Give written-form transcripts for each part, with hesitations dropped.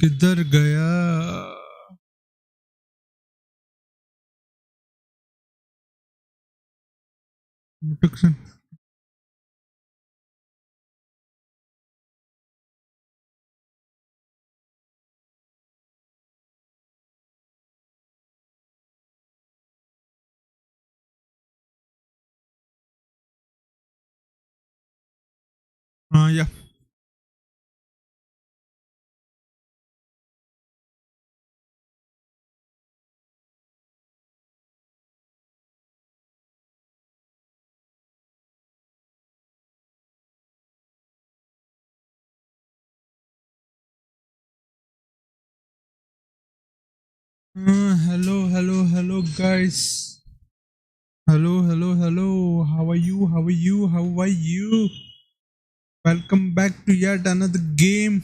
किधर गया? Yeah. Hello, guys. Hello. How are you? Welcome back to yet another game.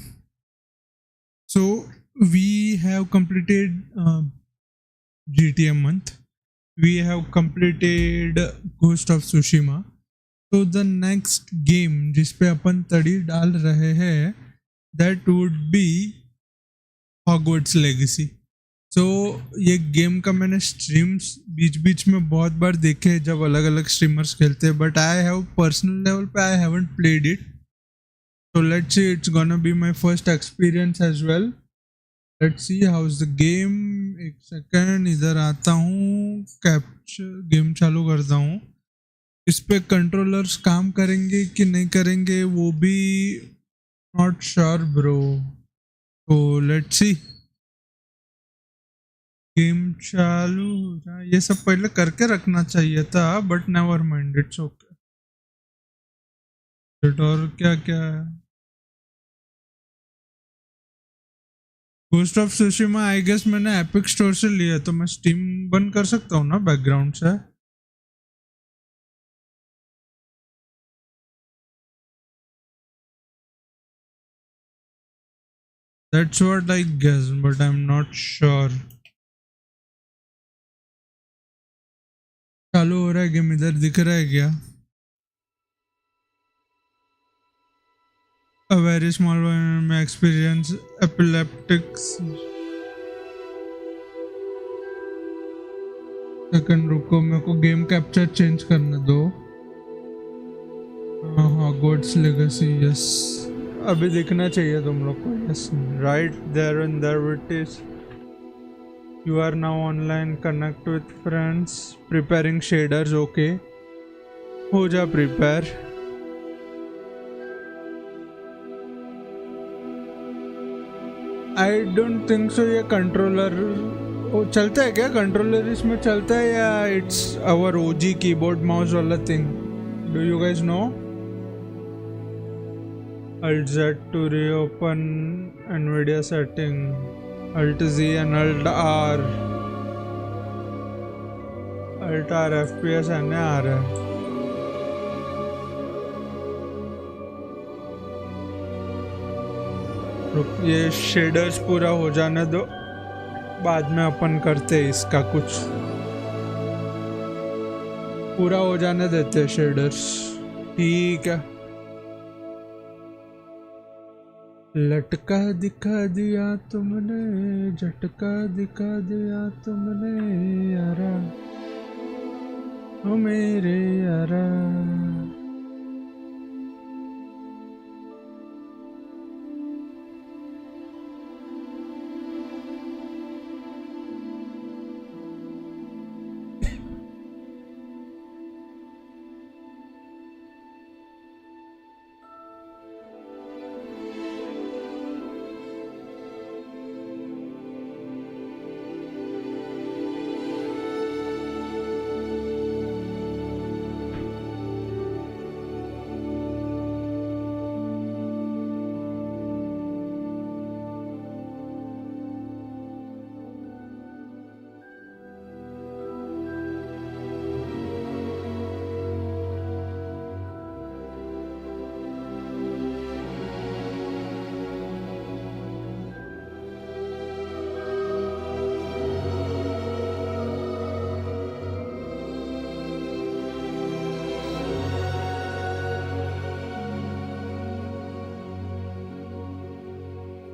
So we have completed GTA month. We have completed Ghost of Tsushima. So the next game जिस पे अपन तड़ी डाल रहे हैं, that would be Hogwarts Legacy. So ये game का मैंने streams बीच बीच में बहुत बार देखे जब अलग अलग स्ट्रीमर्स खेलते हैं, but I have personal level पे I haven't played it. So let's see, it's gonna be my first experience as well. Let's see how's the game. एक सेकेंड इधर आता हूँ, कैप्चर गेम चालू करता हूँ. इस पे कंट्रोलर्स काम करेंगे कि नहीं करेंगे वो भी नॉट श्योर ब्रो. तो लेट्स सी. गेम चालू हो जाए, ये सब पहले करके रखना चाहिए था, but never mind, it's okay. और क्या क्या है? Ghost of Tsushima I guess मैंने एपिक स्टोर से लिया, तो मैं स्टीम बंद कर सकता हूँ ना बैकग्राउंड से. That's what I guess, but I am not sure. चालू हो रहा है गेम, इधर दिख रहा है क्या? A very small one may experience epileptics. Second रुको, मेरे को गेम कैप्चर चेंज करने दो. Hogwarts Legacy, yes. अभी दिखना चाहिए तुम लोग को. Yes, right there and there it is. You are now online. Connect with friends. Preparing shaders. Okay. हो जा prepare. I don't think so. ये कंट्रोलर चलता है क्या? कंट्रोलर इसमें चलता है या it's our OG keyboard mouse वाला thing? Do you guys know? Alt Z to reopen NVIDIA setting. Alt Z and Alt R. Alt R FPS आने आ रहा है. ये शेडर्स पूरा हो जाने दो, बाद में अपन करते हैं इसका कुछ. पूरा हो जाने देते हैं शेडर्स. ठीक है. लटका दिखा दिया तुमने, झटका दिखा दिया तुमने यारा, ओ मेरे यारा.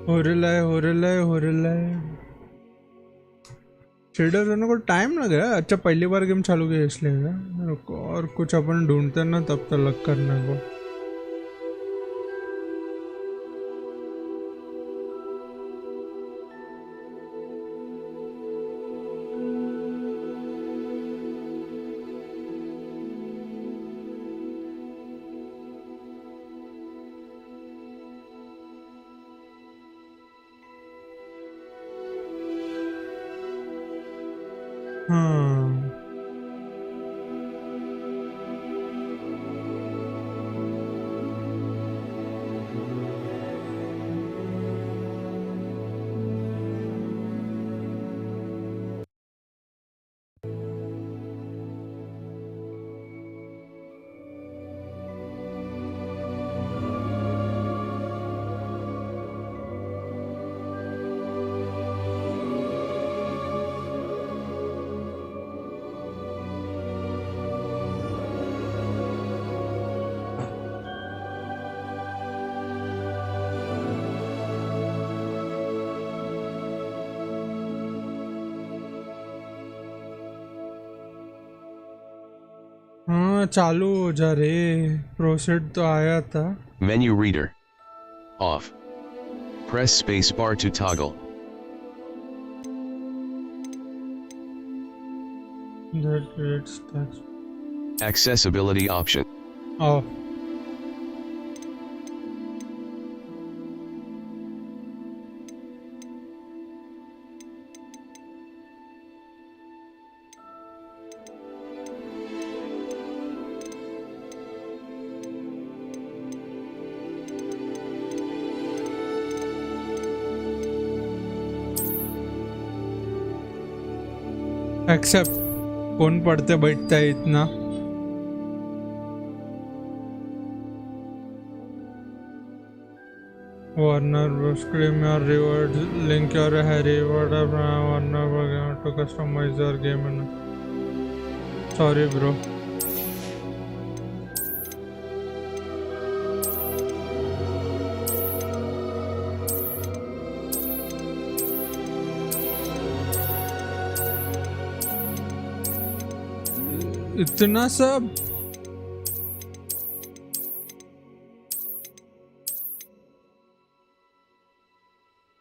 हो रहा है। शेडर होने को टाइम लग रहा है। अच्छा पहली बार गेम चालू किया इसलिए रुको, और कुछ अपन ढूंढते ना तब तक लग करने को। हाँ हाँ चालू हो जा रे। प्रोसेड तो आया था। Menu reader. Off. Press space bar to toggle. Accessibility option. Oh. Except. कौन पढ़ते बैठता है इतना। Warner claim your reward, link your reward Warner to customise your game. Sorry bro. इतना सब।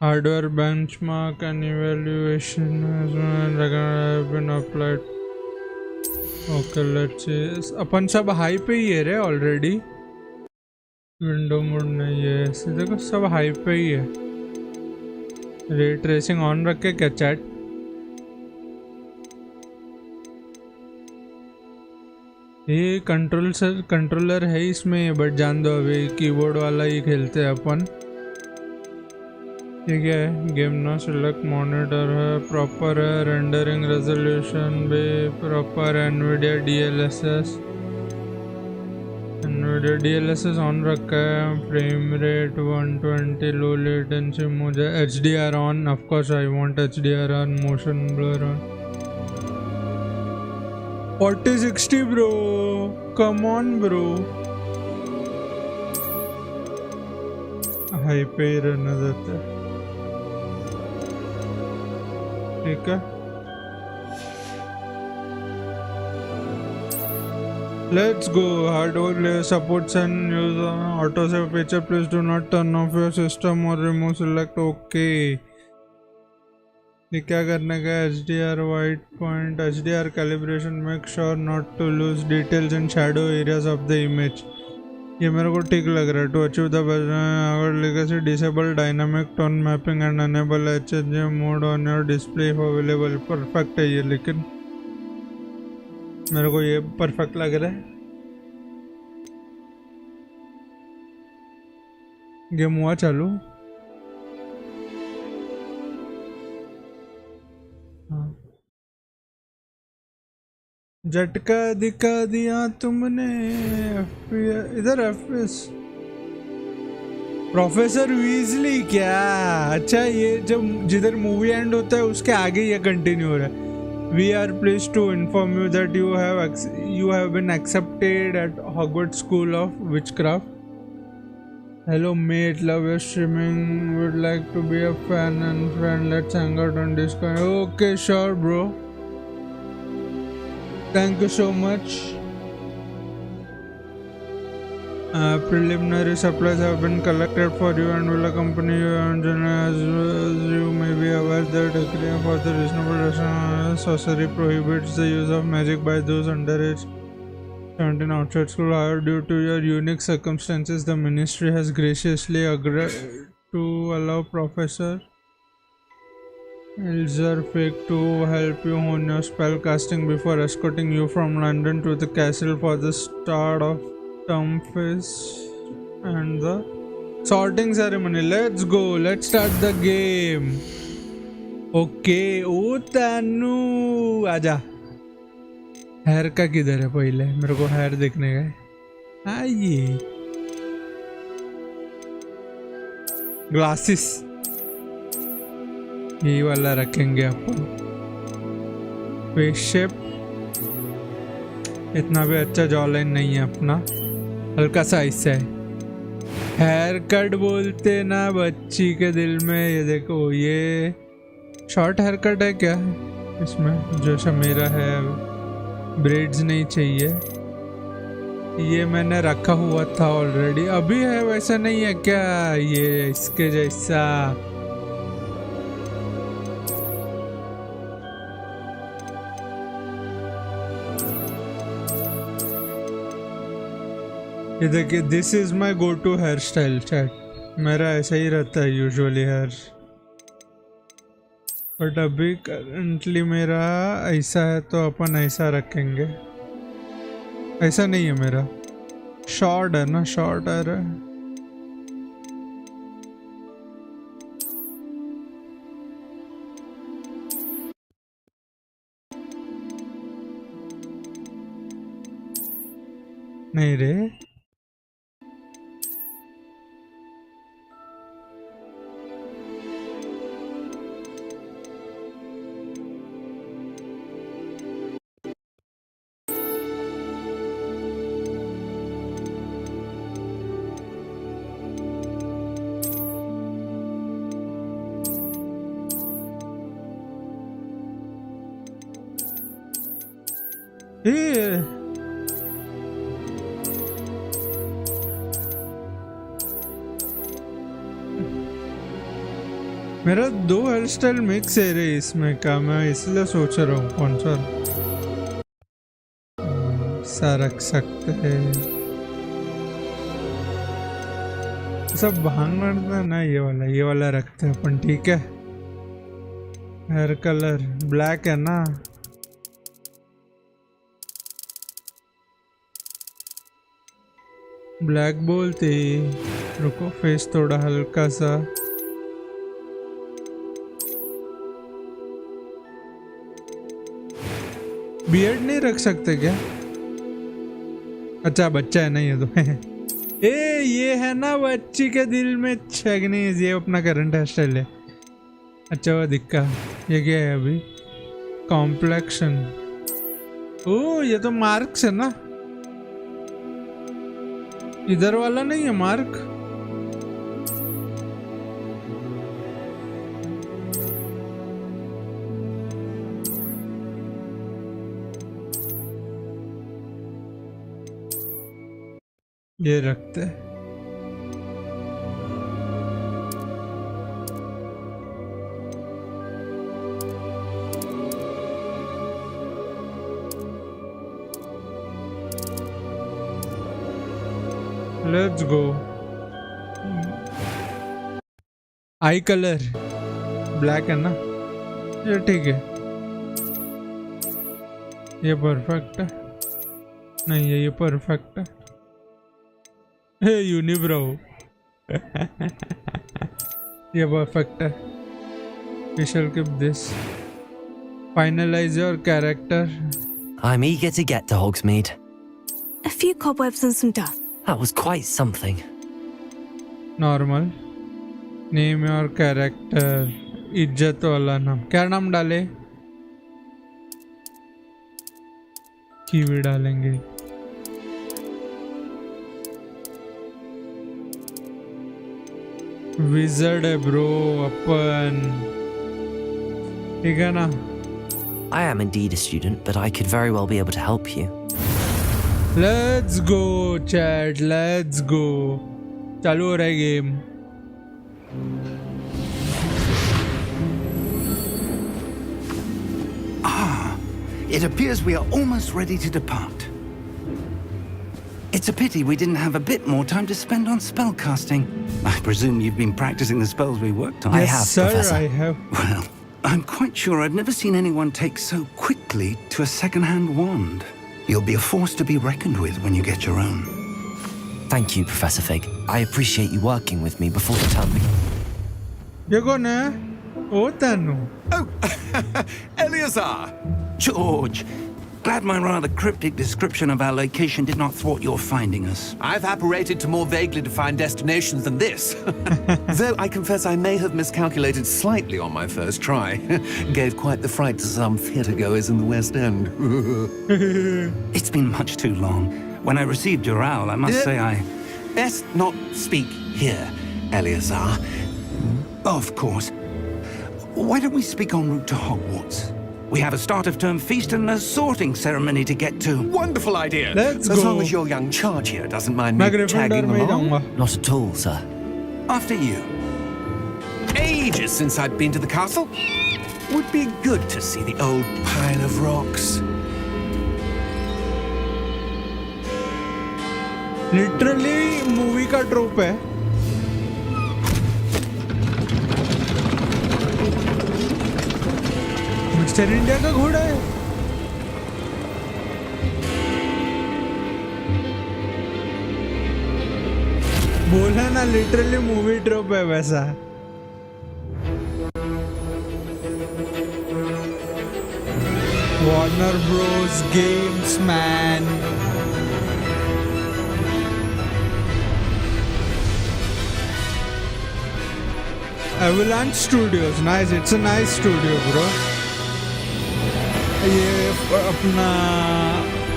Hardware benchmark and evaluation has been applied. Okay let's see. अपन सब high पे ही है रे ऑलरेडी। विंडो मोड नहीं है सीधे को, सब हाई पे ही है। रे ट्रेसिंग ऑन रखे क्या चैट? ये कंट्रोलर है इसमें, बट जान दो अभी कीबोर्ड वाला ही खेलते हैं अपन। ठीक है। गेम ना सिलेक्ट मॉनिटर है, प्रॉपर है, रेंडरिंग रेजोल्यूशन भी प्रॉपर, एनवीडिया डीएलएसएस ऑन रखा है, फ्रेम रेट 120, लो लेटेंसी, मुझे HDR on, of course I want HDR on, motion blur on. 4060 bro, come on bro. High पे ही रहना देता है। ठीक है। Let's go. Hardware supports and use autosave feature. Please do not turn off your system or remove select. Okay. ये क्या करने का? HDR white point, HDR calibration. Make sure not to lose details in shadow areas of the image. ये मेरे को ठीक लग रहा है। To achieve the Hogwarts Legacy, disable dynamic tone mapping and enable HDR mode on your display if available. Perfect है ये, लेकिन मेरे को ये परफेक्ट लग रहा है। गेम हुआ चालू। हाँ। झटका दिखा दिया तुमने। इधर एफपीएस प्रोफेसर वीजली क्या? अच्छा ये जब जिधर मूवी एंड होता है उसके आगे ये कंटिन्यू हो रहा है। We are pleased to inform you that you have been accepted at Hogwarts School of Witchcraft. Hello mate, love your streaming. Would like to be a fan and friend. Let's hang out on Discord. Okay, sure, bro. Thank you so much. Preliminary supplies have been collected for you and will accompany you on journey. As you may be aware that agreeing for the reasonable restaurant sorcery prohibits the use of magic by those underage 17 outside school. However, due to your unique circumstances, the ministry has graciously agreed to allow Professor Elzerfik to help you hone your spell casting before escorting you from London to the castle for the start of term phase and the sorting ceremony. Let's go. Let's start the game. Okay. ओ तानू आजा. Hair का किधर है पहले? मेरे को hair देखने का है. आइए. ग्लासेस. ये वाला रखेंगे अपन. फेस शेप इतना भी अच्छा जॉ लाइन नहीं है अपना, हल्का सा ऐसा है. हेयर कट बोलते ना बच्ची के दिल में. ये देखो, ये शॉर्ट हेयर कट है क्या इसमें? जैसा मेरा है, ब्रेड्स नहीं चाहिए. ये मैंने रखा हुआ था ऑलरेडी. अभी है वैसा नहीं है क्या? ये इसके जैसा. ये देखिए, this is my go to hair style chat. मेरा ऐसा ही रहता है यूजुअली हेयर, बट अभी करंटली मेरा ऐसा है तो अपन ऐसा रखेंगे. ऐसा नहीं है मेरा, शॉर्ट है ना, शॉर्ट हेयर है. नहीं रे, ये मेरा दो हेयर स्टाइल मिक्स है रे इसमें का. मैं इसलिए सोच रहा हूँ कौन सा सा रख सकते हैं. सब भांगना ना, ये वाला रखते हैं अपन. ठीक है, हेयर कलर ब्लैक है ना. ब्लैक बोलते. रुको, फेस थोड़ा हल्का सा. बियर्ड नहीं रख सकते क्या? अच्छा, बच्चा है ना ये तो. ए ये है ना बच्ची के दिल में छगनी. ये अपना करंट हेयर स्टाइल है. अच्छा, वो दिक्का. ये क्या है अभी? कॉम्प्लेक्शन. ओ, ये तो मार्क्स है ना. इधर वाला नहीं है मार्क. ये रखते हैं. Let's go. I colour black है ना. ये ठीक है, ये परफेक्ट है. नहीं है, ये परफेक्ट है. Hey, Unibrow. ये परफेक्ट है. We shall keep this. Finalize your character. I'm eager to get to Hogsmeade. A few cobwebs and some dust. That was quite something. Normal. Name your character. इज्जत वाला नाम. क्या नाम डाले? Kiwi डालेंगे. Wizard है ब्रो अपन, ठीक है ना? I am indeed a student, but I could very well be able to help you. Let's go chat, let's go. चालू हो रहा है game. It appears we are almost ready to depart. It's a pity we didn't have a bit more time to spend on spellcasting. I presume you've been practicing the spells we worked on. I Yes, have, sir, Professor. I have. Well, I'm quite sure I've never seen anyone take so quickly to a second-hand wand. You'll be a force to be reckoned with when you get your own. Thank you, Professor Fig. I appreciate you working with me before the term begins. ये कौन है? ओ तनु. Eleazar! George! Glad my rather cryptic description of our location did not thwart your finding us. I've apparated to more vaguely defined destinations than this. Though I confess I may have miscalculated slightly on my first try. Gave quite the fright to some theatregoers in the West End. It's been much too long. When I received your owl, I must say I... Best not speak here, Eleazar. Of course. Why don't we speak en route to Hogwarts? We have a start-of-term feast and a sorting ceremony to get to. Wonderful idea. Let's As go. long as your young charge here doesn't mind मैं me ग्रिफिंडर tagging में ही along. जाऊंगा. Not at all, sir. After you. Ages since I've been to the castle. Would be good to see the old pile of rocks. Literally movie का ट्रोप है. Mister India का घोड़ा है. बोला ना, लिटरली मूवी ट्रोप है वैसा. Warner Bros. Games, man. Avalanche Studios, nice. It's a nice studio, bro. ये अपना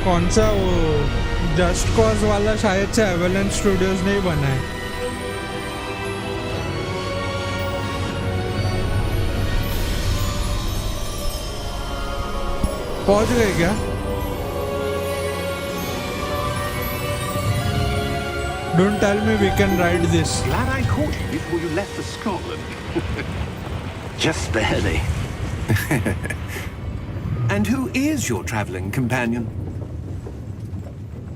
कौन सा वो जस्ट कॉज वाला शायद से एवलांच स्टूडियोज ने ही बना है. पहुंच गए क्या? Don't tell me we can ride this. Glad I caught you before you left for Scotland. Just barely. And who is your travelling companion?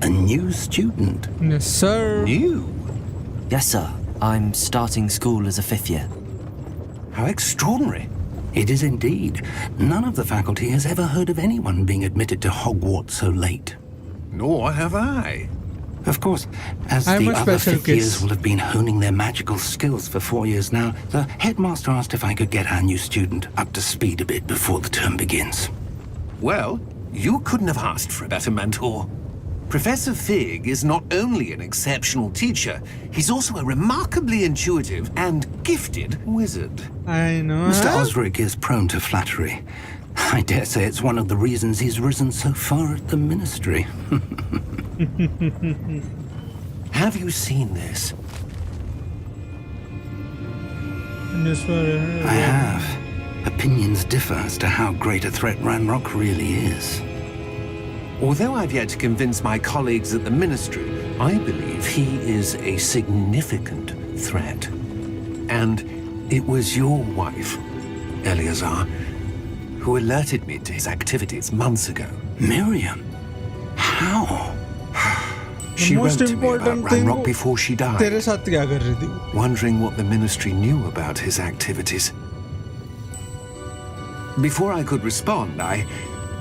A new student. Yes, sir. You? Yes, sir. I'm starting school as a 5th year. How extraordinary. It is indeed. None of the faculty has ever heard of anyone being admitted to Hogwarts so late. Nor have I. Of course, as I'm the a other special fifth years case. will have been honing their magical skills for 4 years now, the headmaster asked if I could get our new student up to speed a bit before the term begins. Well, you couldn't have asked for a better mentor. Professor Fig is not only an exceptional teacher, he's also a remarkably intuitive and gifted wizard. I know. Mr. Huh? Osric is prone to flattery. I dare say it's one of the reasons he's risen so far at the ministry. Have you seen this? Yes, sir. I have. Opinions differ as to how great a threat Ranrock really is. Although I've yet to convince my colleagues at the ministry, I believe he is a significant threat. And it was your wife, Eleazar, who alerted me to his activities months ago. Miriam? How? She most wrote to me about important thing Ranrock before she died, तेरे साथ क्या कर रही थी? wondering what the ministry knew about his activities. Before I could respond, I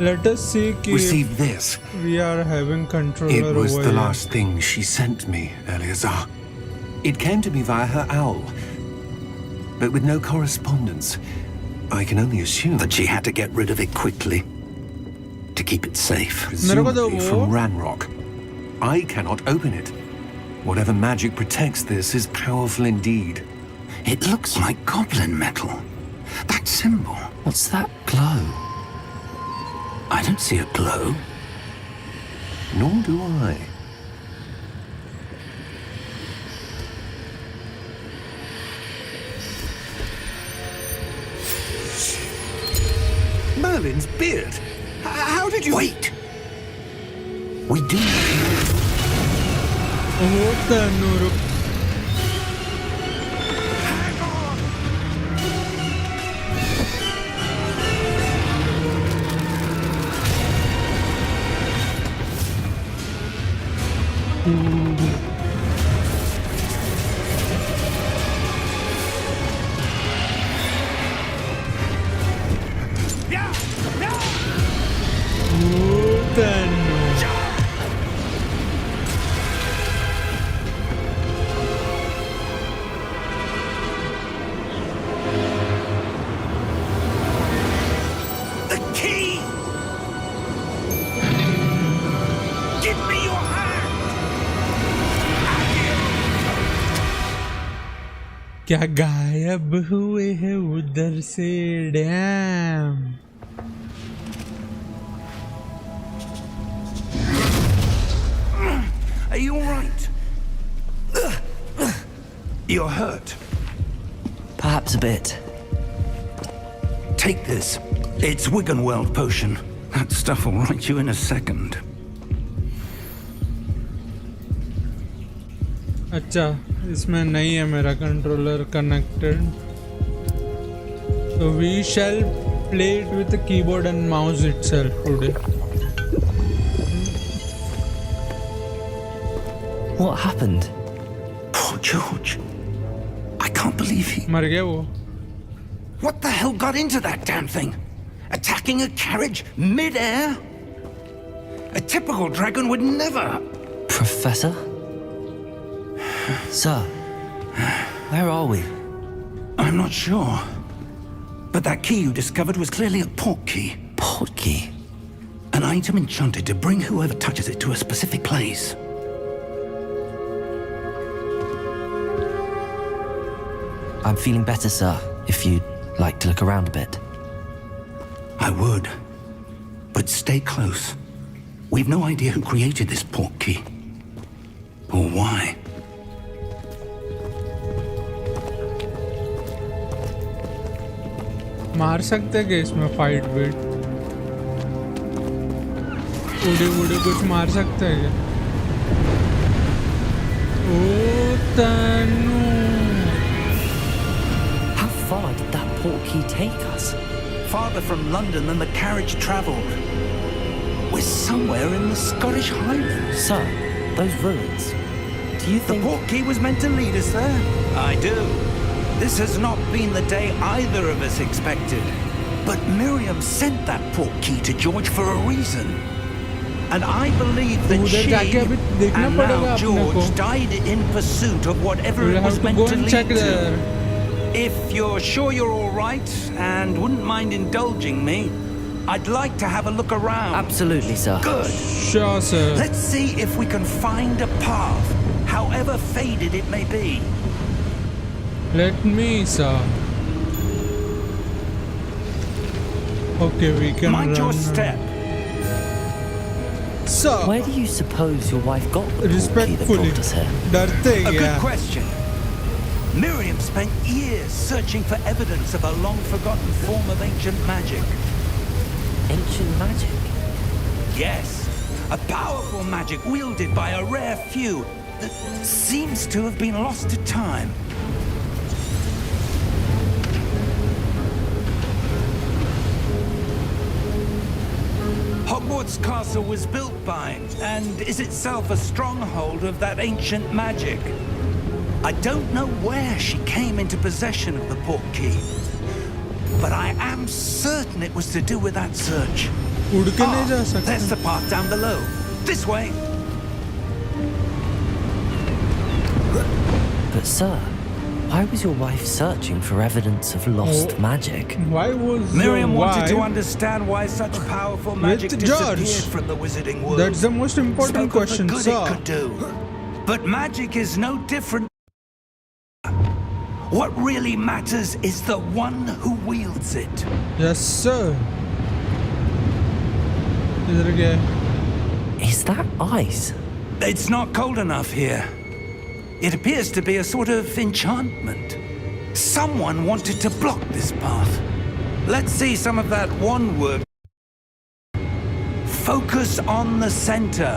Let us see कि received this. we are having control It was over the here. last thing she sent me, Eleazar. It came to me via her owl, but with no correspondence. I can only assume That she had to get rid of it quickly. To keep it safe. presumably वो- from Ranrock. I cannot open it. Whatever magic protects this is powerful indeed. It looks like goblin metal. That symbol. What's that glow? I don't see a glow. Nor do I. Merlin's beard. How did you... Wait! We do not know. Nuru. Hang on! The key! Give me your hand! क्या गायब हुए हैं उधर से dam Are you all right? You're hurt. Perhaps a bit. Take this. It's Wiggenweld potion. That stuff will right you in a second. अच्छा इसमें नहीं है मेरा controller connected so we shall play it with the keyboard and mouse itself today. What happened? Poor George. I can't believe he... मर गया वो What the hell got into that damn thing? Attacking a carriage mid-air? A typical dragon would never... Professor? Sir, where are we? I'm not sure. But that key you discovered was clearly a port key. Port key? An item enchanted to bring whoever touches it to a specific place. I'm feeling better, sir, if you'd like to look around a bit. I would. But stay close. We've no idea who created this port key. Or why. मार सकते हैं क्या इसमें fight beat उड़े उड़े कुछ मार सकते हैं क्या ओ तनु How far did that port key take us? Farther from London than the carriage travelled. We're somewhere in the Scottish Highlands. Sir, those ruins. Do you The think... port key was meant to lead us there? I do. This has not been the day either of us expected. But Miriam sent that port key to George for a reason. And I believe that उधर she जाके अभी देखना and पड़ेगा now अपने George को died in pursuit of whatever we'll it was have to meant go to and lead check to. there If you're sure you're all right and wouldn't mind indulging me, I'd like to have a look around. Absolutely, sir. Good. sure sir Let's see if we can find a path, however faded it may be. let me sir okay we can Mind your run step. sir Where do you suppose your wife got the port key that respectfully brought us here? डरते A क्या good question. Miriam spent years searching for evidence of a long-forgotten form of ancient magic. Ancient magic? Yes, a powerful magic wielded by a rare few that seems to have been lost to time. Hogwarts Castle was built by, and is itself a stronghold of that ancient magic. I don't know where she came into possession of the port key, but I am certain it was to do with that search. उड़ के नहीं जा सकते There's the path down below. This way. But sir, why was your wife searching for evidence of lost Oh. magic? why was Miriam your wanted to wife understand why such powerful magic With disappeared George. from the wizarding world. that's the most important Spoke of question the good sir it could do. But magic is no different. What really matters is the one who wields it. yes sir इधर क्या है Is that ice? It's not cold enough here. It appears to be a sort of enchantment. Someone wanted to block this path. Let's see some of that one word Focus on the center.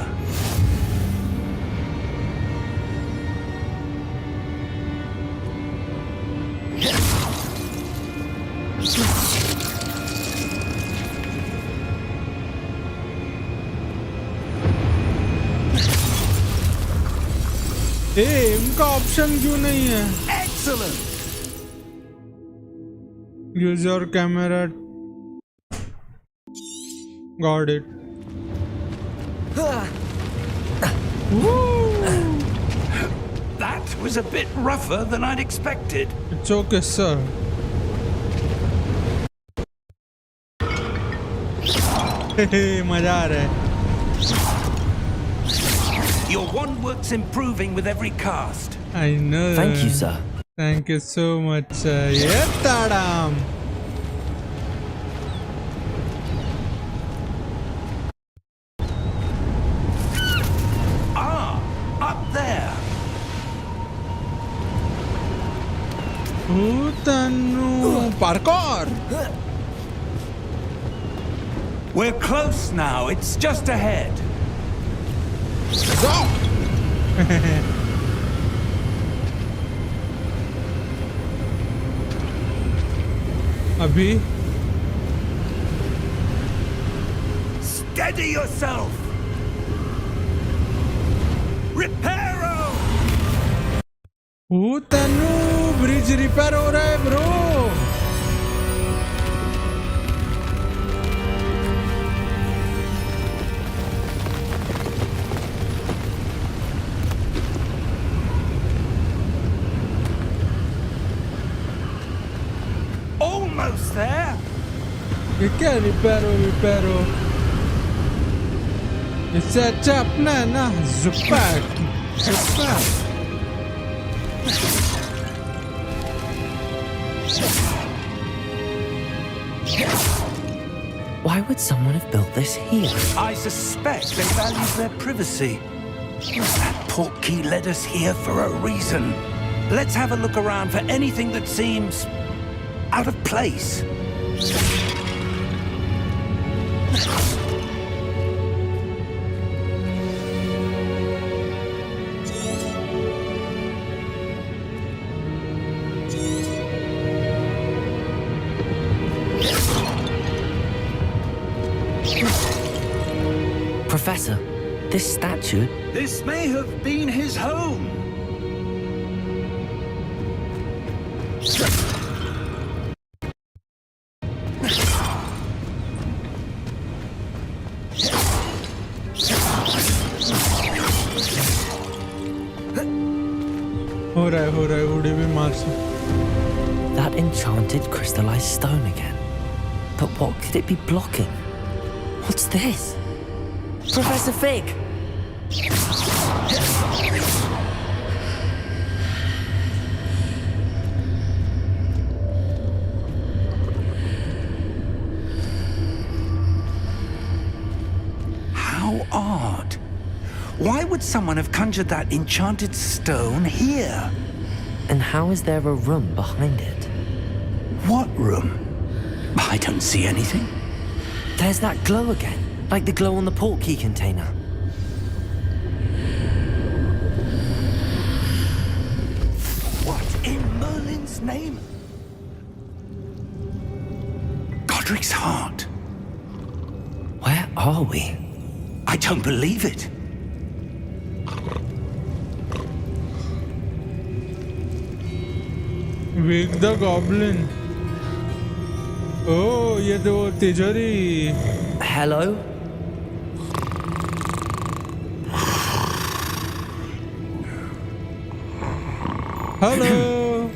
इनका option क्यों नहीं है? Excellent. Use your camera. Got it. That was a bit rougher than I'd expected. It's okay, sir. मजा आ रहा है. Your wand work's improving with every cast. I know. Thank you, sir. Thank you so much, sir. Yeah, tadam. Up there. Tanu parkour. We're close now. It's just ahead. Go. अभी Steady yourself. Reparo. तनु bridge repair हो रहा है bro. Almost there. ये क्या repair हो? इससे अच्छा अपना है ना जुपैक. Why would someone have built this here? I suspect they value their privacy. That portkey led us here for a reason. Let's have a look around for anything that seems out of place. Professor, this statue... This may have been his home. हो रहा है उड़े भी मार से. That enchanted crystallized stone again. But what could it be blocking? What's this? Professor Fig! How odd. Why would someone have conjured that enchanted stone here? And how is there a room behind it? What room? I don't see anything. There's that glow again, like the glow on the portkey container. What in Merlin's name? Godric's heart. Where are we? I don't believe it. Wake the goblin. Oh, ये तो वो तिजोरी. Hello? Hello.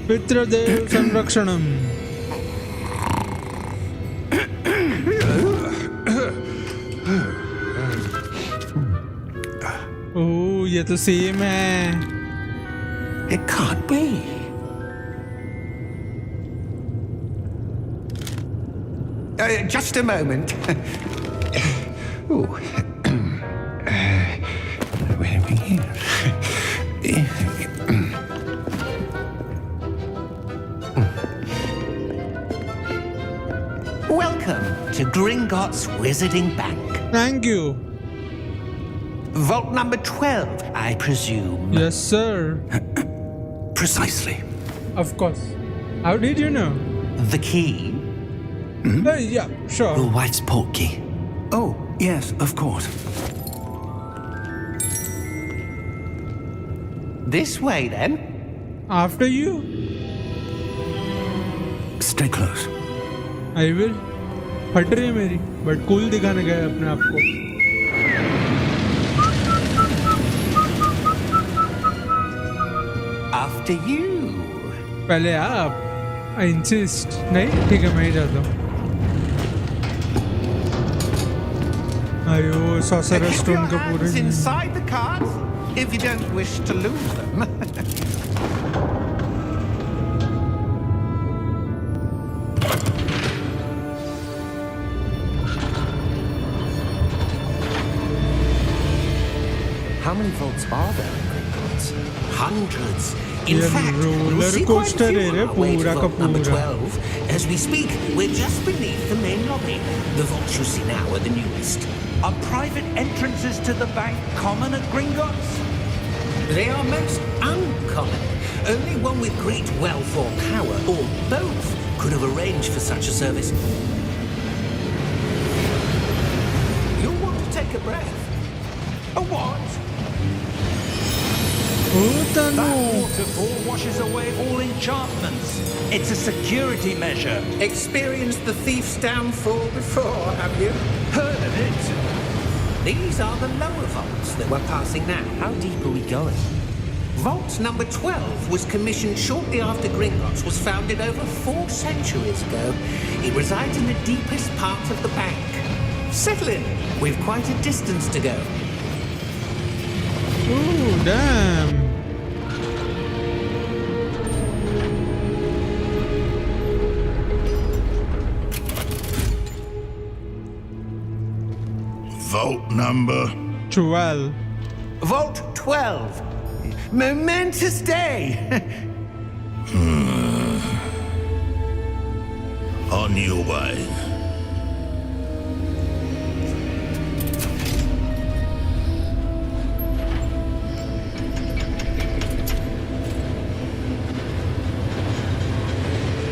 पितृदेव संरक्षणम. ओह, ये तो same है. It can't be. Just a moment. Ooh. Where are we here? Welcome to Gringotts Wizarding Bank. Thank you. Vault number 12, I presume. Yes, sir. Precisely. Of course. How did you know? The key? Yeah, Your sure. wife's portkey. Oh, yes, of course. This way, then. After you, Stay close. I will. फट रही है मेरी, but cool दिखाने गए अपने आप को. After you. पहले आप. I insist. नहीं, ठीक है, मैं ही जाता हूँ. अयो, सॉसरर Keep स्टोन your का पूरे. hands inside the cards if you don't wish to lose them. How many vaults are there in Gringotts? Hundreds. In ये fact, you'll roller see quite a coaster few है रे, on our way to पूरा का vault number पूरा. 12. As we speak, we're just beneath the main lobby. The vaults you see now are the newest. Are private entrances to the bank common at Gringotts? They are most uncommon. Only one with great wealth or power, or both, could have arranged for such a service. You'll want to take a breath. A what? That waterfall washes away all enchantments. It's a security measure. Experienced the thief's downfall before, have you? Heard of it? These are the lower vaults that we're passing now. How deep are we going? Vault number 12 was commissioned shortly after Gringotts was founded over 4 centuries ago. It resides in the deepest part of the bank. Settle in. We've quite a distance to go. Ooh, damn. Vault number. 12. Vault 12. Momentous day. On your way.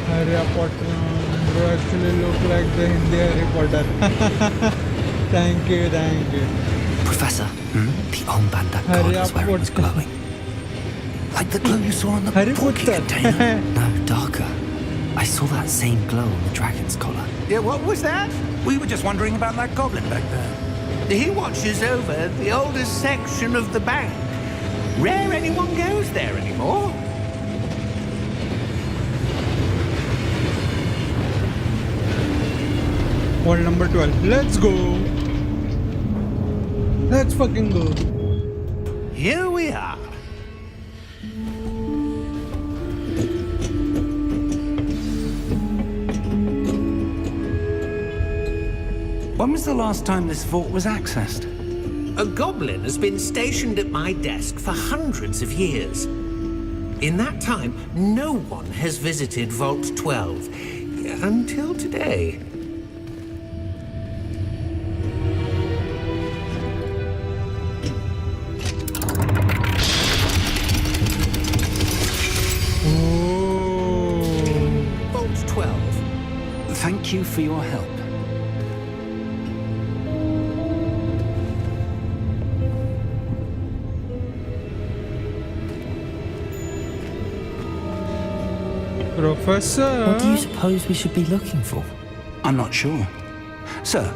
Harry Potter. Bro actually look like the Hindi Harry Potter. Thank you, thank you. Professor, the armband that Harry guard was wearing was Potter. glowing. Like the glow you saw on the Harry portkey Potter. container. No, darker. I saw that same glow on the dragon's collar. Yeah, what was that? We were just wondering about that goblin back there. He watches over the oldest section of the bank. Rare anyone goes there anymore. Wall number 12. Let's go. Let's fucking go. Here we are. When was the last time this vault was accessed? A goblin has been stationed at my desk for hundreds of years. In that time, no one has visited Vault 12 until today. Oh. Vault 12. Thank you for your help. Professor. What do you suppose we should be looking for? I'm not sure. Sir,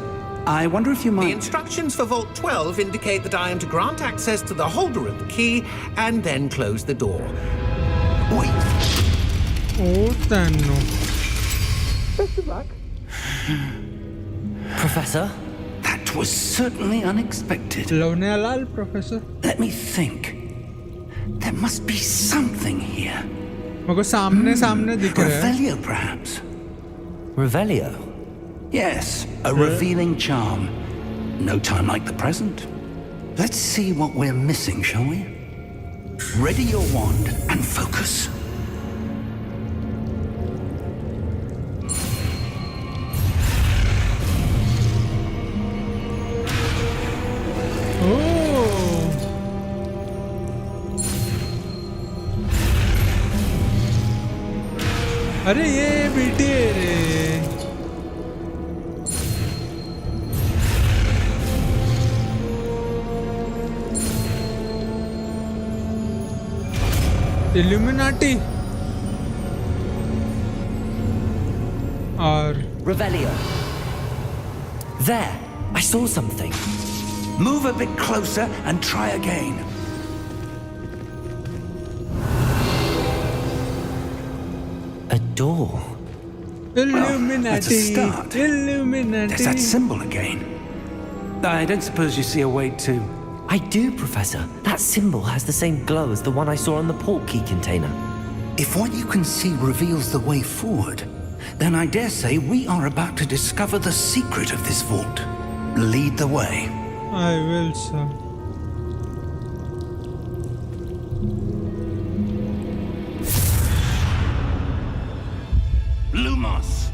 I wonder if you The might... instructions for Vault 12 indicate that I am to grant access to the holder of the key and then close the door. Wait. Oh, Tano. Professor? That was certainly unexpected. Lavne Lal, Professor. Let me think. There must be something here. मेरे को सामने दिख रहा है. Revelio, perhaps? Revelio? Yes, a revealing charm. No time like the present. Let's see what we're missing, shall we? Ready your wand and focus. अरे ये बेटे रे Illuminati or Revelio. There, I saw something. Move a bit closer and try again. A door. Illuminati. That's a start. Illuminati. There's that symbol again. I don't suppose you see a way to... I do, Professor. That symbol has the same glow as the one I saw on the port key container. If what you can see reveals the way forward, then I dare say we are about to discover the secret of this vault. Lead the way. I will, sir. Lumos!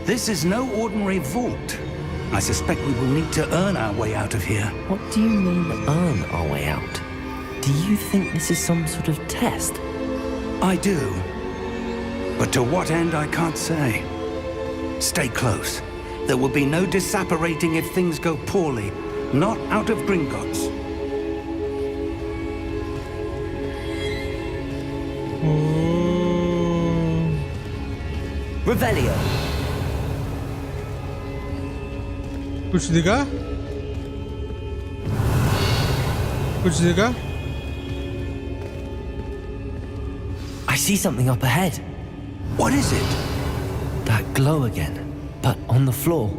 This is no ordinary vault. I suspect we will need to earn our way out of here. What do you mean, earn our way out? Do you think this is some sort of test? I do. But to what end, I can't say. Stay close. There will be no disapparating if things go poorly. Not out of Gringotts. Oh. Revelio. कुछ दिखा? कुछ दिखा? I see something up ahead. What is it? That glow again, but on the floor.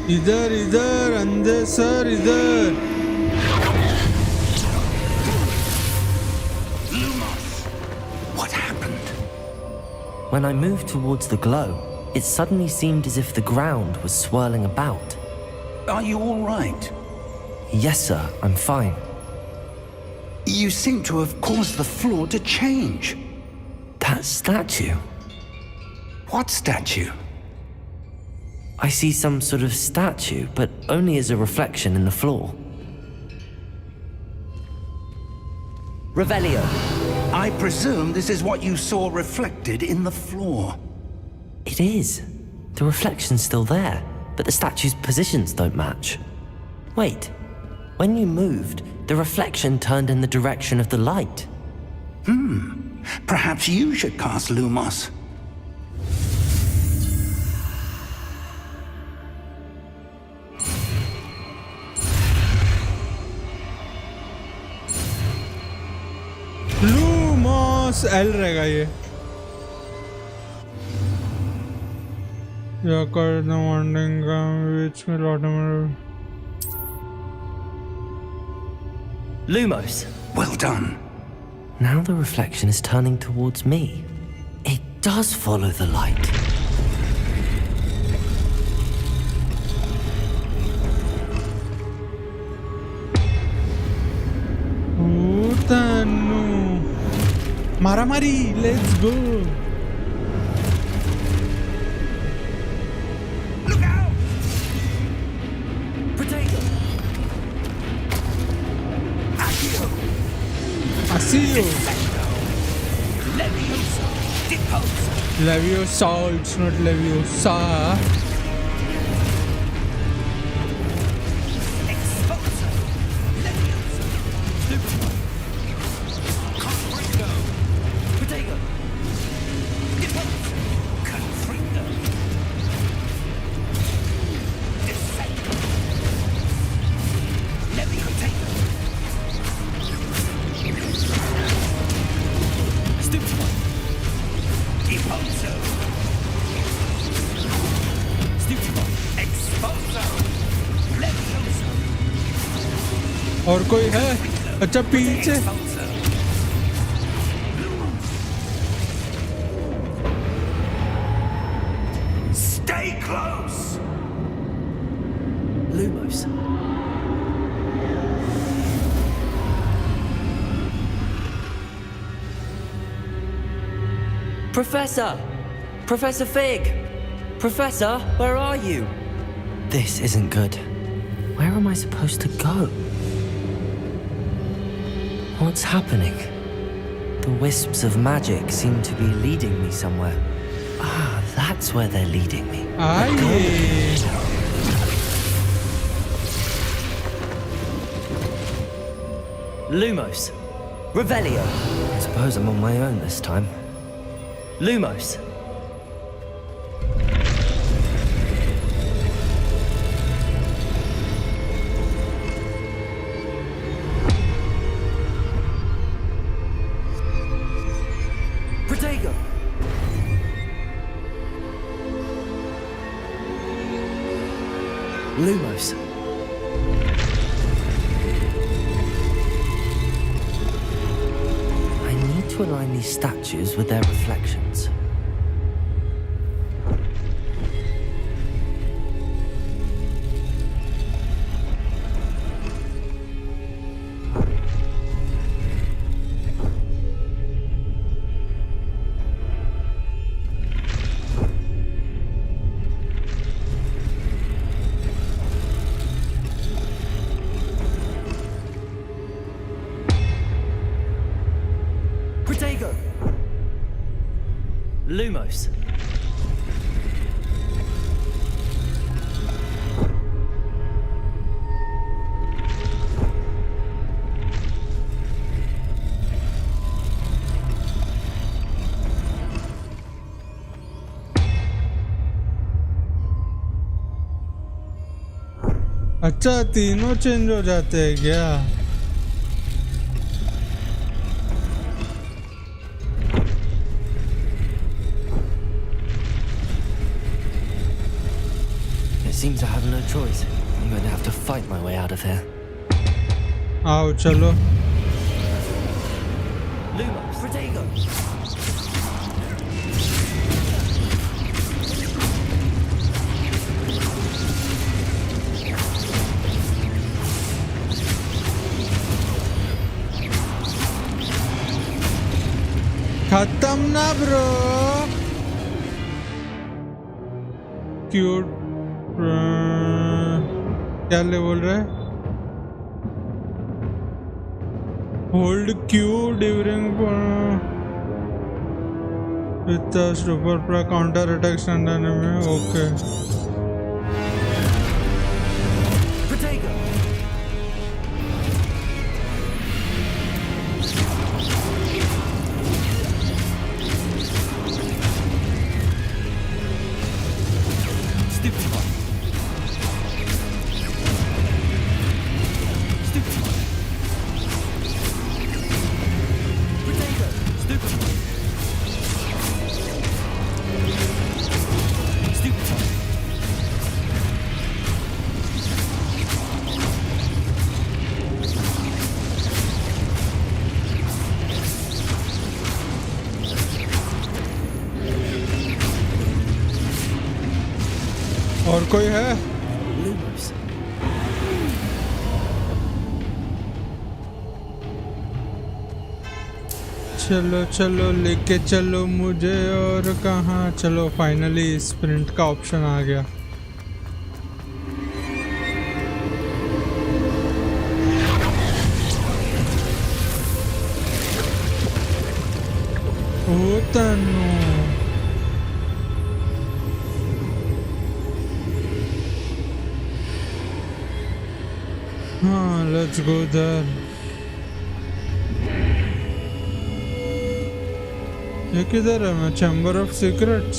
इधर इधर अंधे sir इधर. What happened? When I moved towards the glow, it suddenly seemed as if the ground was swirling about. Are you all right? Yes, sir, I'm fine. You seem to have caused the floor to change. That statue. What statue? I see some sort of statue, but only as a reflection in the floor. Revelio. I presume this is what you saw reflected in the floor. It is. The reflection's still there, but the statue's positions don't match. Wait, when you moved, the reflection turned in the direction of the light. Perhaps you should cast Lumos. Lumos L रहेगा ये. या करना warning का बीच में लौटना. Lumos. Well done. Now the reflection is turning towards me. It does follow the light. Tanu. Maramari, let's go. Look out! Potato. Accio! I see you. Leviosa! Deposa! Leviosa, it's not Leviosa. Exposa! Leviosa! Confringo! Potato. Deposa! Confringo! Descendo! Leviotator! Stupid one. Deposo! Stupid one. Exposo! Leviosa! और कोई है? अच्छा पीछे. Exposo! Stay close! Lumos. Professor! Professor Fig! Professor, where are you? This isn't good. Where am I supposed to go? What's happening? The wisps of magic seem to be leading me somewhere. Ah, that's where they're leading me. Aye. Lumos. Revelio. I suppose I'm on my own this time. Lumos. Protego. Lumos. I need to align these statues with their reflections. Protego. Lumos. अच्छा तीनों change हो जाते हैं क्या? It seems I have no choice. I'm going to have to fight my way out of here. आओ चलो. Lumos. Protego. खत्म ना ब्रो. क्यूट. क्या ले बोल रहा है? Hold Q during with super प्रा काउंटर अटैक स्टैंड में. Okay. Protego. Stupid one. Stupid one. Protego. Stupid one. Stupid one. और कोई है? Lumos. चलो चलो लेके चलो मुझे. और कहाँ? चलो फाइनली स्प्रिंट का ऑप्शन आ गया. ओ तन्नू. हाँ लेट्स गो देयर. ये किधर है? मैं chamber of secrets.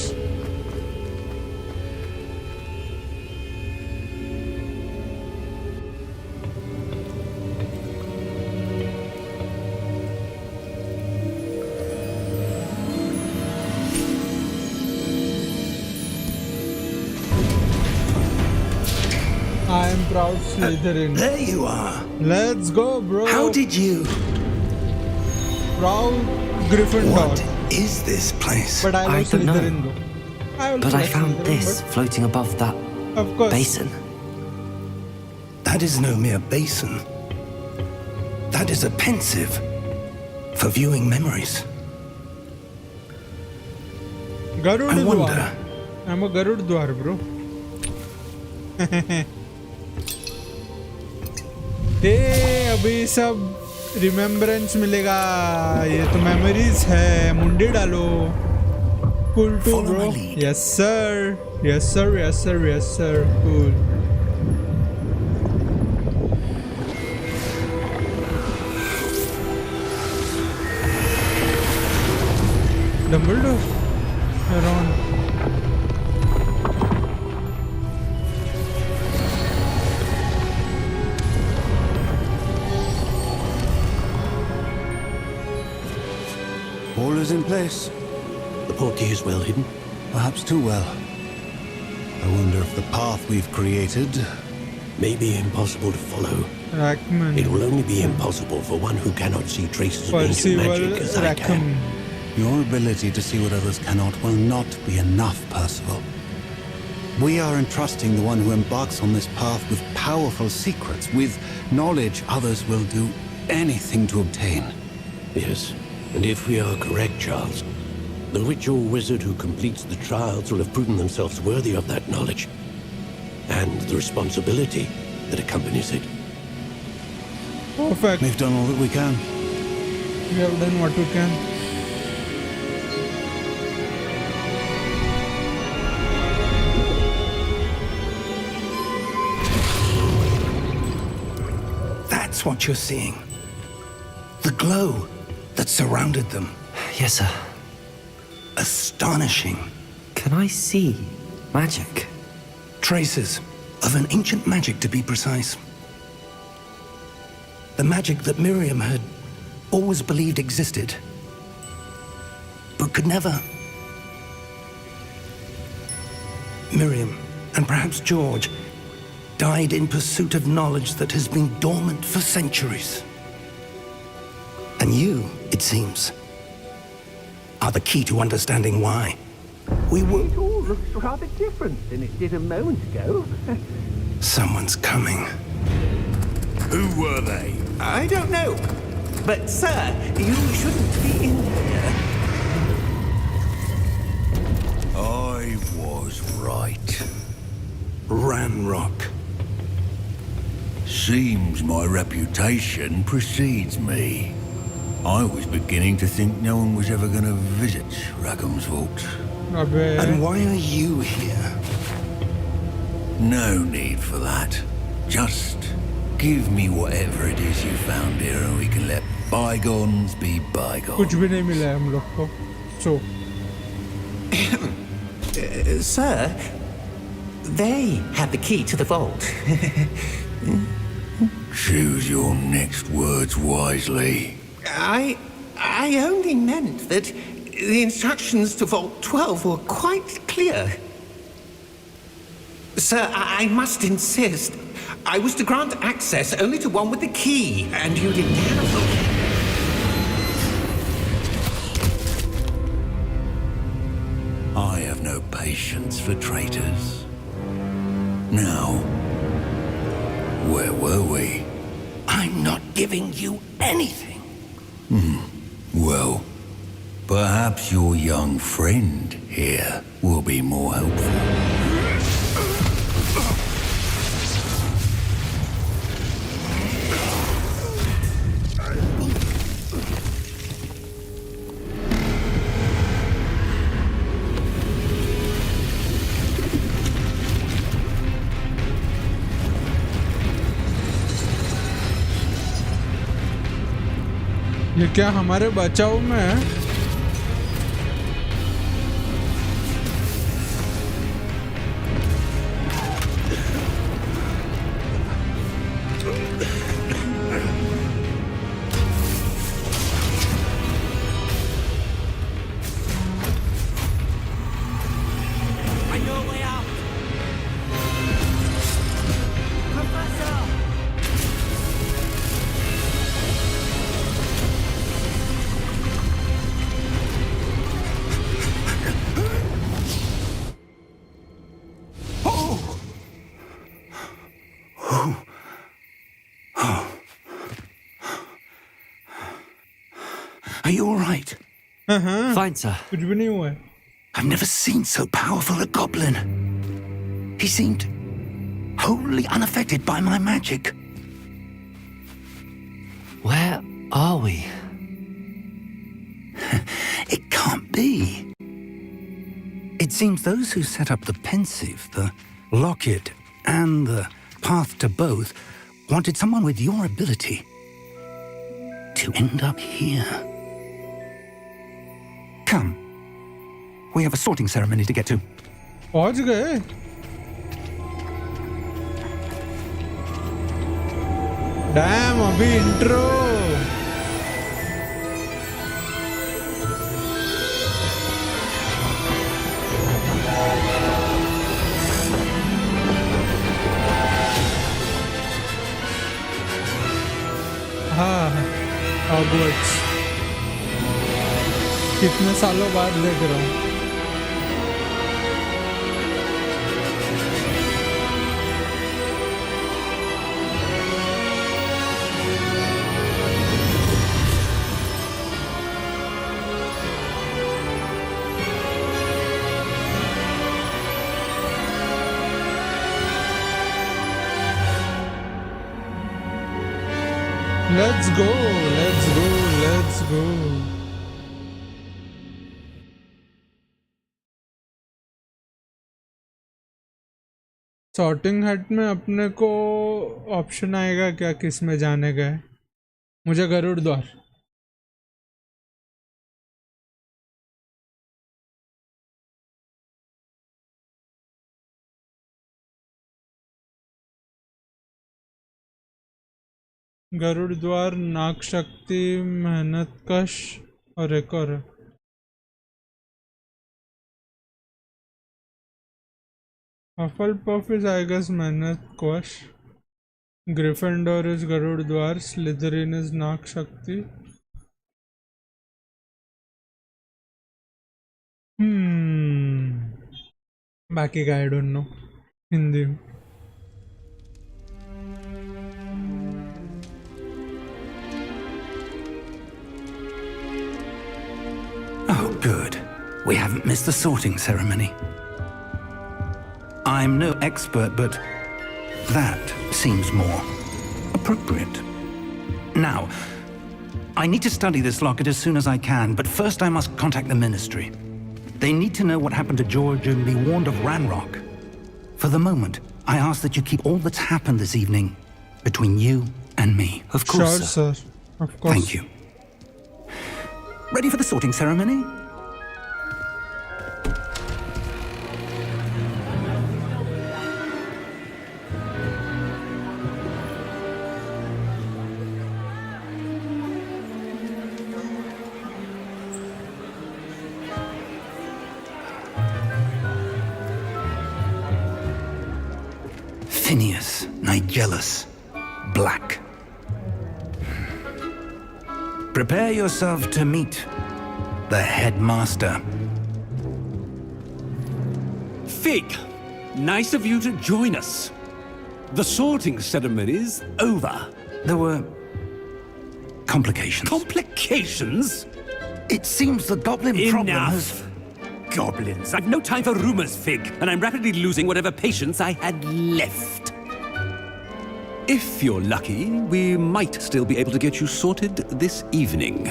I am proud Slytherin. There you are. Let's go, bro. How did you? Proud Gryffindor. What is this place? But I I love don't know. Slytherin though. But I found Slytherin, this floating above that but of course. basin. That is no mere basin. That is a pensive for viewing memories. Garud I wonder. Dwar. I'm a Garud Dwar, bro. Hey, अभी सब remembrance मिलेगा. ये तो memories है. मुंडी डालो. Cool too, Follow bro. my lead. Yes sir. Yes sir. Yes sir. Yes sir. Cool. Dumbledore. Ron. All is in place. The portkey is well hidden. Perhaps too well. I wonder if the path we've created... May be impossible to follow. Rackman. It will only be impossible for one who cannot see traces of ancient Percival magic as I can. Rackham. Your ability to see what others cannot will not be enough, Percival. We are entrusting the one who embarks on this path with powerful secrets, with knowledge others will do anything to obtain. Yes, and if we are correct, Charles, the witch or wizard who completes the trials will have proven themselves worthy of that knowledge, and the responsibility that accompanies it. Perfect. We've done all that we can. We have done what we can. That's what you're seeing. The glow that surrounded them. Yes, sir. Astonishing. Can I see magic? Traces of an ancient magic, to be precise. The magic that Miriam had always believed existed, but could never. Miriam, and perhaps George, died in pursuit of knowledge that has been dormant for centuries. And you, it seems, are the key to understanding why. We will. It all looks rather different than it did a moment ago. Someone's coming. Who were they? I don't know. But, sir, you shouldn't be in here. I was right. Ranrock. Seems my reputation precedes me. I was beginning to think no one was ever going to visit Rackham's vault. अबे. And why are you here? No need for that. Just give me whatever it is you found here and we can let bygones be bygones. कुछ भी नहीं मिला है हम लोग को. So. Sir, they had the key to the vault. Choose your next words wisely. I only meant that the instructions to Vault 12 were quite clear. Sir, I must insist. I was to grant access only to one with the key, and you didn't cancel. I have no patience for traitors. Now, where were we? I'm not giving you anything. Well, perhaps your young friend here will be more helpful. ये क्या हमारे बचाव में है? Are you all right? Fine, sir. कुछ भी नहीं हुआ है. I've never seen so powerful a goblin. He seemed wholly unaffected by my magic. Where are we? It can't be. It seems those who set up the pensive, the locket, and the path to both wanted someone with your ability to end up here. Come. We have a sorting ceremony to get to. पहुंच गए. Damn, अभी intro. हाँ, Hogwarts. कितने सालों बाद देख रहा हूँ. Let's go, let's go, let's go. Sorting हट में अपने को ऑप्शन आएगा क्या किस में जाने का है? मुझे गरुड़ द्वार. गरुड़ द्वार, नाग शक्ति, मेहनत कश और एक और है. Hufflepuff is I guess मेहनत कश. Gryffindor is गरुड़ द्वार. Slytherin is नाग शक्ति. बाकी का I don't know. Hindi. Oh, good. We haven't missed the sorting ceremony. I'm no expert, but that seems more appropriate. Now, I need to study this locket as soon as I can, but first I must contact the Ministry. They need to know what happened to George and be warned of Ranrock. For the moment, I ask that you keep all that's happened this evening between you and me. Of course, sure, sir. Of course. Thank you. Ready for the sorting ceremony? Phineas, Nigellus, Black. Prepare yourself to meet the headmaster. Fig, nice of you to join us. The sorting ceremony's over. There were complications. Complications? It seems the goblin problem has... Enough! Goblins. I've no time for rumors, Fig, and I'm rapidly losing whatever patience I had left. If you're lucky, we might still be able to get you sorted this evening.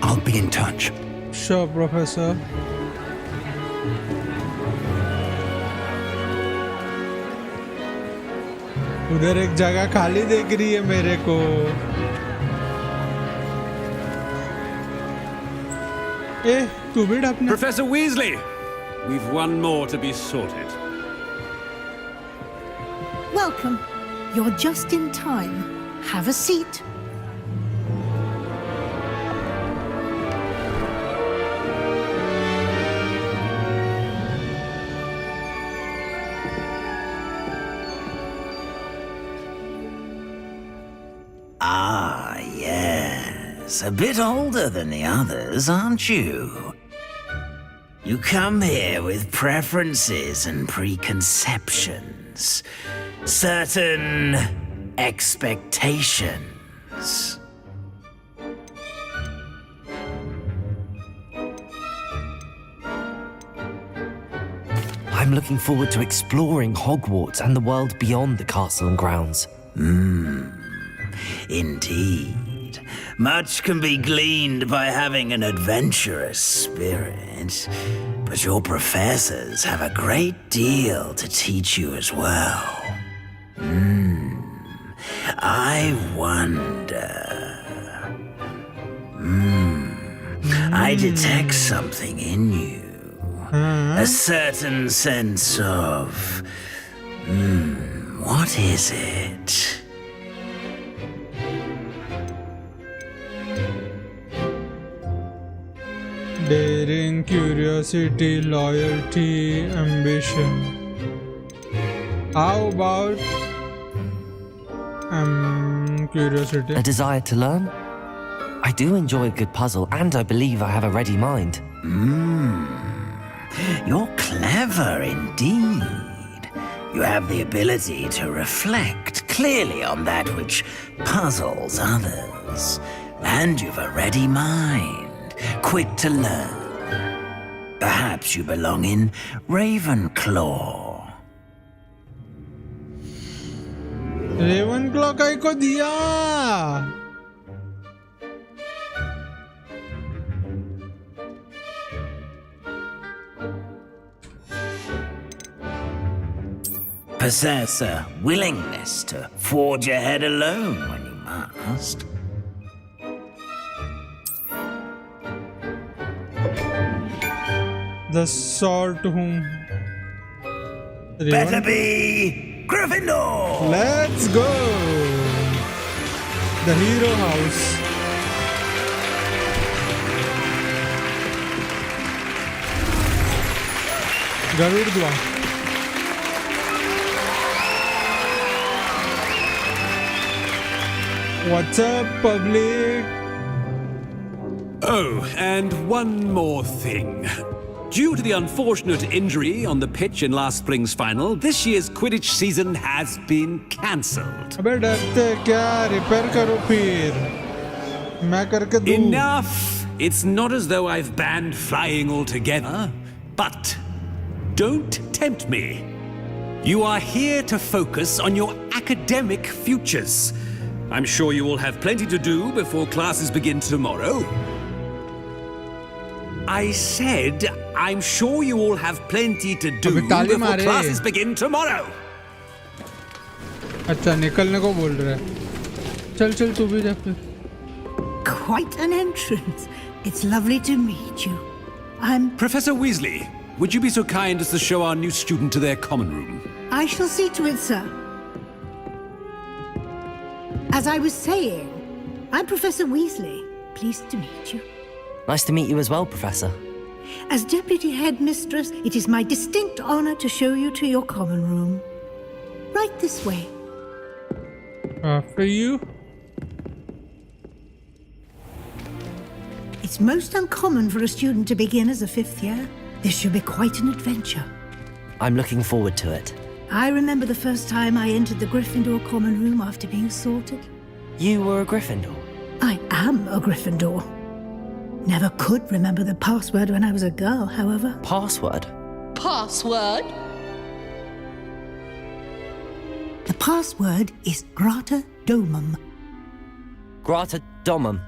I'll be in touch. Sure, Professor. उधर एक जगह खाली देख रही है मेरे को. ए, तू भी ढपना. Professor Weasley, we've one more to be sorted. Welcome. You're just in time. Have a seat. Ah, yes. A bit older than the others, aren't you? You come here with preferences and preconceptions. Certain expectations. I'm looking forward to exploring Hogwarts and the world beyond the castle and grounds. Indeed. Much can be gleaned by having an adventurous spirit, but your professors have a great deal to teach you as well. I wonder... I detect something in you. A certain sense of... what is it? Daring, curiosity, loyalty, ambition. How about curiosity? A desire to learn? I do enjoy a good puzzle, and I believe I have a ready mind. You're clever indeed. You have the ability to reflect clearly on that which puzzles others. And you've a ready mind, quick to learn. Perhaps you belong in Ravenclaw. Ravenclaw काय को दिया? Possess a willingness to forge ahead alone when you must. The sort whom... Better be Gryffindor! Let's go! The hero house. Garudwa. What's up, public? Oh, and one more thing. Due to the unfortunate injury on the pitch in last spring's final, this year's Quidditch season has been cancelled. अबे डरते क्या? Repair करो फिर. मैं करके दूँ. Enough! It's not as though I've banned flying altogether, but don't tempt me. You are here to focus on your academic futures. I'm sure you will have plenty to do before classes begin tomorrow. I said, I'm sure you all have plenty to do before classes begin tomorrow. अच्छा निकलने को बोल रहा है. चल चल तू भी जा फिर. Quite an entrance. It's lovely to meet you. I'm... Professor Weasley, would you be so kind as to show our new student to their common room? I shall see to it, sir. As I was saying, I'm Professor Weasley. Pleased to meet you. Nice to meet you as well, Professor. As Deputy Headmistress, it is my distinct honor to show you to your common room. Right this way. After you. It's most uncommon for a student to begin as a fifth year. This should be quite an adventure. I'm looking forward to it. I remember the first time I entered the Gryffindor common room after being sorted. You were a Gryffindor? I am a Gryffindor. Never could remember the password when I was a girl, however. Password? Password? The password is Grata Domum. Grata Domum.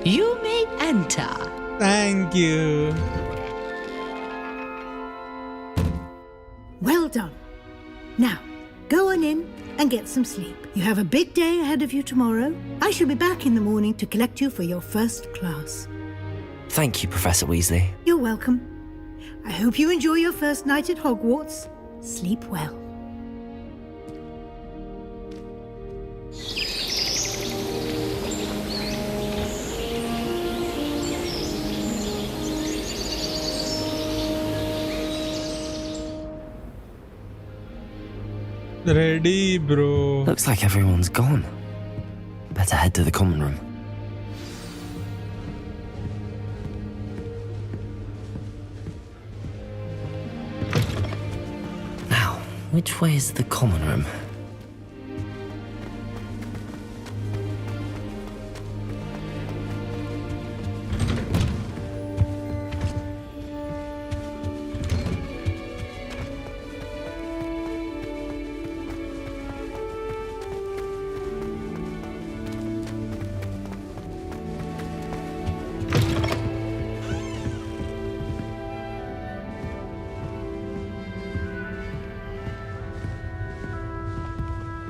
You may enter. Thank you. Well done. Now, go on in and get some sleep. You have a big day ahead of you tomorrow. I shall be back in the morning to collect you for your first class. Thank you, Professor Weasley. You're welcome. I hope you enjoy your first night at Hogwarts. Sleep well. Ready, bro. Looks like everyone's gone. Better head to the common room. Now, which way is the common room?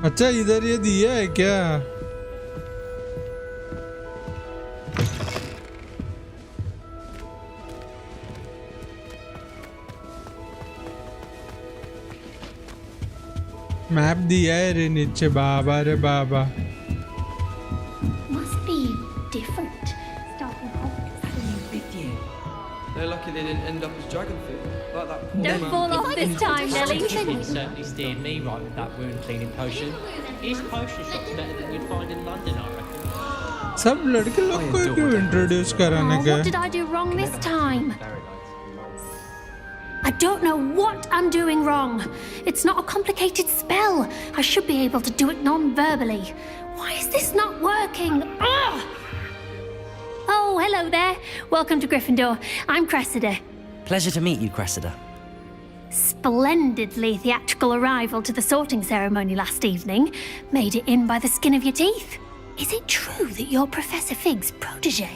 अच्छा इधर ये दिया है क्या? Map दिया है रे नीचे बाबा रे बाबा. Must be different. Starting They're lucky they didn't end up as dragon food. Like that poor Don't man. fall off this time, Nelly. It certainly steered me right with that wound cleaning potion. His potion shop's better than you'd find in London, I reckon. सब लड़के लोग को क्यों introduce कराने Oh, का? what did I do wrong this time? I don't know what I'm doing wrong. It's not a complicated spell. I should be able to do it non-verbally. Why is this not working? Ugh! Oh, hello there. Welcome to Gryffindor. I'm Cressida. Pleasure to meet you, Cressida. Splendidly theatrical arrival to the sorting ceremony last evening. Made it in by the skin of your teeth. Is it true that you're Professor Fig's protege?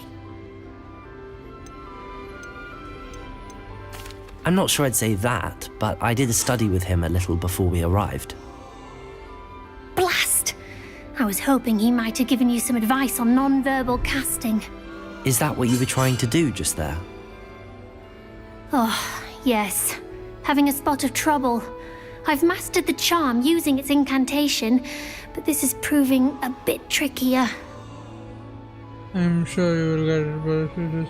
I'm not sure I'd say that, but I did study with him a little before we arrived. Blast! I was hoping he might have given you some advice on non-verbal casting. Is that what you were trying to do just there? Oh, yes. Having a spot of trouble. I've mastered the charm using its incantation, but this is proving a bit trickier. I'm sure you will get it.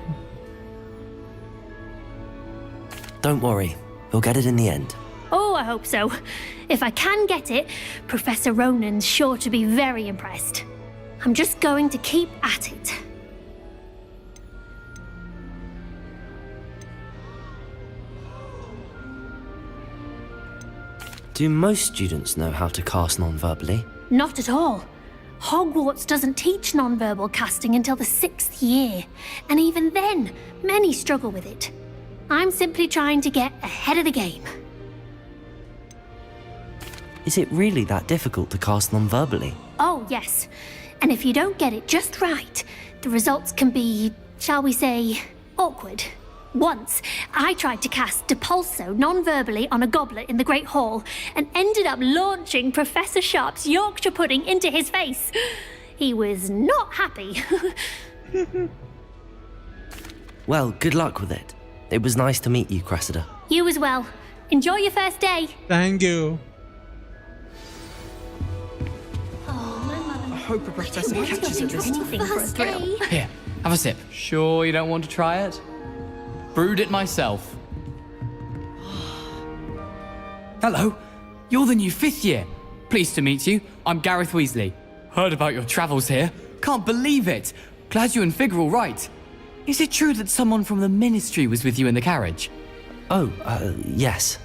Don't worry, you'll get it in the end. Oh, I hope so. If I can get it, Professor Ronan's sure to be very impressed. I'm just going to keep at it. Do most students know how to cast non-verbally? Not at all. Hogwarts doesn't teach non-verbal casting until the 6th year, and even then, many struggle with it. I'm simply trying to get ahead of the game. Is it really that difficult to cast non-verbally? Oh, yes. And if you don't get it just right, the results can be, shall we say, awkward. Once, I tried to cast Depulso non-verbally on a goblet in the Great Hall and ended up launching Professor Sharp's Yorkshire pudding into his face. He was not happy. Well, good luck with it. It was nice to meet you, Cressida. You as well. Enjoy your first day. Thank you. I hope a professor catches it this time. For a thrill. Here, have a sip. Sure you don't want to try it? Brewed it myself. Hello, you're the new 5th year. Pleased to meet you. I'm Gareth Weasley. Heard about your travels here. Can't believe it. Glad you and Fig are all right. Is it true that someone from the Ministry was with you in the carriage? Oh, yes.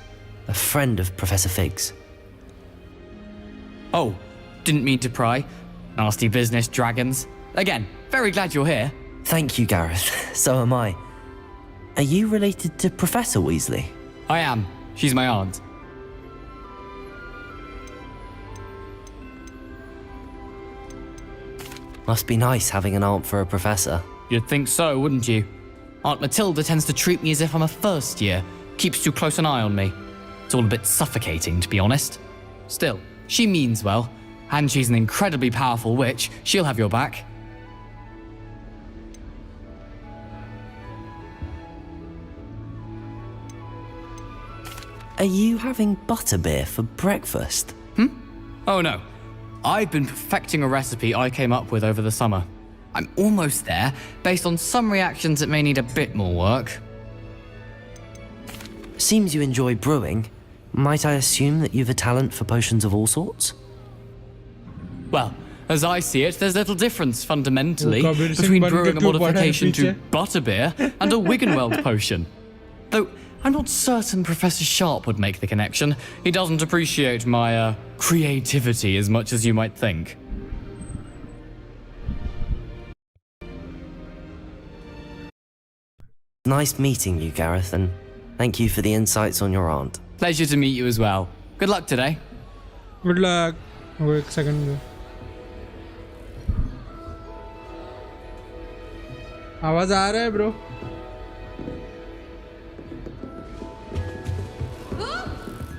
A friend of Professor Fig's. Oh, didn't mean to pry. Nasty business, dragons. Again, very glad you're here. Thank you, Gareth. So am I. Are you related to Professor Weasley? I am. She's my aunt. Must be nice having an aunt for a professor. You'd think so, wouldn't you? Aunt Matilda tends to treat me as if I'm a first year. Keeps too close an eye on me. It's all a bit suffocating, to be honest. Still, she means well. And she's an incredibly powerful witch. She'll have your back. Are you having butterbeer for breakfast? Oh no. I've been perfecting a recipe I came up with over the summer. I'm almost there, based on some reactions that may need a bit more work. Seems you enjoy brewing. Might I assume that you've a talent for potions of all sorts? Well, as I see it, there's little difference fundamentally Oh, Kabir Singh between ban brewing ke a kyun padha hai modification to piche? butterbeer and a Wiggenweld potion. Though I'm not certain Professor Sharp would make the connection. He doesn't appreciate my creativity as much as you might think. Nice meeting you, Gareth, and thank you for the insights on your aunt. Pleasure to meet you as well. Good luck today. Good luck. Wait a second. आवाज आ रहा है bro?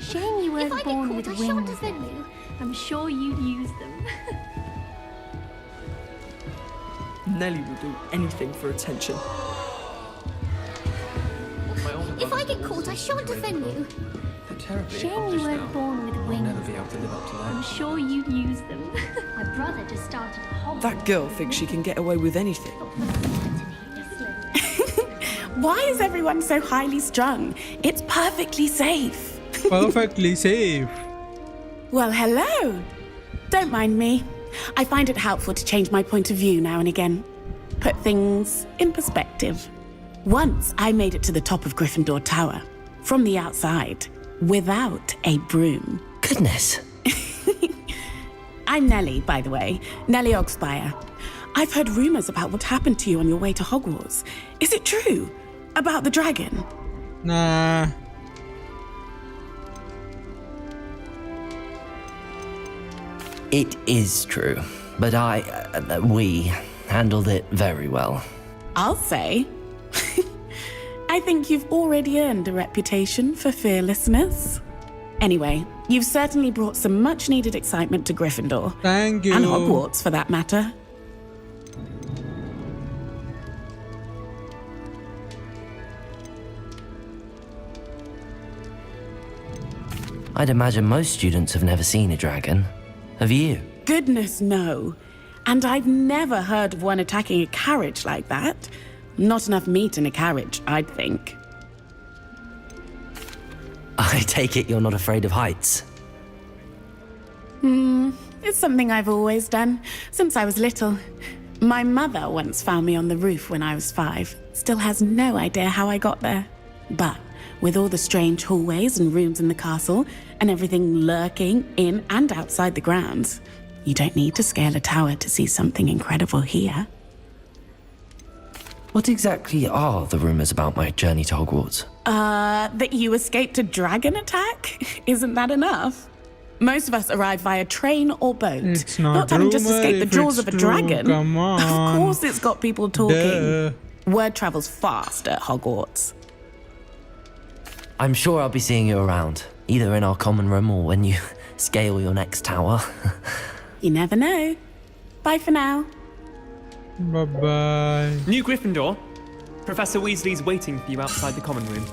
Shame you weren't born with wings. I'm sure you'd use them. Nelly will do anything for attention. If I get caught, I shan't defend you. Terribly Shame you weren't born with wings. never be able to live up to I'm sure you'd use them. My brother just started a Hogwarts. That girl thinks she can get away with anything. Why is everyone so highly strung? It's perfectly safe. Perfectly safe. Well, hello. Don't mind me. I find it helpful to change my point of view now and again. Put things in perspective. Once I made it to the top of Gryffindor Tower, from the outside, without a broom. Goodness. I'm Nellie, by the way. Nellie Ogspire. I've heard rumors about what happened to you on your way to Hogwarts. Is it true? About the dragon? Nah. It is true, but we handled it very well. I'll say. I think you've already earned a reputation for fearlessness. Anyway, you've certainly brought some much-needed excitement to Gryffindor. Thank you. And Hogwarts, for that matter. I'd imagine most students have never seen a dragon. Have you? Goodness, no. And I've never heard of one attacking a carriage like that. Not enough meat in a carriage, I'd think. I take it you're not afraid of heights. It's something I've always done, since I was little. My mother once found me on the roof when I was 5. Still has no idea how I got there. But with all the strange hallways and rooms in the castle, and everything lurking in and outside the grounds, you don't need to scale a tower to see something incredible here. What exactly are the rumors about my journey to Hogwarts? That you escaped a dragon attack? Isn't that enough? Most of us arrive via train or boat. It's not having just rumor escaped the if jaws it's of a true. dragon. Come on. Of course it's got people talking. Duh. Word travels fast at Hogwarts. I'm sure I'll be seeing you around, either in our common room or when you scale your next tower. You never know. Bye for now. Bye-bye. New Gryffindor. Professor Weasley's waiting for you outside the common room.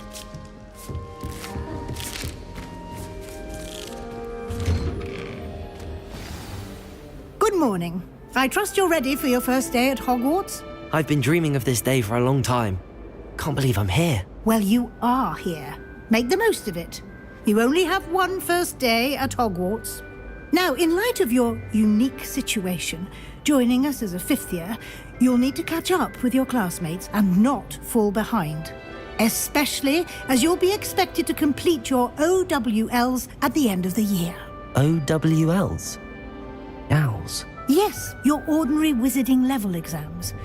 Good morning. I trust you're ready for your first day at Hogwarts? I've been dreaming of this day for a long time. Can't believe I'm here. Well, you are here. Make the most of it. You only have one first day at Hogwarts. Now, in light of your unique situation, joining us as a 5th year, you'll need to catch up with your classmates and not fall behind. Especially as you'll be expected to complete your OWLs at the end of the year. OWLs? Owls? Yes, your ordinary wizarding level exams.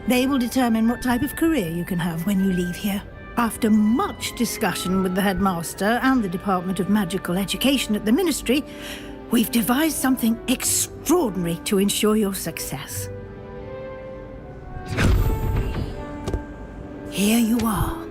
They will determine what type of career you can have when you leave here. After much discussion with the headmaster and the Department of Magical Education at the Ministry, we've devised something extraordinary to ensure your success. Here you are.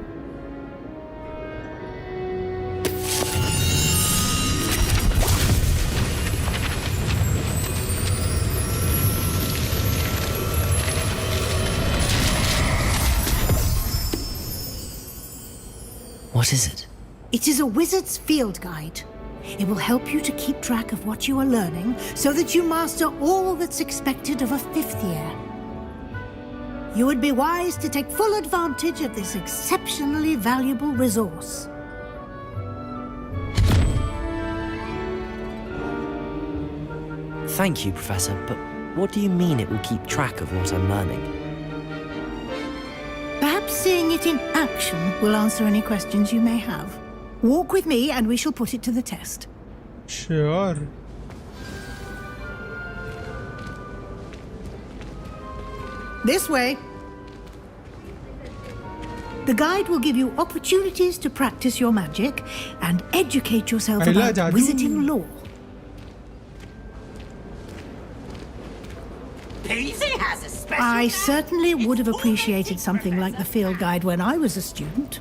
What is it? It is a wizard's field guide. It will help you to keep track of what you are learning so that you master all that's expected of a 5th year. You would be wise to take full advantage of this exceptionally valuable resource. Thank you, Professor, but what do you mean it will keep track of what I'm learning? Perhaps seeing it in action will answer any questions you may have. Walk with me and we shall put it to the test. Sure. This way. The guide will give you opportunities to practice your magic and educate yourself about wizarding lore. Has a special I certainly would have appreciated something like the field guide when I was a student.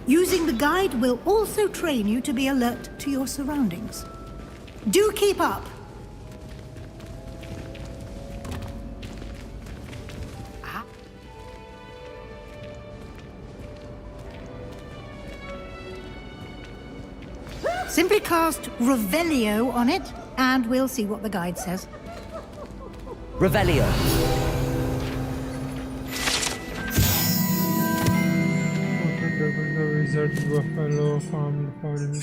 Using the guide will also train you to be alert to your surroundings. Do keep up. Simply cast Revelio on it, and we'll see what the guide says. Revelio. The wizard's buffalo farmed party.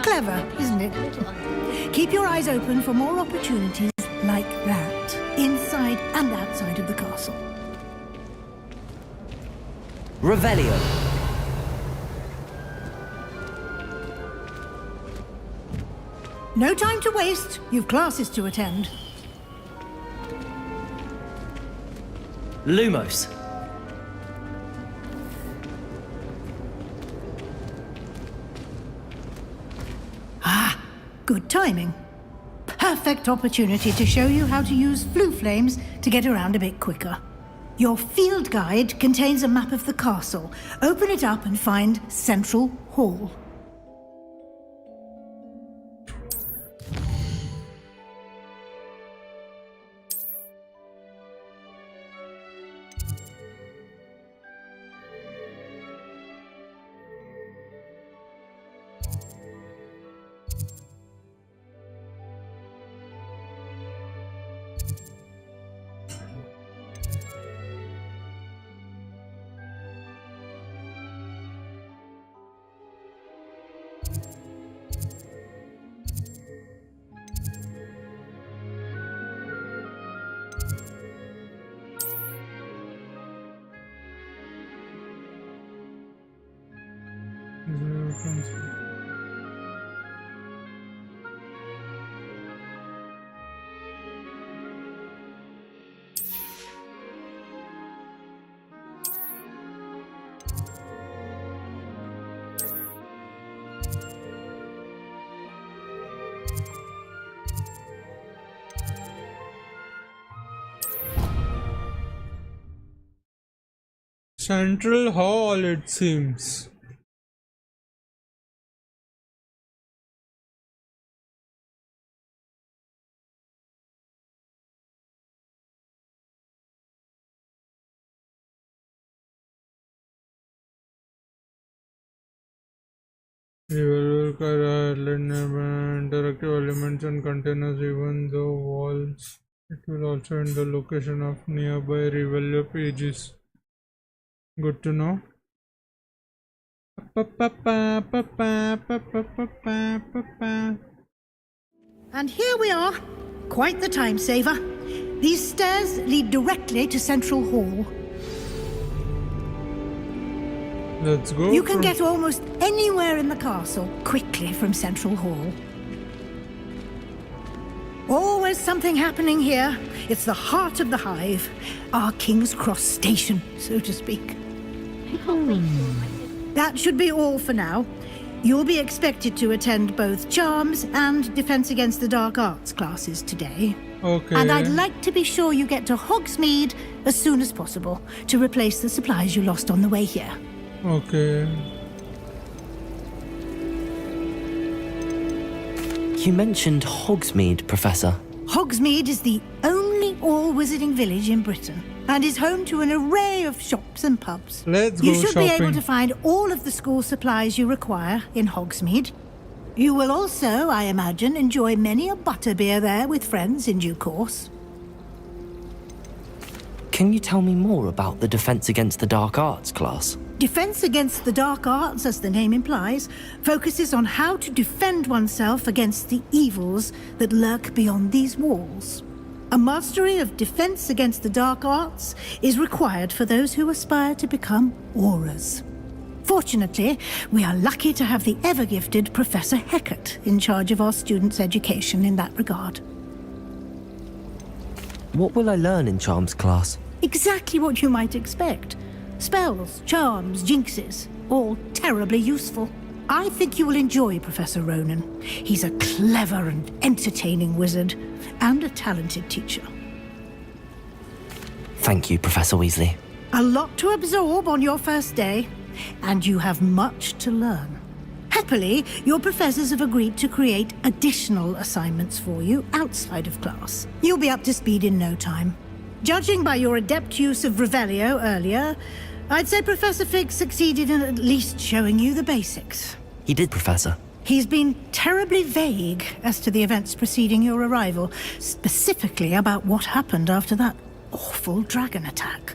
Clever, isn't it? Keep your eyes open for more opportunities like that, inside and outside of the castle. Revelio. No time to waste. You've classes to attend. Lumos. Good timing. Perfect opportunity to show you how to use flue flames to get around a bit quicker. Your field guide contains a map of the castle. Open it up and find Central Hall. Central Hall, it seems. Interactive elements and containers, even though walls. It will also in the location of nearby Revelio pages. Good to know. And here we are. Quite the time saver. These stairs lead directly to Central Hall. Let's go. You can get almost anywhere in the castle quickly from Central Hall. Always something happening here. It's the heart of the hive. Our King's Cross station, so to speak. That should be all for now. You'll be expected to attend both Charms and Defense Against the Dark Arts classes today. Okay. And I'd like to be sure you get to Hogsmeade as soon as possible to replace the supplies you lost on the way here. Okay. You mentioned Hogsmeade, Professor. Hogsmeade is the only all-wizarding village in Britain and is home to an array of shops and pubs. Let's go You should be able shopping. to find all of the school supplies you require in Hogsmeade. You will also, I imagine, enjoy many a butterbeer there with friends in due course. Can you tell me more about the Defense Against the Dark Arts class? Defense Against the Dark Arts, as the name implies, focuses on how to defend oneself against the evils that lurk beyond these walls. A mastery of defense against the dark arts is required for those who aspire to become auras. Fortunately, we are lucky to have the ever-gifted Professor Heckert in charge of our students' education in that regard. What will I learn in Charms class? Exactly what you might expect. Spells, charms, jinxes, all terribly useful. I think you will enjoy Professor Ronan. He's a clever and entertaining wizard, and a talented teacher. Thank you, Professor Weasley. A lot to absorb on your first day, and you have much to learn. Happily, your professors have agreed to create additional assignments for you outside of class. You'll be up to speed in no time. Judging by your adept use of Revelio earlier, I'd say Professor Fig succeeded in at least showing you the basics. He did, Professor. He's been terribly vague as to the events preceding your arrival, specifically about what happened after that awful dragon attack.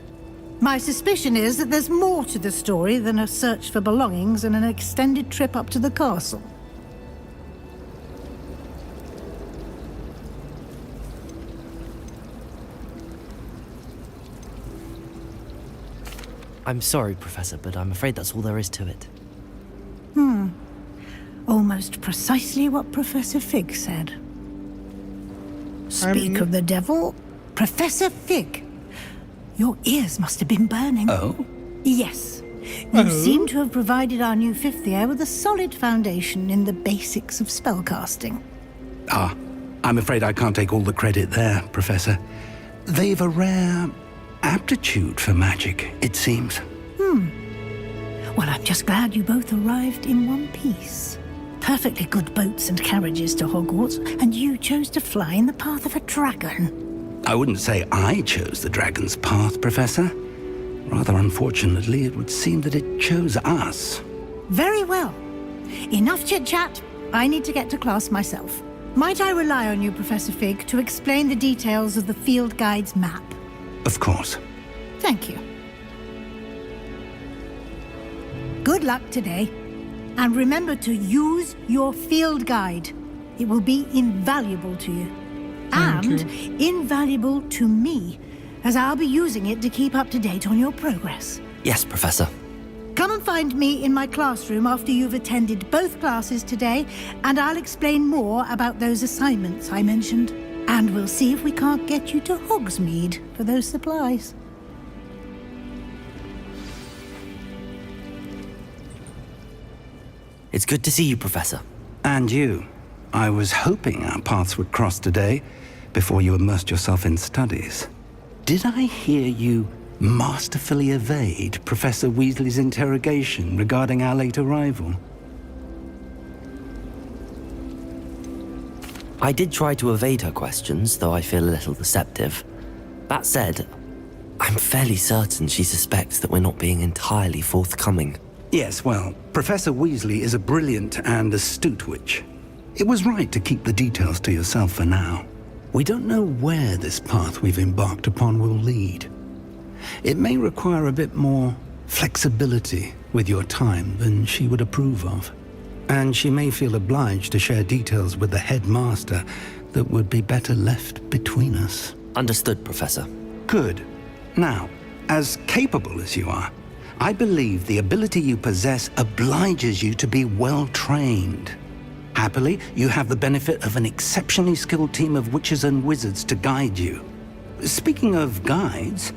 My suspicion is that there's more to the story than a search for belongings and an extended trip up to the castle. I'm sorry, Professor, but I'm afraid that's all there is to it. Almost precisely what Professor Fig said. Speak of the devil, Professor Fig. Your ears must have been burning. Oh? Yes. You seem to have provided our new fifth year with a solid foundation in the basics of spellcasting. Ah, I'm afraid I can't take all the credit there, Professor. They've a rare aptitude for magic, it seems. Well, I'm just glad you both arrived in one piece. Perfectly good boats and carriages to Hogwarts, and you chose to fly in the path of a dragon. I wouldn't say I chose the dragon's path, Professor. Rather unfortunately, it would seem that it chose us. Very well. Enough chit-chat. I need to get to class myself. Might I rely on you, Professor Fig, to explain the details of the field guide's map? Of course. Thank you. Good luck today. And remember to use your field guide. It will be invaluable to you. And invaluable to me, as I'll be using it to keep up to date on your progress. Yes, Professor. Come and find me in my classroom after you've attended both classes today, and I'll explain more about those assignments I mentioned. And we'll see if we can't get you to Hogsmeade for those supplies. It's good to see you, Professor. And you. I was hoping our paths would cross today, before you immersed yourself in studies. Did I hear you masterfully evade Professor Weasley's interrogation regarding our late arrival? I did try to evade her questions, though I feel a little deceptive. That said, I'm fairly certain she suspects that we're not being entirely forthcoming. Yes, well, Professor Weasley is a brilliant and astute witch. It was right to keep the details to yourself for now. We don't know where this path we've embarked upon will lead. It may require a bit more flexibility with your time than she would approve of. And she may feel obliged to share details with the headmaster that would be better left between us. Understood, Professor. Good. Now, as capable as you are, I believe the ability you possess obliges you to be well trained. Happily, you have the benefit of an exceptionally skilled team of witches and wizards to guide you. Speaking of guides,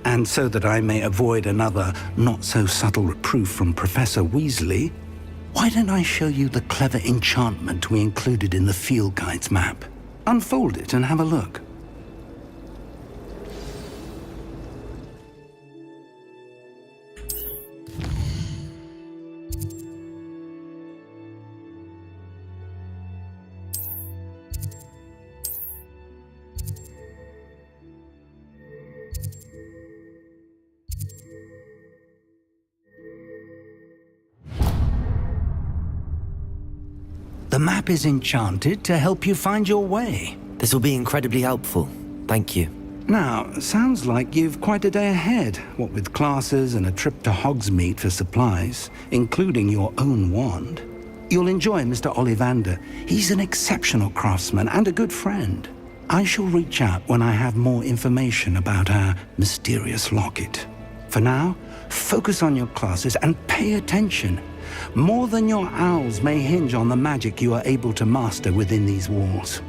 and so that I may avoid another not-so-subtle reproof from Professor Weasley, why don't I show you the clever enchantment we included in the field guide's map? Unfold it and have a look. The map is enchanted to help you find your way. This will be incredibly helpful. Thank you. Now, sounds like you've quite a day ahead, what with classes and a trip to Hogsmeade for supplies, including your own wand. You'll enjoy Mr. Ollivander. He's an exceptional craftsman and a good friend. I shall reach out when I have more information about our mysterious locket. For now, focus on your classes and pay attention. More than your owls may hinge on the magic you are able to master within these walls.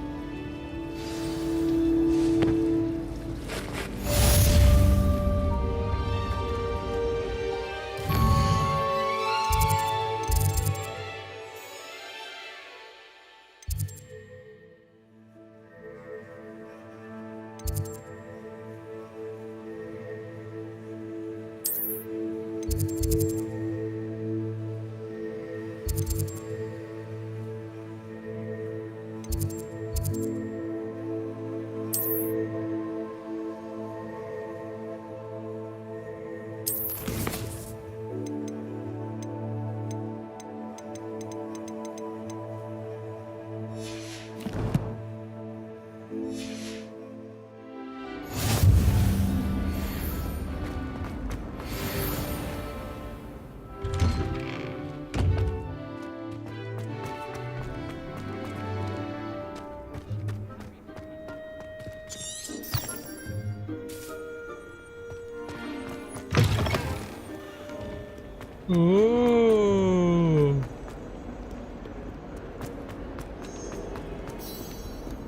Oh,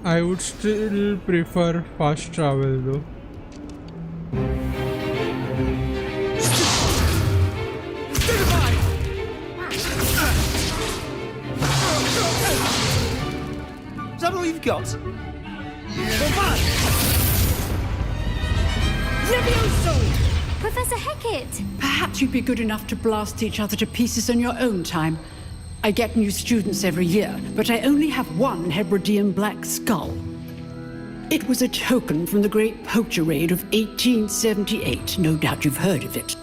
I would still prefer fast travel though. Is that all you've got? Levioso! Professor Hecat! Perhaps you'd be good enough to blast each other to pieces in your own time. I get new students every year, but I only have one Hebridean black skull. It was a token from the Great Poacher Raid of 1878. No doubt you've heard of it.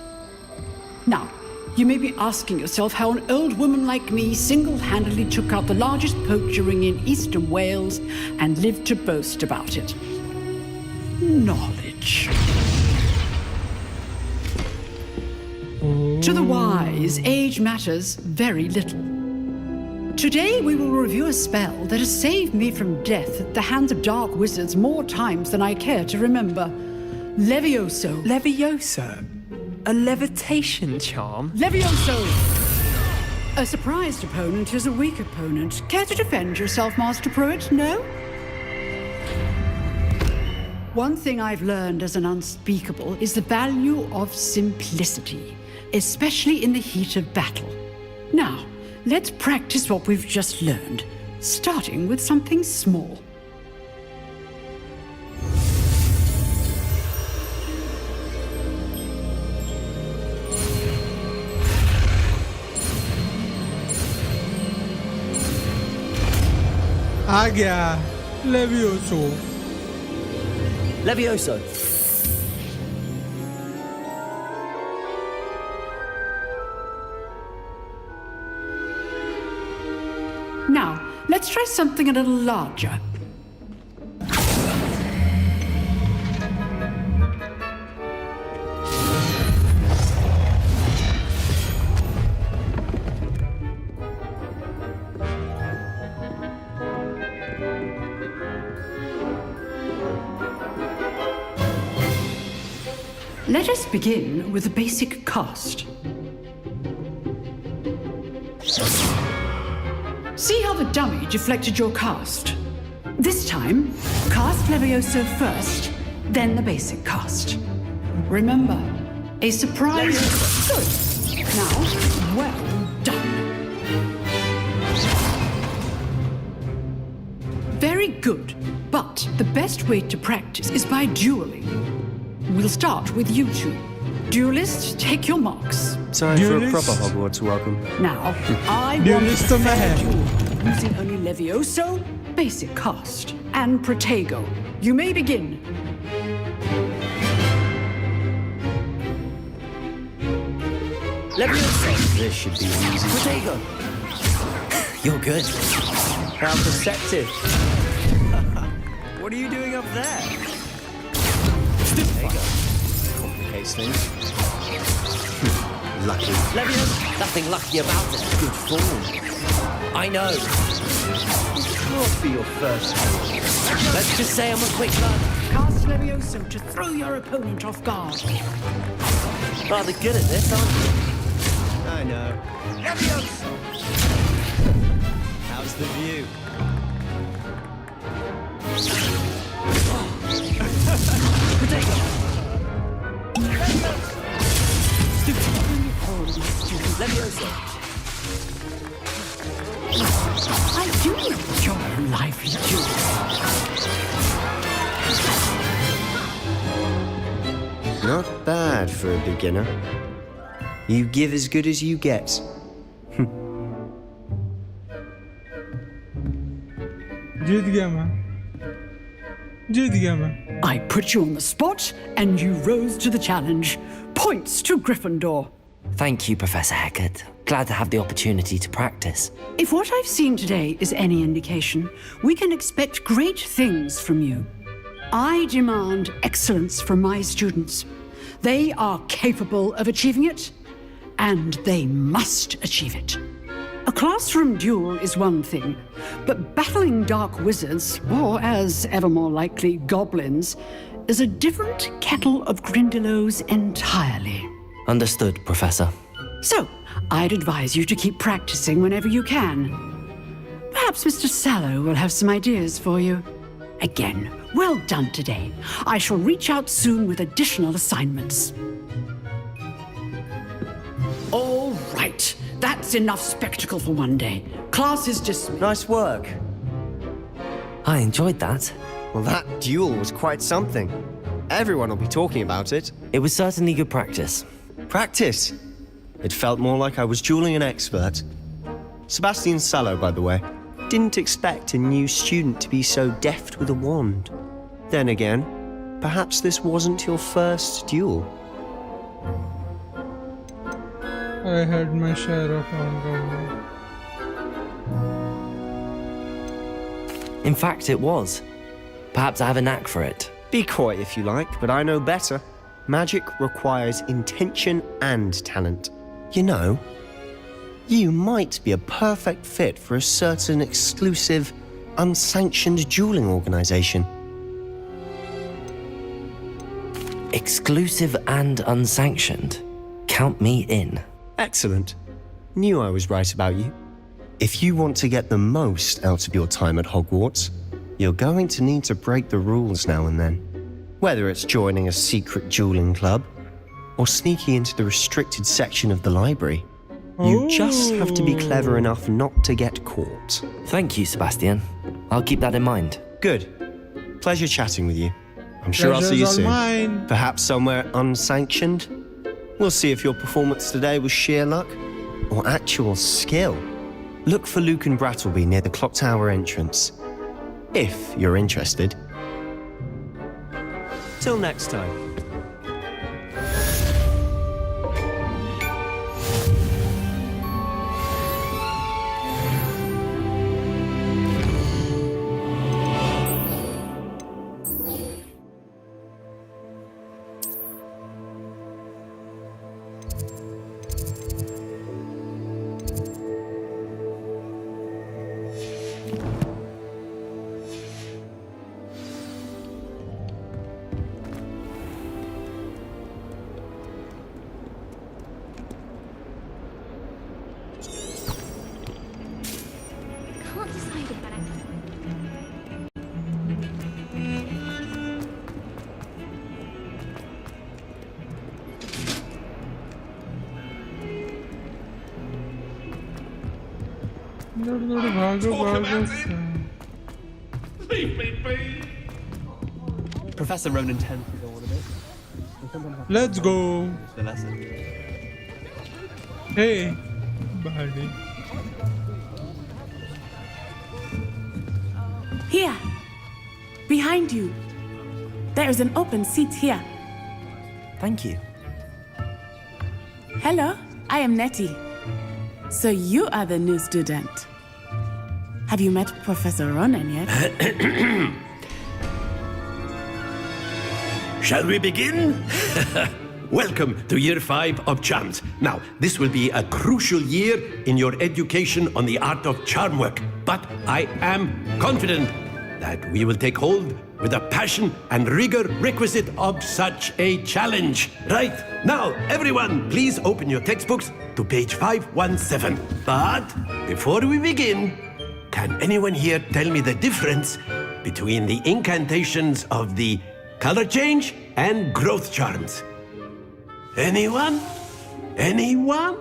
Now, you may be asking yourself how an old woman like me single-handedly took out the largest poacher ring in eastern Wales and lived to boast about it. Knowledge. To the wise, age matters very little. Today we will review a spell that has saved me from death at the hands of dark wizards more times than I care to remember. Levioso. Levioso? A levitation charm? Levioso! A surprised opponent is a weak opponent. Care to defend yourself, Master Pruitt? No? One thing I've learned as an unspeakable is the value of simplicity, especially in the heat of battle. Now, let's practice what we've just learned, starting with something small. आ गया Levioso. Levioso. Now, let's try something a little larger. Let us begin with the basic cast. See how the dummy deflected your cast? This time, cast Levioso first, then the basic cast. Remember, a surprise... Good. Now, well done. Very good, but the best way to practice is by dueling. We'll start with you two. Duelists, take your marks. Time for a proper Hogwarts welcome. Now, I want a fair duel, using only Levioso, basic cast, and Protego. You may begin. Levioso. This should be easy. Protego. You're good. How perceptive. What are you doing up there? There you go. Complicates things. Lucky. Levioso. Nothing lucky about it. Good form. I know. What for your first time? Let's just say I'm a quick learner. Cast Levioso to throw your opponent off guard. Rather good at this, aren't you? I know. Levioso! How's the view? Potato! Levioso! I do know what your life is doing. Not bad for a beginner. You give as good as you get. जीत गया मैं I put you on the spot, and you rose to the challenge. Points to Gryffindor. Thank you, Professor Hecat. Glad to have the opportunity to practice. If what I've seen today is any indication, we can expect great things from you. I demand excellence from my students. They are capable of achieving it, and they must achieve it. A classroom duel is one thing, but battling dark wizards, or as ever more likely, goblins, is a different kettle of Grindylows entirely. Understood, Professor. So, I'd advise you to keep practicing whenever you can. Perhaps Mr. Sallow will have some ideas for you. Again, well done today. I shall reach out soon with additional assignments. All right. That's enough spectacle for one day. Class is dismissed. Nice work. I enjoyed that. Well, that duel was quite something. Everyone will be talking about it. It was certainly good practice. Practice? It felt more like I was dueling an expert. Sebastian Sallow, by the way. Didn't expect a new student to be so deft with a wand. Then again, perhaps this wasn't your first duel. I had my share of ongoing. In fact, it was. Perhaps I have a knack for it. Be coy if you like, but I know better. Magic requires intention and talent. You know, you might be a perfect fit for a certain exclusive, unsanctioned dueling organization. Exclusive and unsanctioned? Count me in. Excellent. Knew I was right about you. If you want to get the most out of your time at Hogwarts, you're going to need to break the rules now and then. Whether it's joining a secret dueling club or sneaking into the restricted section of the library, you just have to be clever enough not to get caught. Thank you, Sebastian. I'll keep that in mind. Good. Pleasure chatting with you. I'm sure I'll see you soon. Mine. Perhaps somewhere unsanctioned. We'll see if your performance today was sheer luck or actual skill. Look for Luke and Brattleby near the clock tower entrance, if you're interested. Till next time. Leave me be. Professor Ronan tends to go on a bit. Let's go. The lesson. Hey, buddy. Here. Behind you. There is an open seat here. Thank you. Hello, I am Nettie. So you are the new student. Have you met Professor Ronan yet? Shall we begin? welcome to Year 5 of Charms. Now, this will be a crucial year in your education on the art of charm work, but I am confident that we will take hold with the passion and rigor requisite of such a challenge. Right, now, everyone, please open your textbooks to page 517. But before we begin, can anyone here tell me the difference between the incantations of the color change and growth charms? Anyone? Anyone?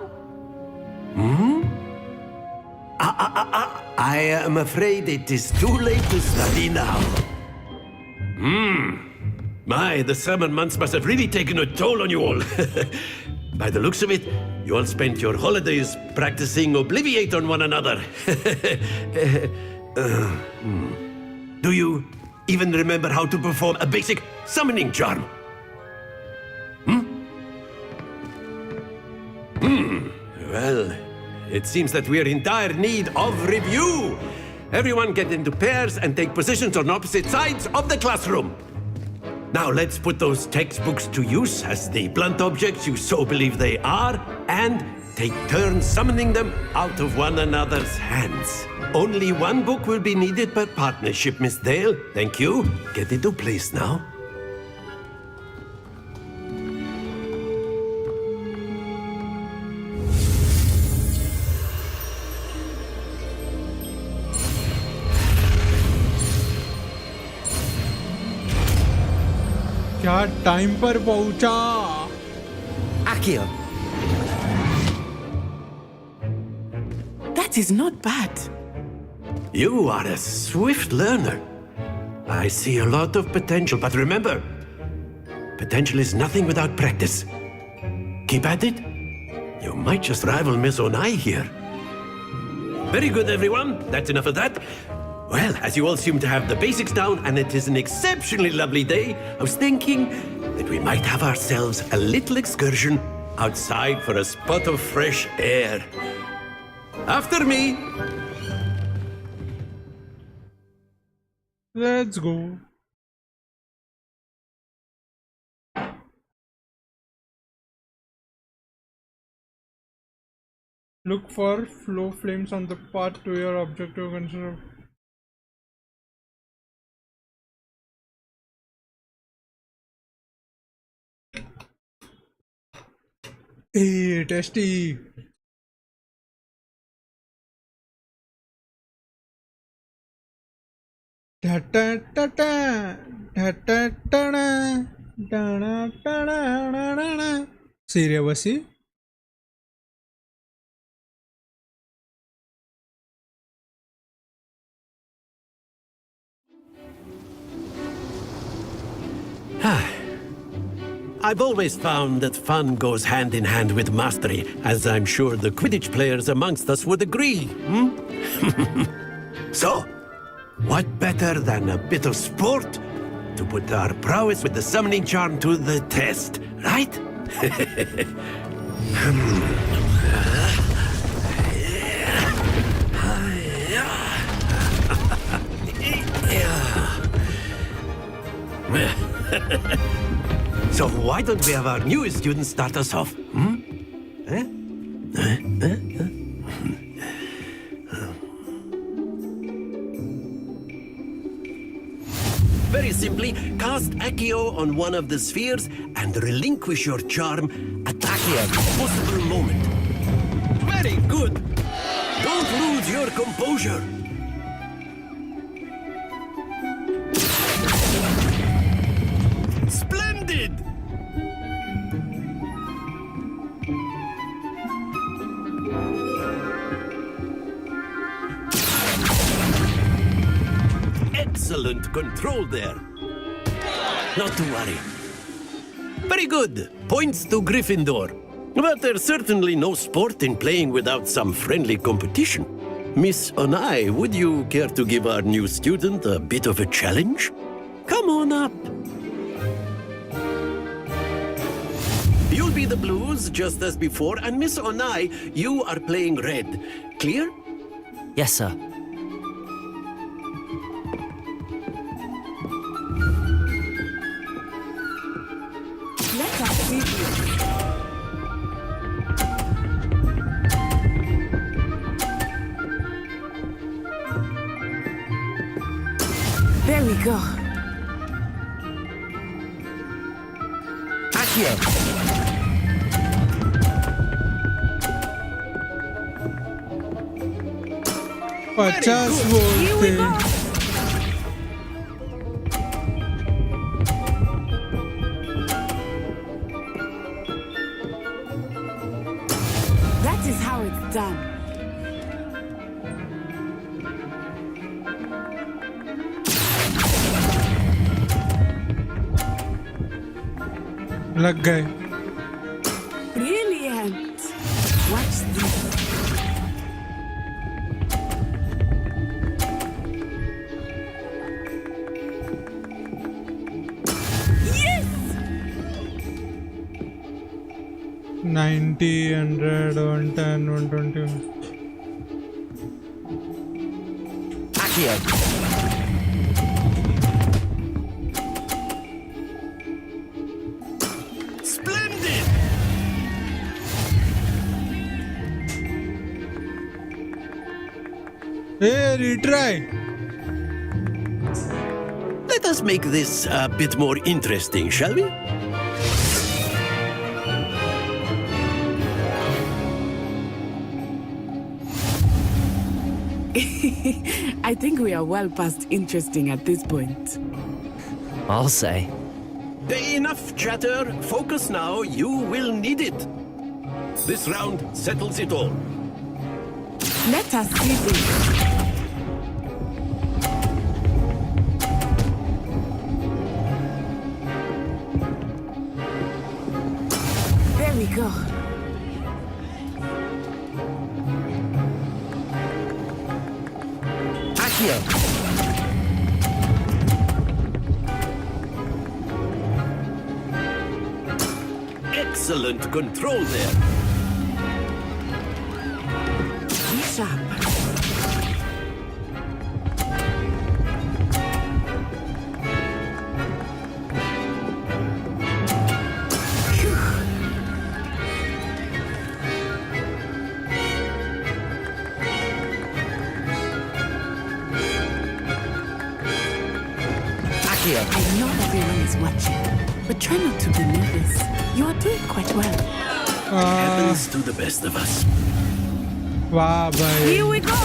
I am afraid it is too late to study now. My, the summer months must have really taken a toll on you all. By the looks of it, you all spent your holidays practicing Obliviate on one another. Do you even remember how to perform a basic summoning charm? Well, it seems that we're in dire need of review. Everyone get into pairs and take positions on opposite sides of the classroom. Now let's put those textbooks to use as the blunt objects you so believe they are, and take turns summoning them out of one another's hands. Only one book will be needed per partnership, Miss Dale. Thank you. Get into place now. क्या time पर पहुंचा? Akio. That is not bad. You are a swift learner. I see a lot of potential, but remember, potential is nothing without practice. Keep at it. You might just rival Miss Onai here. Very good, everyone. That's enough of that. Well, as you all seem to have the basics down, and it is an exceptionally lovely day, I was thinking that we might have ourselves a little excursion outside for a spot of fresh air. After me. Let's go. Look for flow flames on the path to your objective. Consider. Hey, testy. Da da da da da da da da da da. Seriously? I've always found that fun goes hand in hand with mastery, as I'm sure the Quidditch players amongst us would agree. So, what better than a bit of sport to put our prowess with the summoning charm to the test, right? So why don't we have our newest student start us off? Very simply, cast Accio on one of the spheres and relinquish your charm at the possible moment. Very good. Don't lose your composure. Splendid! Excellent control there. Not to worry. Very good. Points to Gryffindor. But there's certainly no sport in playing without some friendly competition. Miss Onai, would you care to give our new student a bit of a challenge? Come on up. You'll be the blues, just as before, and Miss Onai, you are playing red. Clear? Yes, sir. Let us see this. There we go. Accio! Pachas volte. That is how it's done. लग गए. Brilliant. Watch this. Yes! 90, 100, 110, 120. Accio! Hey, retry. Let us make this a bit more interesting, shall we? I think we are well past interesting at this point. I'll say. Enough chatter. Focus now. You will need it. This round settles it all. Let us see this. There we go. Accio! Excellent control there. Be sharp. Accio! I know everyone is watching, but try not to be nervous. You are doing quite well. Happens to the best of us. Wow, bhai. Here we go.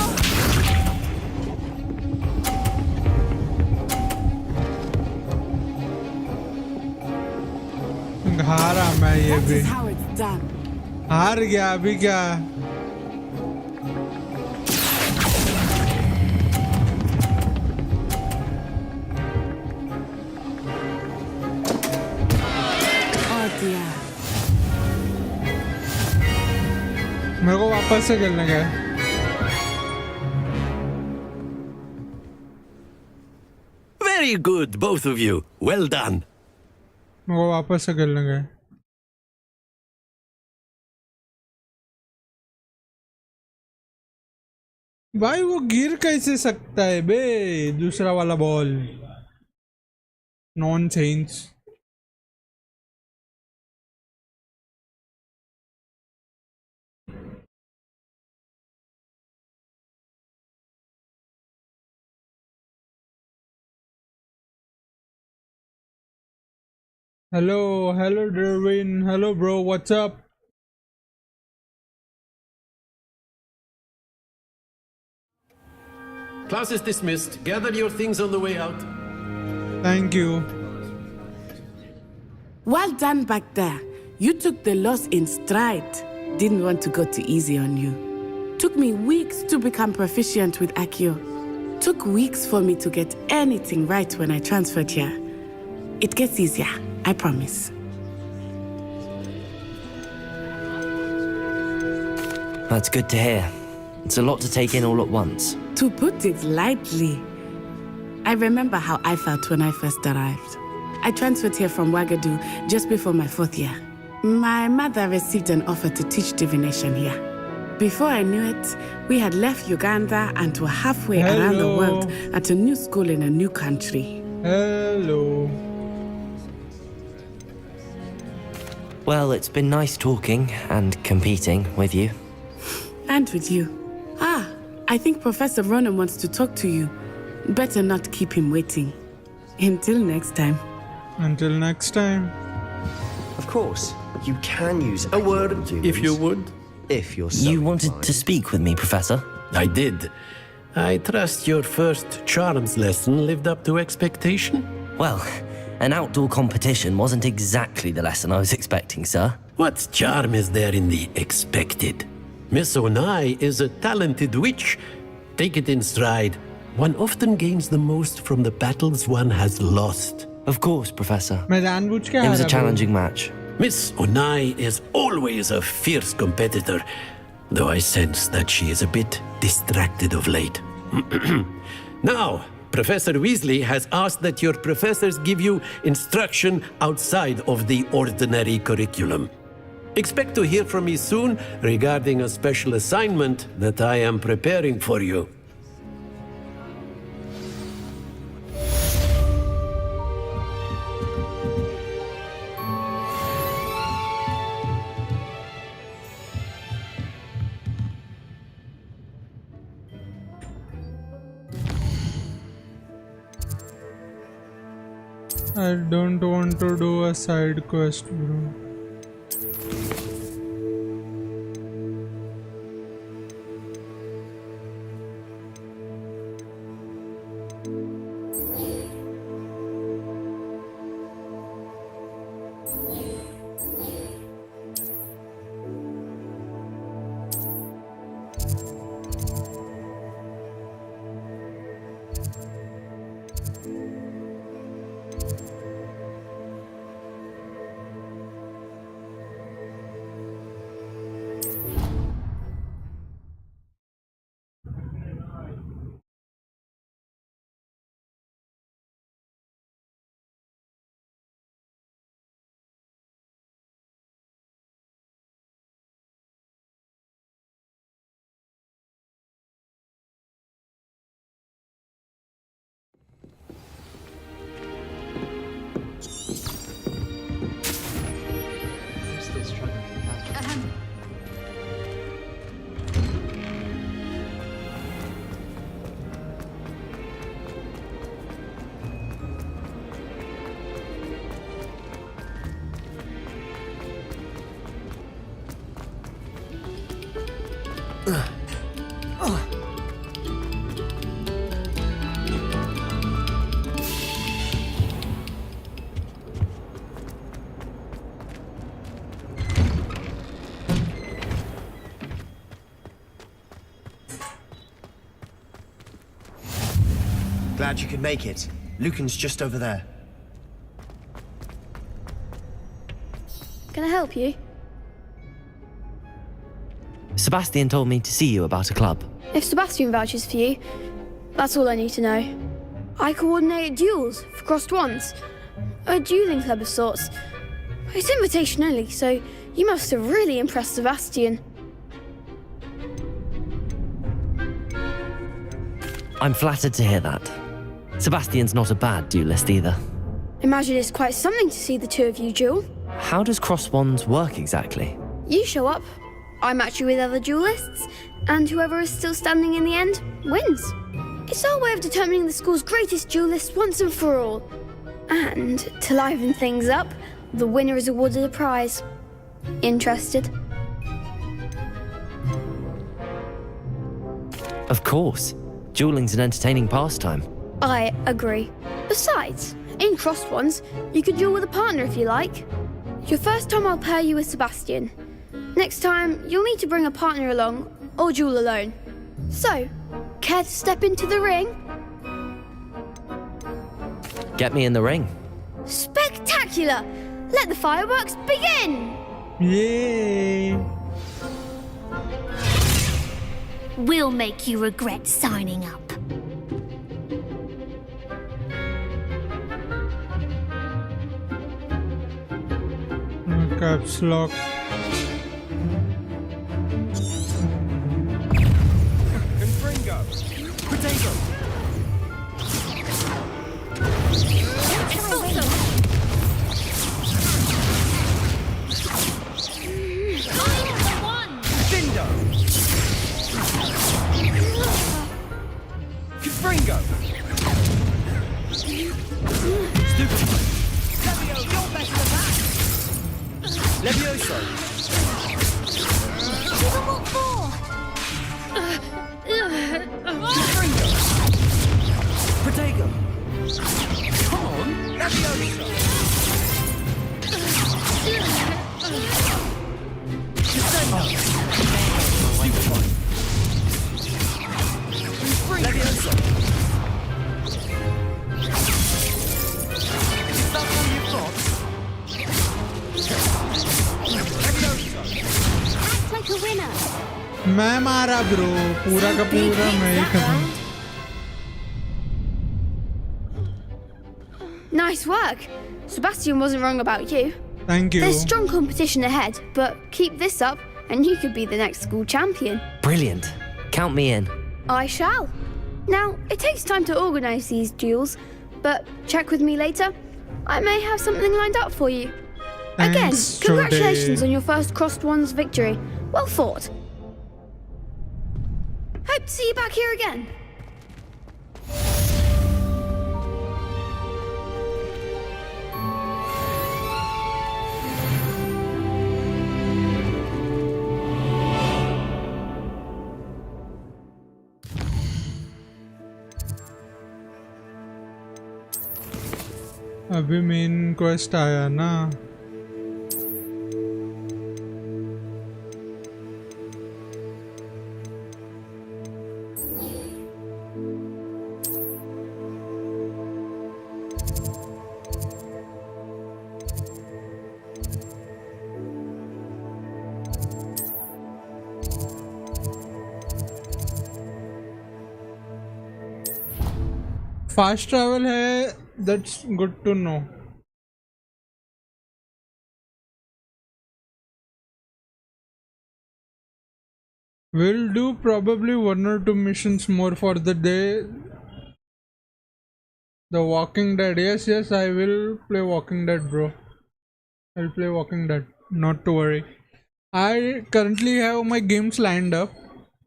हारा मैं ये That भी. is how it's done. हार गया अभी क्या? Oh dear. मेरे को वापस से खेलने का है. Very good, both of you. Well done. मेरे को वापस से खेलने का है. भाई वो गिर कैसे सकता है बे दूसरा वाला ball. Nonsense. Hello Derwin, hello bro, what's up? Class is dismissed. Gather your things on the way out. Thank you. Well done back there. You took the loss in stride. Didn't want to go too easy on you. Took me weeks to become proficient with Accio. Took weeks for me to get anything right when I transferred here. It gets easier, I promise. That's good to hear. It's a lot to take in all at once. To put it lightly, I remember how I felt when I first arrived. I transferred here from Wagadu just before my 4th year. My mother received an offer to teach divination here. Before I knew it, we had left Uganda and were halfway around the world at a new school in a new country. Hello. Well, it's been nice talking and competing with you. And with you. I think Professor Ronan wants to talk to you. Better not keep him waiting. Until next time. Until next time. Of course, you can use a word or two. If you would. If you're so You wanted inclined. to speak with me, Professor? I did. I trust your first charms lesson lived up to expectation? Well, an outdoor competition wasn't exactly the lesson I was expecting, sir. What charm is there in the expected? Miss Onai is a talented witch. Take it in stride. One often gains the most from the battles one has lost. Of course, Professor. मैं जानबूझ के It was a हारा challenging match. Miss Onai is always a fierce competitor, though I sense that she is a bit distracted of late. Now, Professor Weasley has asked that your professors give you instruction outside of the ordinary curriculum. Expect to hear from me soon regarding a special assignment that I am preparing for you. I don't want to do a side quest, bro. Glad you could make it. Lucan's just over there. Can I help you? Sebastian told me to see you about a club. If Sebastian vouches for you, that's all I need to know. I coordinate duels for crossed ones. A dueling club of sorts. It's invitation only, so you must have really impressed Sebastian. I'm flattered to hear that. Sebastian's not a bad duelist either. Imagine it's quite something to see the two of you duel. How does cross wands work exactly? You show up, I match you with other duelists, and whoever is still standing in the end wins. It's our way of determining the school's greatest duelist once and for all. And to liven things up, the winner is awarded a prize. Interested? Of course. Dueling's an entertaining pastime. I agree. Besides, in crossed ones, you could duel with a partner if you like. Your first time I'll pair you with Sebastian. Next time, you'll need to bring a partner along, or duel alone. So, care to step into the ring? Get me in the ring. Spectacular! Let the fireworks begin! Yay! We'll make you regret signing up. Caps lock. Confringo! Potato! Levioso! Level 4! Protego! Come on! Levioso! Levioso! Is that all you've got? Levioso! Act like a winner! मैं मारा bro पूरा का पूरा मैं ही खत्म. Nice work. Sebastian wasn't wrong about you. Thank you. There's strong competition ahead, but keep this up and you could be the next school champion. Brilliant. Count me in. I shall. Now, it takes time to organise these duels, but check with me later. I may have something lined up for you. Again, Thanks, congratulations Jode. on your first Crossed Ones victory. Well fought. Hope to see you back here again. अभी main quest आया ना. Fast travel है. That's good to know. We'll do probably 1 or 2 missions more for the day. The Walking Dead. Yes, I will play Walking Dead, bro. I'll play Walking Dead. Not to worry. I currently have my games lined up.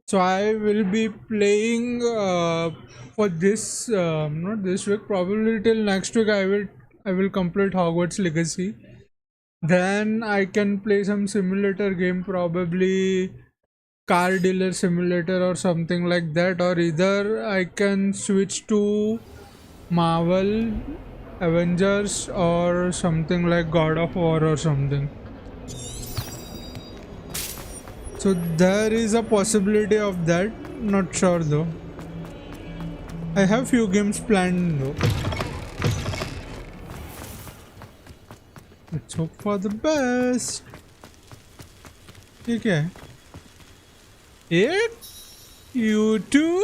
So I will be playing for this not this week, probably till next week. I will complete Hogwarts Legacy. Then I can play some simulator game, probably car dealer simulator or something like that, or either I can switch to Marvel Avengers or something like God of War or something. So there is a possibility of that. Not sure though. I have few games planned though. Let's hope for the best. ठीक है. It? You too?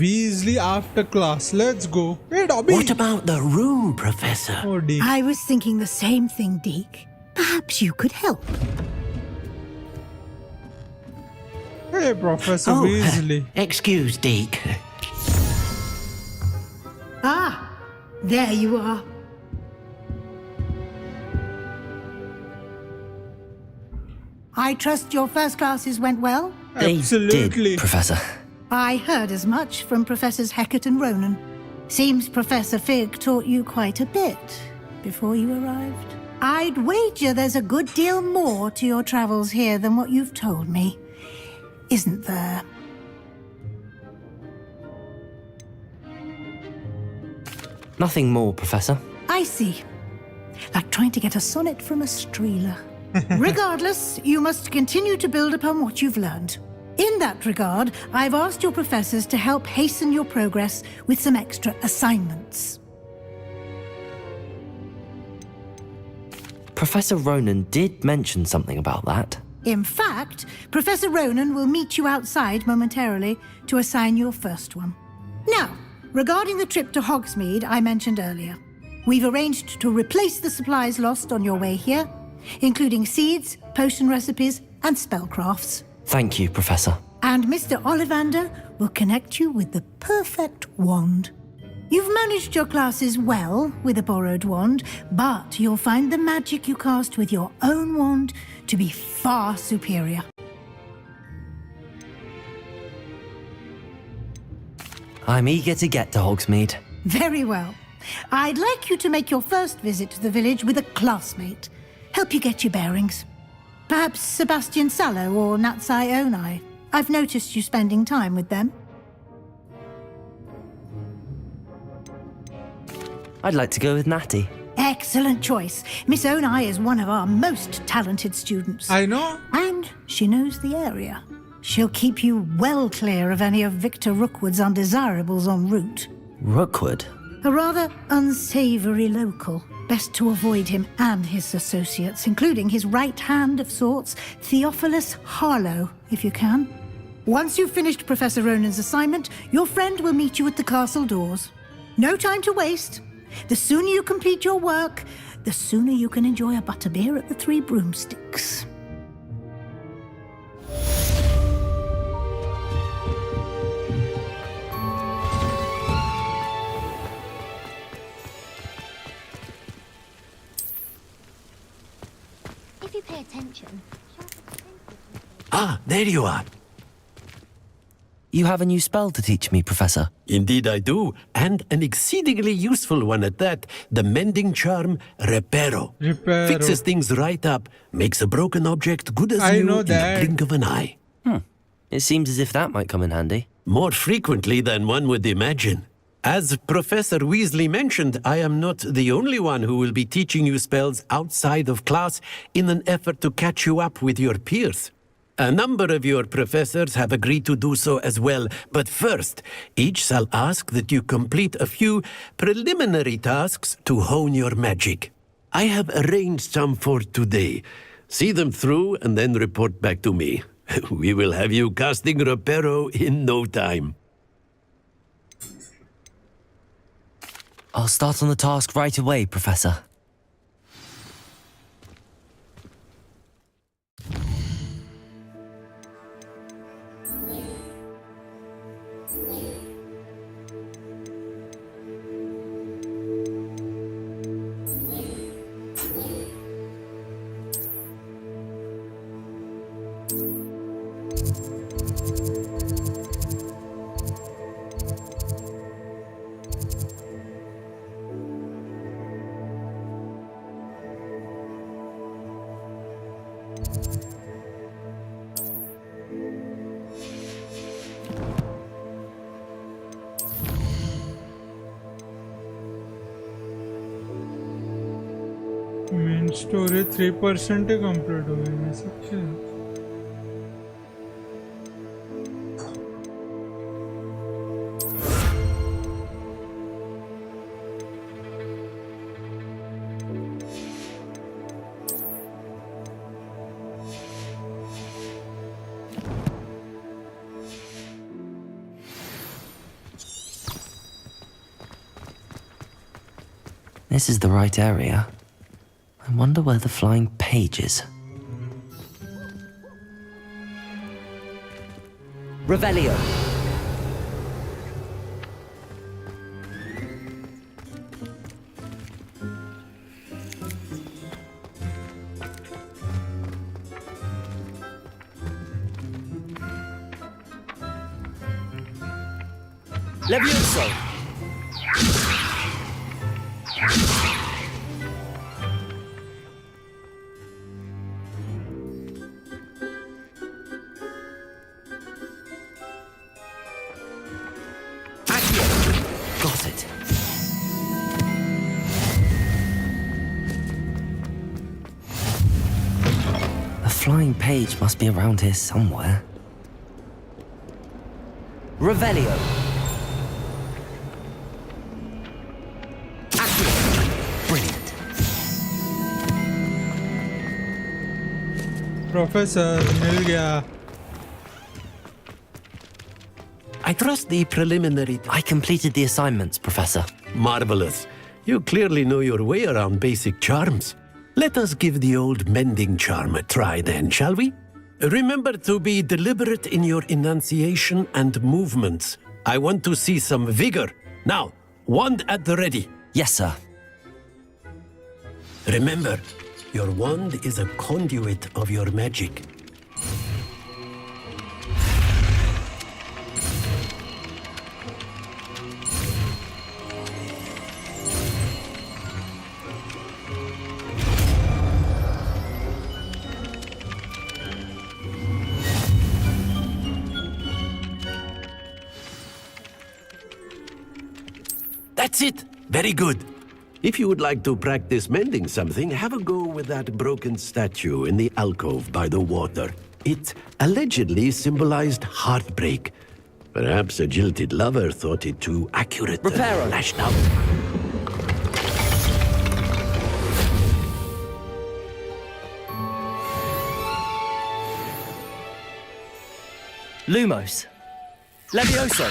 Weasley after class. Let's go. Hey, Dobby. What about the room, Professor? Oh, Deke. I was thinking the same thing, Deke. Perhaps you could help. Hey, Professor Weasley. Excuse, Deke. Ah, there you are. I trust your first classes went well? Absolutely. They did, Professor. I heard as much from Professors Hecat and Ronan. Seems Professor Fig taught you quite a bit before you arrived. I'd wager there's a good deal more to your travels here than what you've told me, isn't there? Nothing more, Professor. I see. Like trying to get a sonnet from a streeler. Regardless, you must continue to build upon what you've learned. In that regard, I've asked your professors to help hasten your progress with some extra assignments. Professor Ronan did mention something about that. In fact, Professor Ronan will meet you outside momentarily to assign your first one. Now, regarding the trip to Hogsmeade I mentioned earlier, we've arranged to replace the supplies lost on your way here, including seeds, potion recipes, and spellcrafts. Thank you, Professor. And Mr. Ollivander will connect you with the perfect wand. You've managed your classes well with a borrowed wand, but you'll find the magic you cast with your own wand to be far superior. I'm eager to get to Hogsmeade. Very well. I'd like you to make your first visit to the village with a classmate. Help you get your bearings. Perhaps Sebastian Sallow or Natsai Onai. I've noticed you spending time with them. I'd like to go with Natty. Excellent choice. Miss Onai is one of our most talented students. I know. And she knows the area. She'll keep you well clear of any of Victor Rookwood's undesirables en route. Rookwood? A rather unsavory local. Best to avoid him and his associates, including his right hand of sorts, Theophilus Harlow, if you can. Once you've finished Professor Ronan's assignment, your friend will meet you at the castle doors. No time to waste. The sooner you complete your work, the sooner you can enjoy a butterbeer at the Three Broomsticks. If you pay attention... Ah, there you are. You have a new spell to teach me, Professor. Indeed I do, and an exceedingly useful one at that. The mending charm, Reparo. Reparo. Fixes things right up, makes a broken object good as I new know in that. the blink of an eye. It seems as if that might come in handy. More frequently than one would imagine. As Professor Weasley mentioned, I am not the only one who will be teaching you spells outside of class in an effort to catch you up with your peers. A number of your professors have agreed to do so as well, but first, each shall ask that you complete a few preliminary tasks to hone your magic. I have arranged some for today. See them through and then report back to me. We will have you casting Reparo in no time. I'll start on the task right away, Professor. Main storage 3% complete हो गई है सबसे This is the right area. I wonder where the flying page is. Revelio. Levioso. Got it. A flying page must be around here somewhere. Revelio. Brilliant. Professor, मिल गया. I trust the preliminary... I completed the assignments, Professor. Marvelous. You clearly know your way around basic charms. Let us give the old mending charm a try then, shall we? Remember to be deliberate in your enunciation and movements. I want to see some vigor. Now, wand at the ready. Yes, sir. Remember, your wand is a conduit of your magic. That's it. Very good. If you would like to practice mending something, have a go with that broken statue in the alcove by the water. It allegedly symbolized heartbreak. Perhaps a jilted lover thought it too accurate. Reparo. Lashed out. Lumos. Levioso.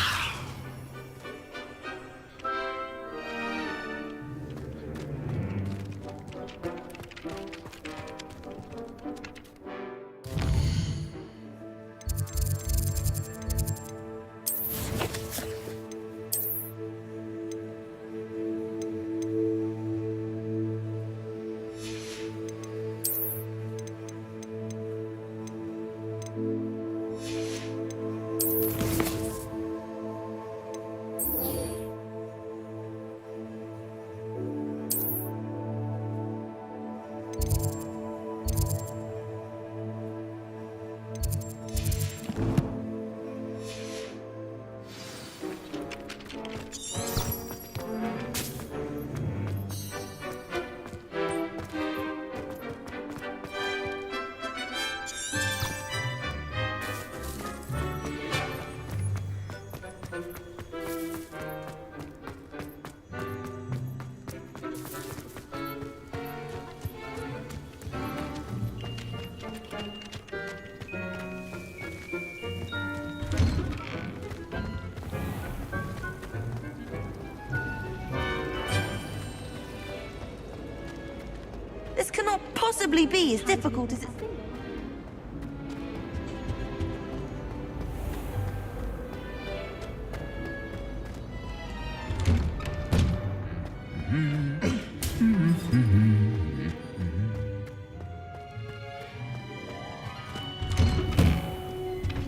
This cannot possibly be as difficult as it seems.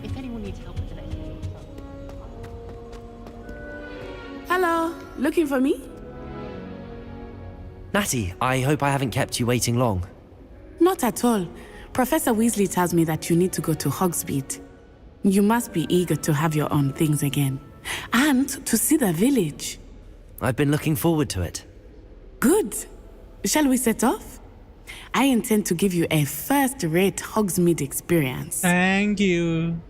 If anyone needs help with the next Hello, looking for me? Natty, I hope I haven't kept you waiting long. Not at all. Professor Weasley tells me that you need to go to Hogsmeade. You must be eager to have your own things again. And to see the village. I've been looking forward to it. Good. Shall we set off? I intend to give you a first-rate Hogsmeade experience. Thank you.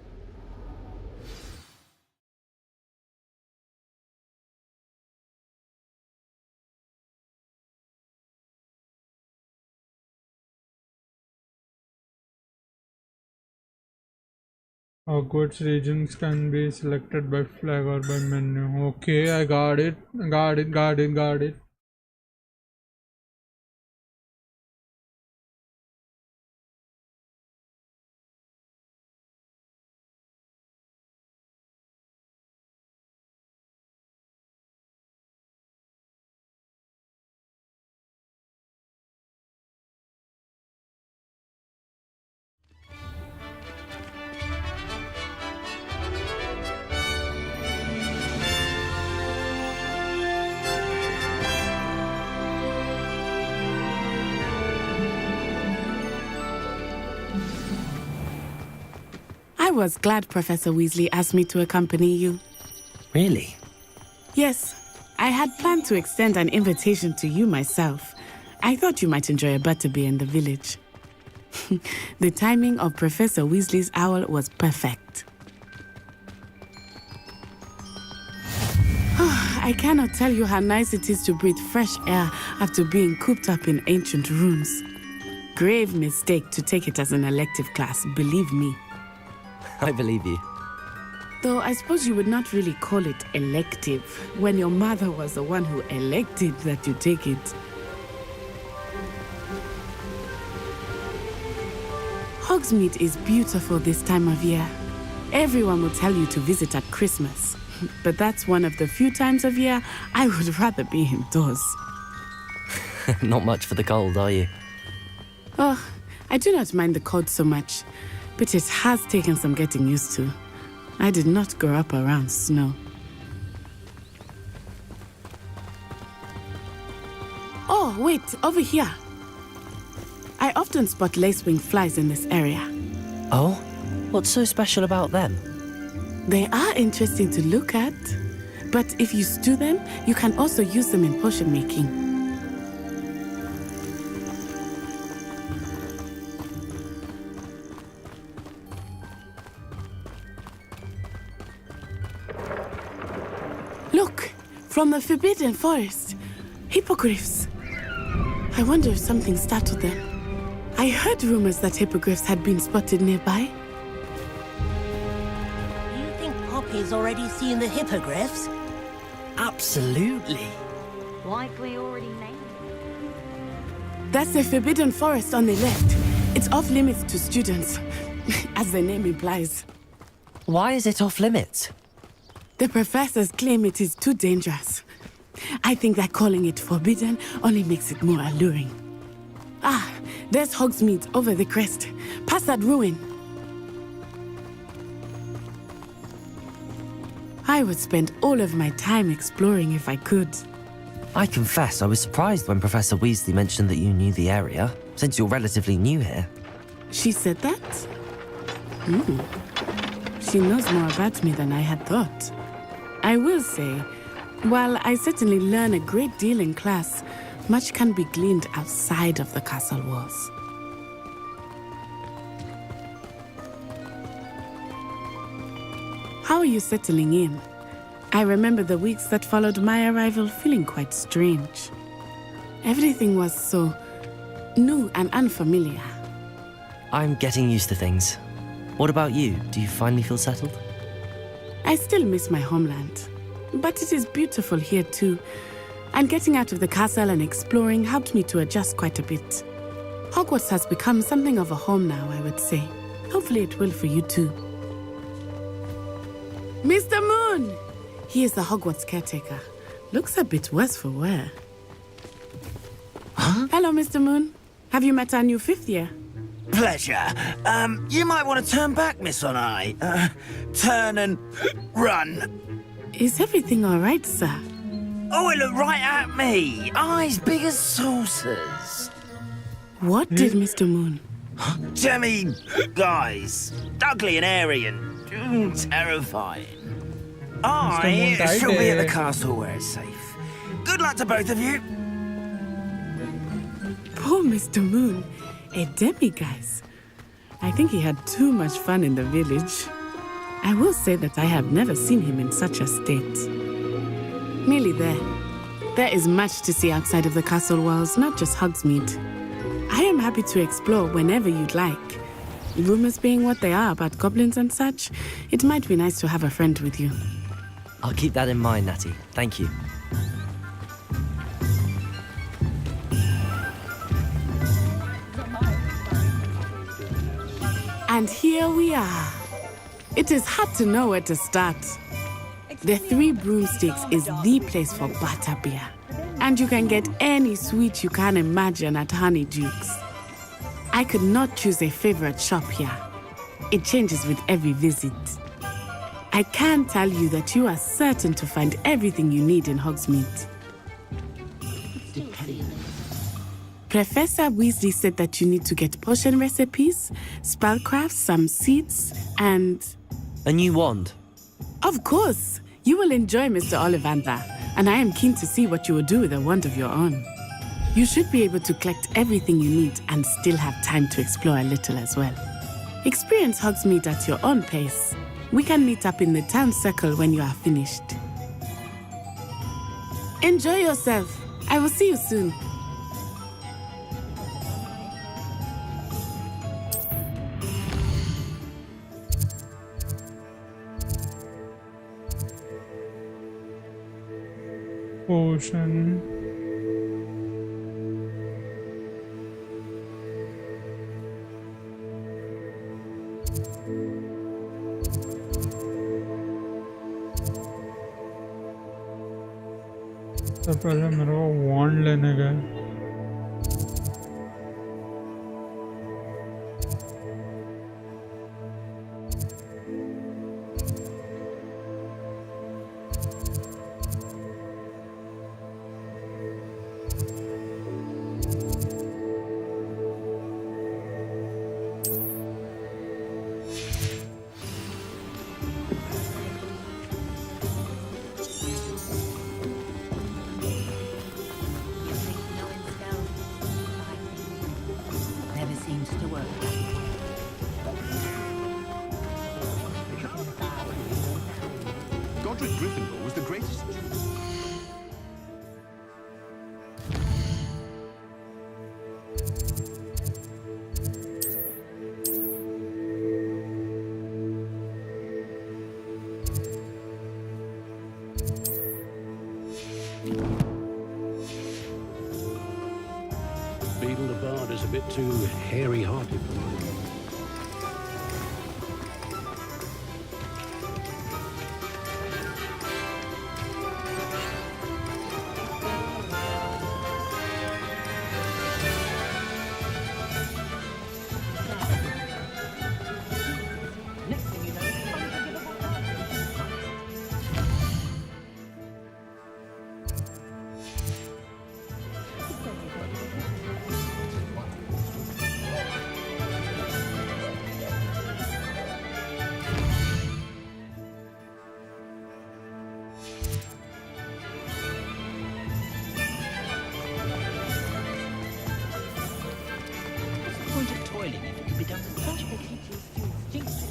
Hogwarts regions can be selected by flag or by menu. Okay, I got it. Got it. I was glad Professor Weasley asked me to accompany you. Really? Yes, I had planned to extend an invitation to you myself. I thought you might enjoy a butterbeer in the village. The timing of Professor Weasley's owl was perfect. I cannot tell you how nice it is to breathe fresh air after being cooped up in ancient rooms. Grave mistake to take it as an elective class, believe me. I believe you. Though I suppose you would not really call it elective when your mother was the one who elected that you take it. Hogsmeade is beautiful this time of year. Everyone will tell you to visit at Christmas, but that's one of the few times of year I would rather be indoors. Not much for the cold, are you? Oh, I do not mind the cold so much, but it has taken some getting used to. I did not grow up around snow. Oh, wait, over here. I often spot lacewing flies in this area. Oh? What's so special about them? They are interesting to look at, But if you stew them, you can also use them in potion making. Look, from the Forbidden Forest, hippogriffs. I wonder if something startled them. I heard rumors that hippogriffs had been spotted nearby. You think Poppy's already seen the hippogriffs? Absolutely. Like we already named. That's the Forbidden Forest on the left. It's off limits to students, as the name implies. Why is it off limits? The professors claim it is too dangerous. I think that calling it forbidden only makes it more alluring. Ah, there's Hogsmeade over the crest, past that ruin. I would spend all of my time exploring if I could. I confess I was surprised when Professor Weasley mentioned that you knew the area, since you're relatively new here. She said that? She knows more about me than I had thought. I will say, while I certainly learn a great deal in class, much can be gleaned outside of the castle walls. How are you settling in? I remember the weeks that followed my arrival feeling quite strange. Everything was so new and unfamiliar. I'm getting used to things. What about you? Do you finally feel settled? I still miss my homeland, but it is beautiful here too. And getting out of the castle and exploring helped me to adjust quite a bit. Hogwarts has become something of a home now, I would say. Hopefully it will for you too. Mr. Moon! He is the Hogwarts caretaker. Looks a bit worse for wear. Huh? Hello, Mr. Moon. Have you met our new fifth year? Pleasure. You might want to turn back, Miss Onai. Turn and run. Is everything all right, sir? Oh, it looked right at me. Eyes big as saucers. What did Mr. Moon? Jemmy guys. Ugly and airy and terrifying. I shall be at the castle where it's safe. Good luck to both of you. Poor Mr. Moon. A demiguise. I think he had too much fun in the village. I will say that I have never seen him in such a state. Nearly there. There is much to see outside of the castle walls, not just Hogsmeade. I am happy to explore whenever you'd like. Rumors being what they are about goblins and such, it might be nice to have a friend with you. I'll keep that in mind, Natty. Thank you. And here we are. It is hard to know where to start. The Three Broomsticks is the place for butterbeer. And you can get any sweet you can imagine at Honeyduke's. I could not choose a favorite shop here. It changes with every visit. I can tell you that you are certain to find everything you need in Hogsmeade. Professor Weasley said that you need to get potion recipes, spellcrafts, some seeds, and... A new wand. Of course! You will enjoy Mr. Ollivander, and I am keen to see what you will do with a wand of your own. You should be able to collect everything you need and still have time to explore a little as well. Experience Hogsmeade at your own pace. We can meet up in the town circle when you are finished. Enjoy yourself. I will see you soon. Potion. तो पहले मेरे को वॉन्ड लेने गए Roderick Gryffindor was the greatest. Beetle the Bard is a bit too hairy-hearted for me.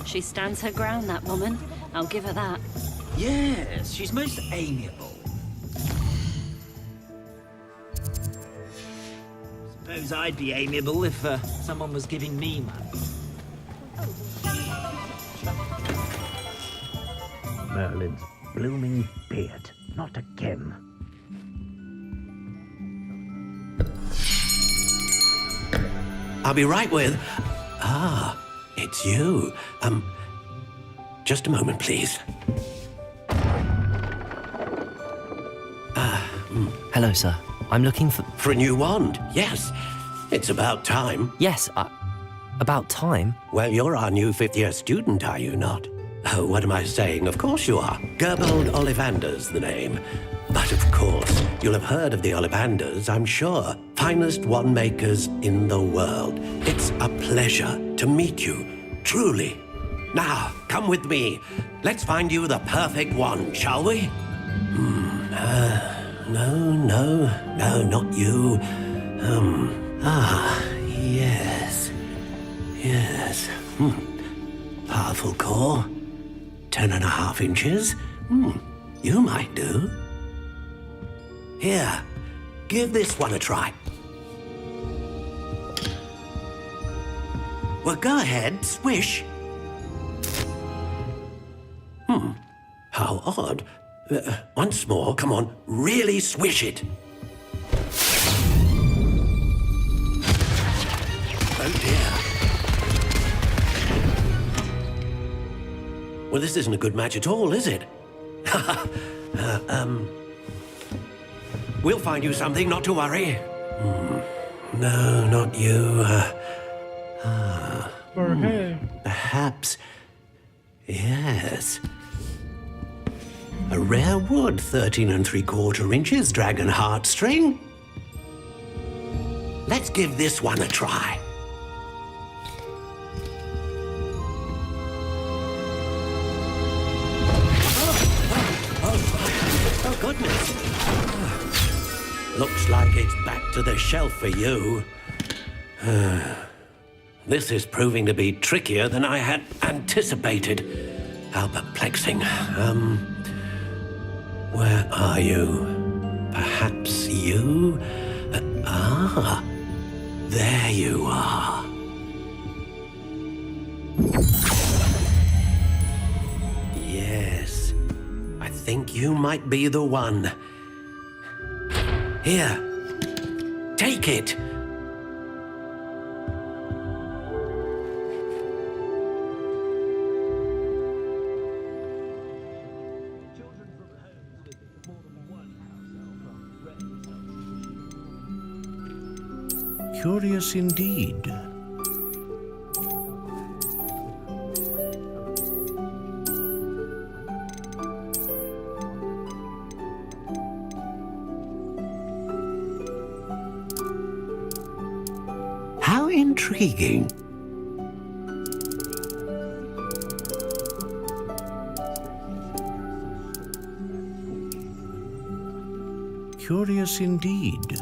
She stands her ground, that woman. I'll give her that. Yes, she's most amiable. Suppose I'd be amiable if someone was giving me money. Merlin's blooming beard. Not again. I'll be right with... Ah, it's you. Just a moment, please. Hello, sir. I'm looking for... For a new wand, yes. It's about time. Yes, about time? Well, you're our new fifth-year student, are you not? Oh, what am I saying? Of course you are. Gerbold Ollivander's the name. But of course, you'll have heard of the Ollivanders, I'm sure. Finest wand makers in the world. It's a pleasure to meet you, truly. Now, come with me. Let's find you the perfect wand, shall we? No, not you. Yes. Powerful core. 10.5 inches. You might do. Here, give this one a try. Well, go ahead, swish. How odd. Once more, come on, really swish it. Oh dear. Well, this isn't a good match at all, is it? We'll find you something, not to worry. No, not you. For her. Perhaps. Yes. A rare wood, 13 3/4 inches, dragon heartstring. Let's give this one a try. Oh, goodness. Looks like it's back to the shelf for you. This is proving to be trickier than I had anticipated. How perplexing. Where are you? Perhaps you? There you are. Yes, I think you might be the one. Here, take it. Curious indeed. How intriguing. Curious indeed.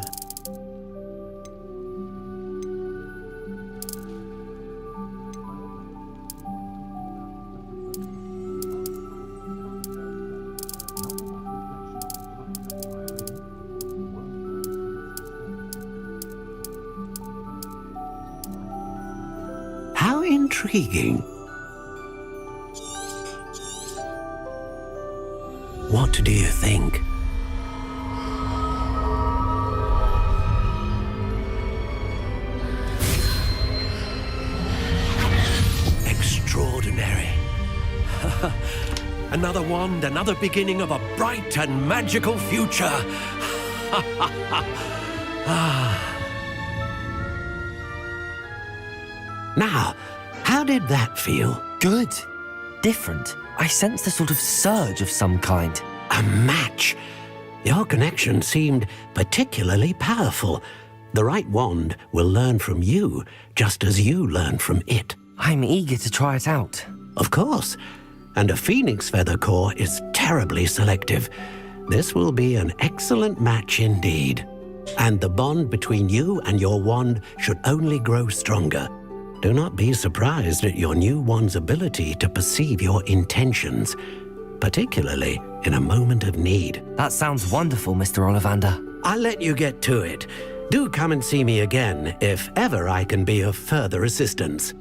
Intriguing. What do you think? Extraordinary. Another wand, another beginning of a bright and magical future. Now, how did that feel? Good. Different. I sensed a sort of surge of some kind. A match. Your connection seemed particularly powerful. The right wand will learn from you, just as you learn from it. I'm eager to try it out. Of course. And a phoenix feather core is terribly selective. This will be an excellent match indeed. And the bond between you and your wand should only grow stronger. Do not be surprised at your new wand's ability to perceive your intentions, particularly in a moment of need. That sounds wonderful, Mr. Ollivander. I'll let you get to it. Do come and see me again if ever I can be of further assistance.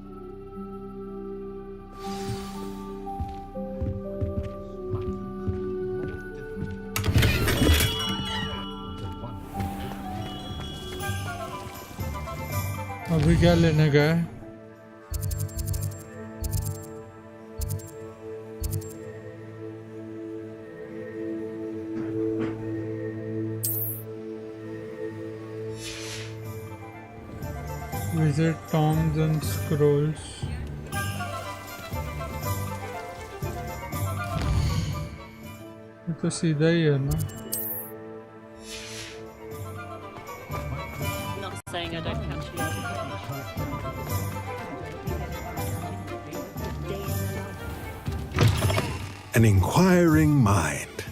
अभी क्या लेने गए? Visit Tombs and Scrolls. ये तो सीधा ही है ना? Not saying I don't catch you. An inquiring mind.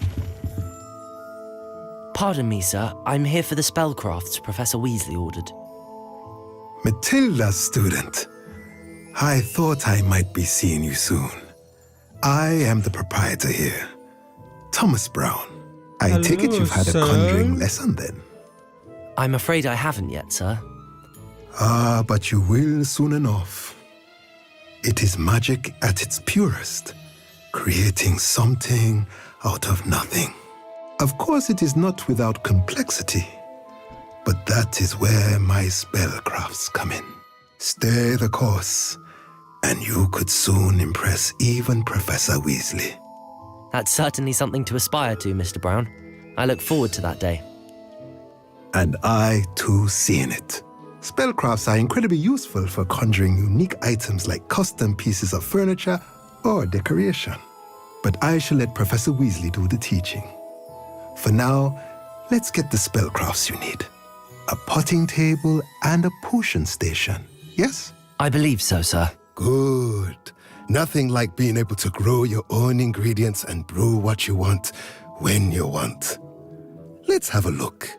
Pardon me, sir. I'm here for the spellcrafts Professor Weasley ordered. Matilda, student. I thought I might be seeing you soon. I am the proprietor here, Thomas Brown. I take it you've had a conjuring lesson then? I'm afraid I haven't yet, sir. Ah, but you will soon enough. It is magic at its purest, creating something out of nothing. Of course, it is not without complexity, but that is where my spellcrafts come in. Stay the course, and you could soon impress even Professor Weasley. That's certainly something to aspire to, Mr. Brown. I look forward to that day. And I, too, seeing it. Spellcrafts are incredibly useful for conjuring unique items like custom pieces of furniture or decoration. But I shall let Professor Weasley do the teaching. For now, let's get the spellcrafts you need. A potting table and a potion station, yes? I believe so, sir. Good. Nothing like being able to grow your own ingredients and brew what you want when you want. Let's have a look.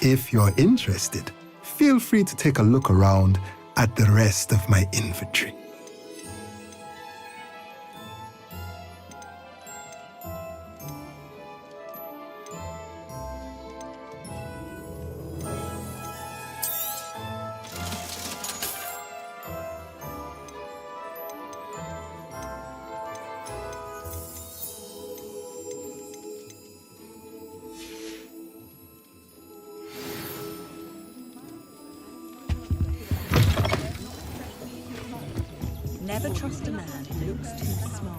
If you're interested, feel free to take a look around at the rest of my inventory. Never trust a man who looks too smart.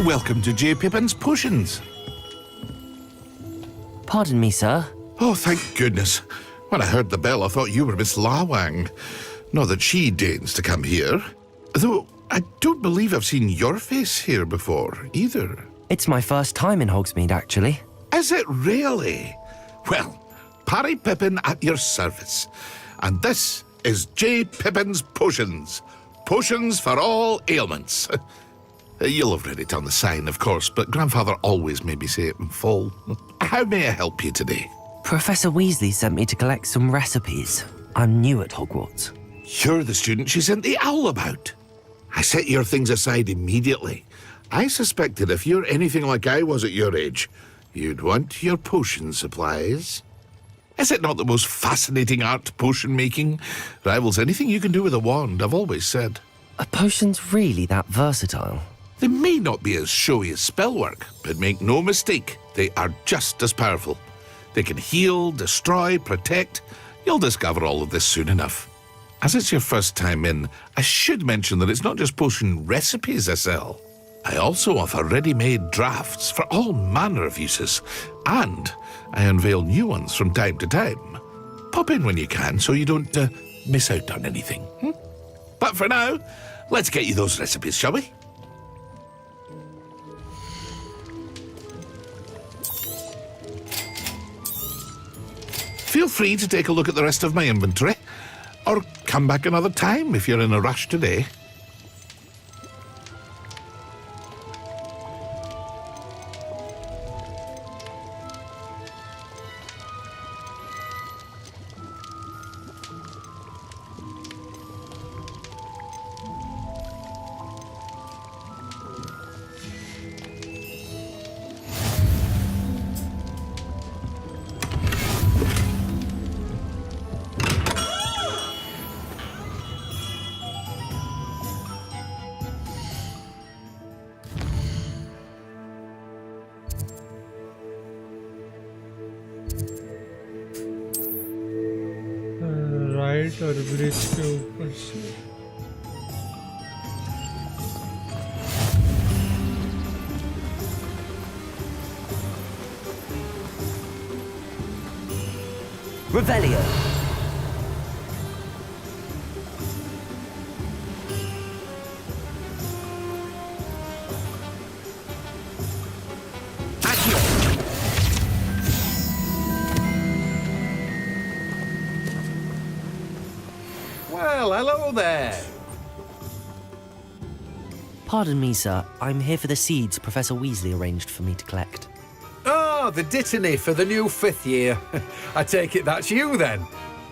Welcome to J. Pippin's Potions. Pardon me, sir. Oh, thank goodness. When I heard the bell, I thought you were Miss Lawang. Not that she deigns to come here. Though, I don't believe I've seen your face here before, either. It's my first time in Hogsmeade, actually. Is it really? Well, Parry Pippin at your service. And this is J. Pippin's Potions. Potions for all ailments. You'll have read it on the sign, of course, but Grandfather always made me say it in full. How may I help you today? Professor Weasley sent me to collect some recipes. I'm new at Hogwarts. You're the student she sent the owl about. I set your things aside immediately. I suspected if you're anything like I was at your age, you'd want your potion supplies. Is it not the most fascinating art, potion making? Rivals anything you can do with a wand, I've always said. Are potions really that versatile? They may not be as showy as spellwork, but make no mistake, they are just as powerful. They can heal, destroy, protect. You'll discover all of this soon enough. As it's your first time in, I should mention that it's not just potion recipes I sell. I also offer ready-made drafts for all manner of uses, and I unveil new ones from time to time. Pop in when you can so you don't miss out on anything. But for now, let's get you those recipes, shall we? Feel free to take a look at the rest of my inventory, or come back another time if you're in a rush today. Right और bridge के ऊपर से Revelio. Well, hello there. Pardon me, sir. I'm here for the seeds Professor Weasley arranged for me to collect. Oh, the dittany for the new 5th year. I take it that's you then.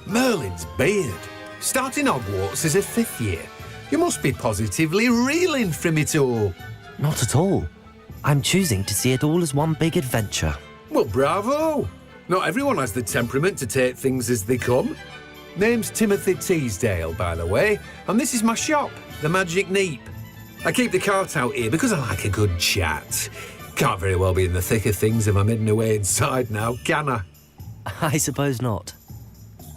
Merlin's beard. Starting Hogwarts as a 5th year. You must be positively reeling from it all. Not at all. I'm choosing to see it all as one big adventure. Well, bravo. Not everyone has the temperament to take things as they come. Name's Timothy Teasdale, by the way, and this is my shop, the Magic Neep. I keep the cart out here because I like a good chat. Can't very well be in the thick of things if I'm hidden away inside now, can I? I suppose not.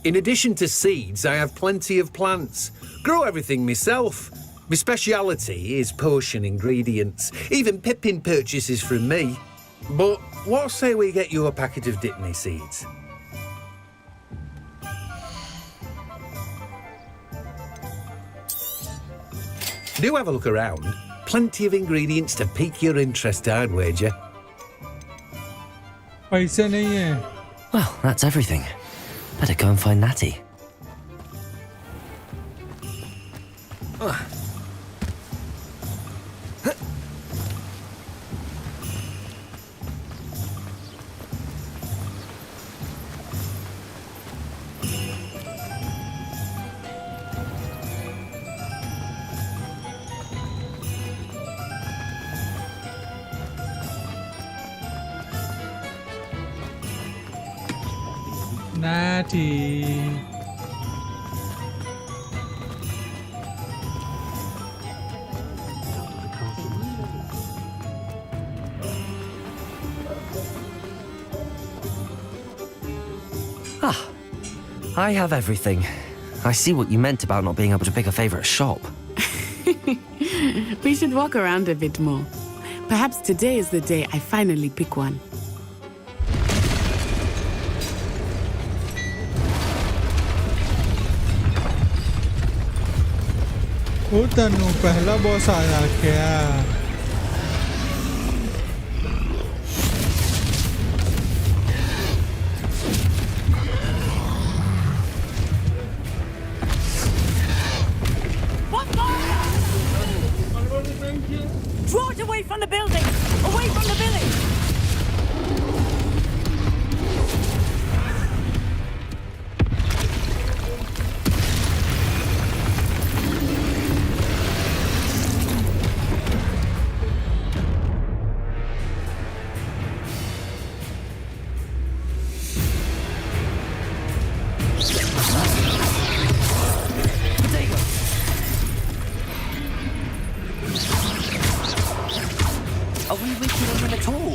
In addition to seeds, I have plenty of plants. Grow everything myself. My speciality is potion ingredients. Even Pippin purchases from me. But what say we get you a packet of Dittany seeds? Do have a look around. Plenty of ingredients to pique your interest, I'd wager. पैसे नहीं है. Well, that's everything. Better go and find Natty. Natty. Ah, I have everything. I see what you meant about not being able to pick a favourite shop. We should walk around a bit more. Perhaps today is the day I finally pick one. ओ तनु पहला boss आया क्या? Draw it away from the building! Away from the village! Are we weakening him at all?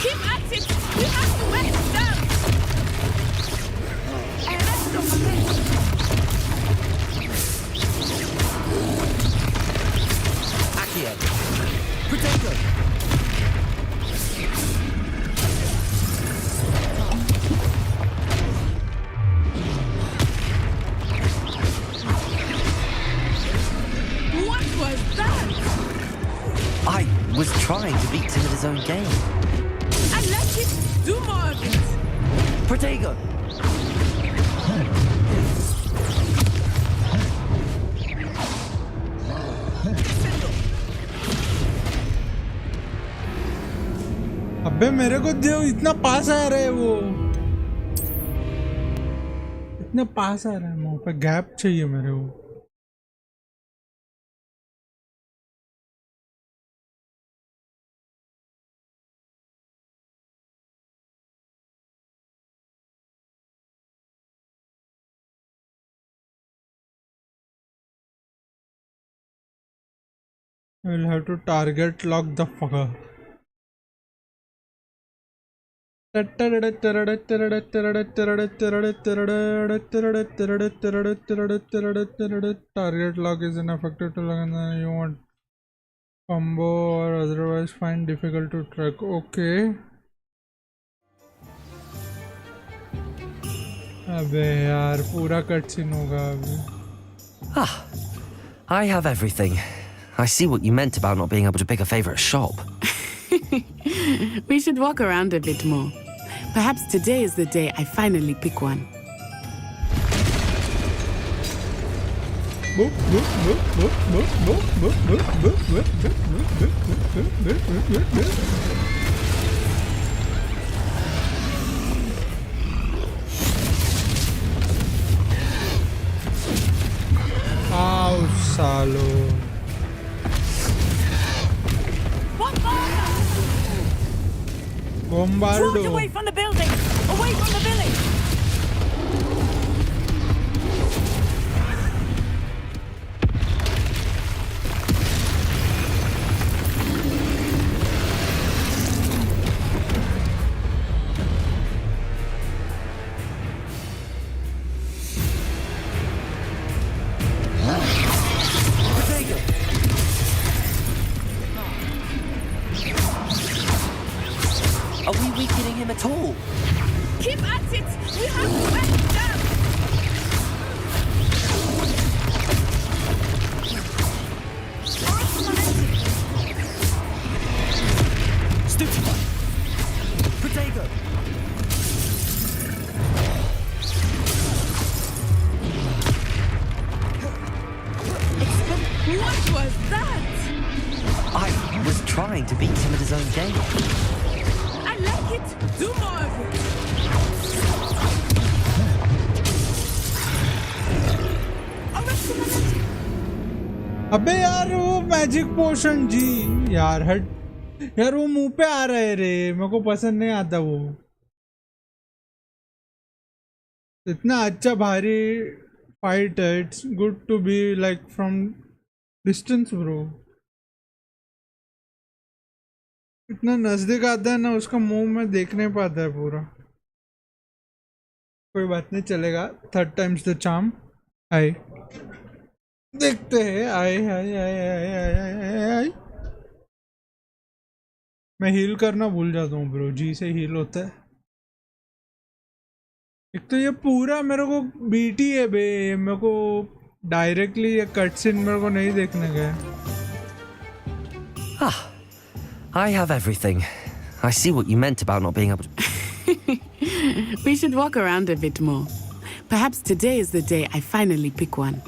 Keep at it! We have to wear him down! Accio! Protego! What was that? I was trying to beat him at his own game. And let him do more of it! Protego! अबे मेरे को दे, इतना पास आ रहा है वो, इतना पास आ रहा है, मुंह पे गैप चाहिए मेरे को. I will have to target lock the fucker. Target lock is ineffective to lock, and then you want combo or otherwise find difficult to track. Okay. अबे यार पूरा कटसीन होगा अभी. Ah, I have everything. I see what you meant about not being able to pick a favorite shop. We should walk around a bit more. Perhaps today is the day I finally pick one. Ow, Salo. Bombardo. Draw it away from the building! Away from the village! Are we weakening him at all? Keep at it! We have to wear him down! Stupefy! Protego! What was that? I was trying to beat him at his own game. I like it! Do more of it! अबे यार वो magic potion जी, यार हट यार, वो मुंह पे आ रहा है रे, मेरे को पसंद नहीं आता वो. इतना अच्छा भारी फाइट है, it's good to be like from distance bro. इतना नजदीक आता है ना, उसका मुंह में देख नहीं पाता है पूरा. कोई बात नहीं, चलेगा. Third times the charm. आए देखते हैं. आए आए आए आए आए आए आए. मैं हील करना भूल जाता हूँ ब्रो, जी से हील होता है। एक तो ये पूरा मेरे को बीटी है बे, मेरे को डायरेक्टली ये कटसीन मेरे को नहीं देखने गए। I have everything. I see what you meant about not being able to... We should walk around a bit more. Perhaps today is the day I finally pick one.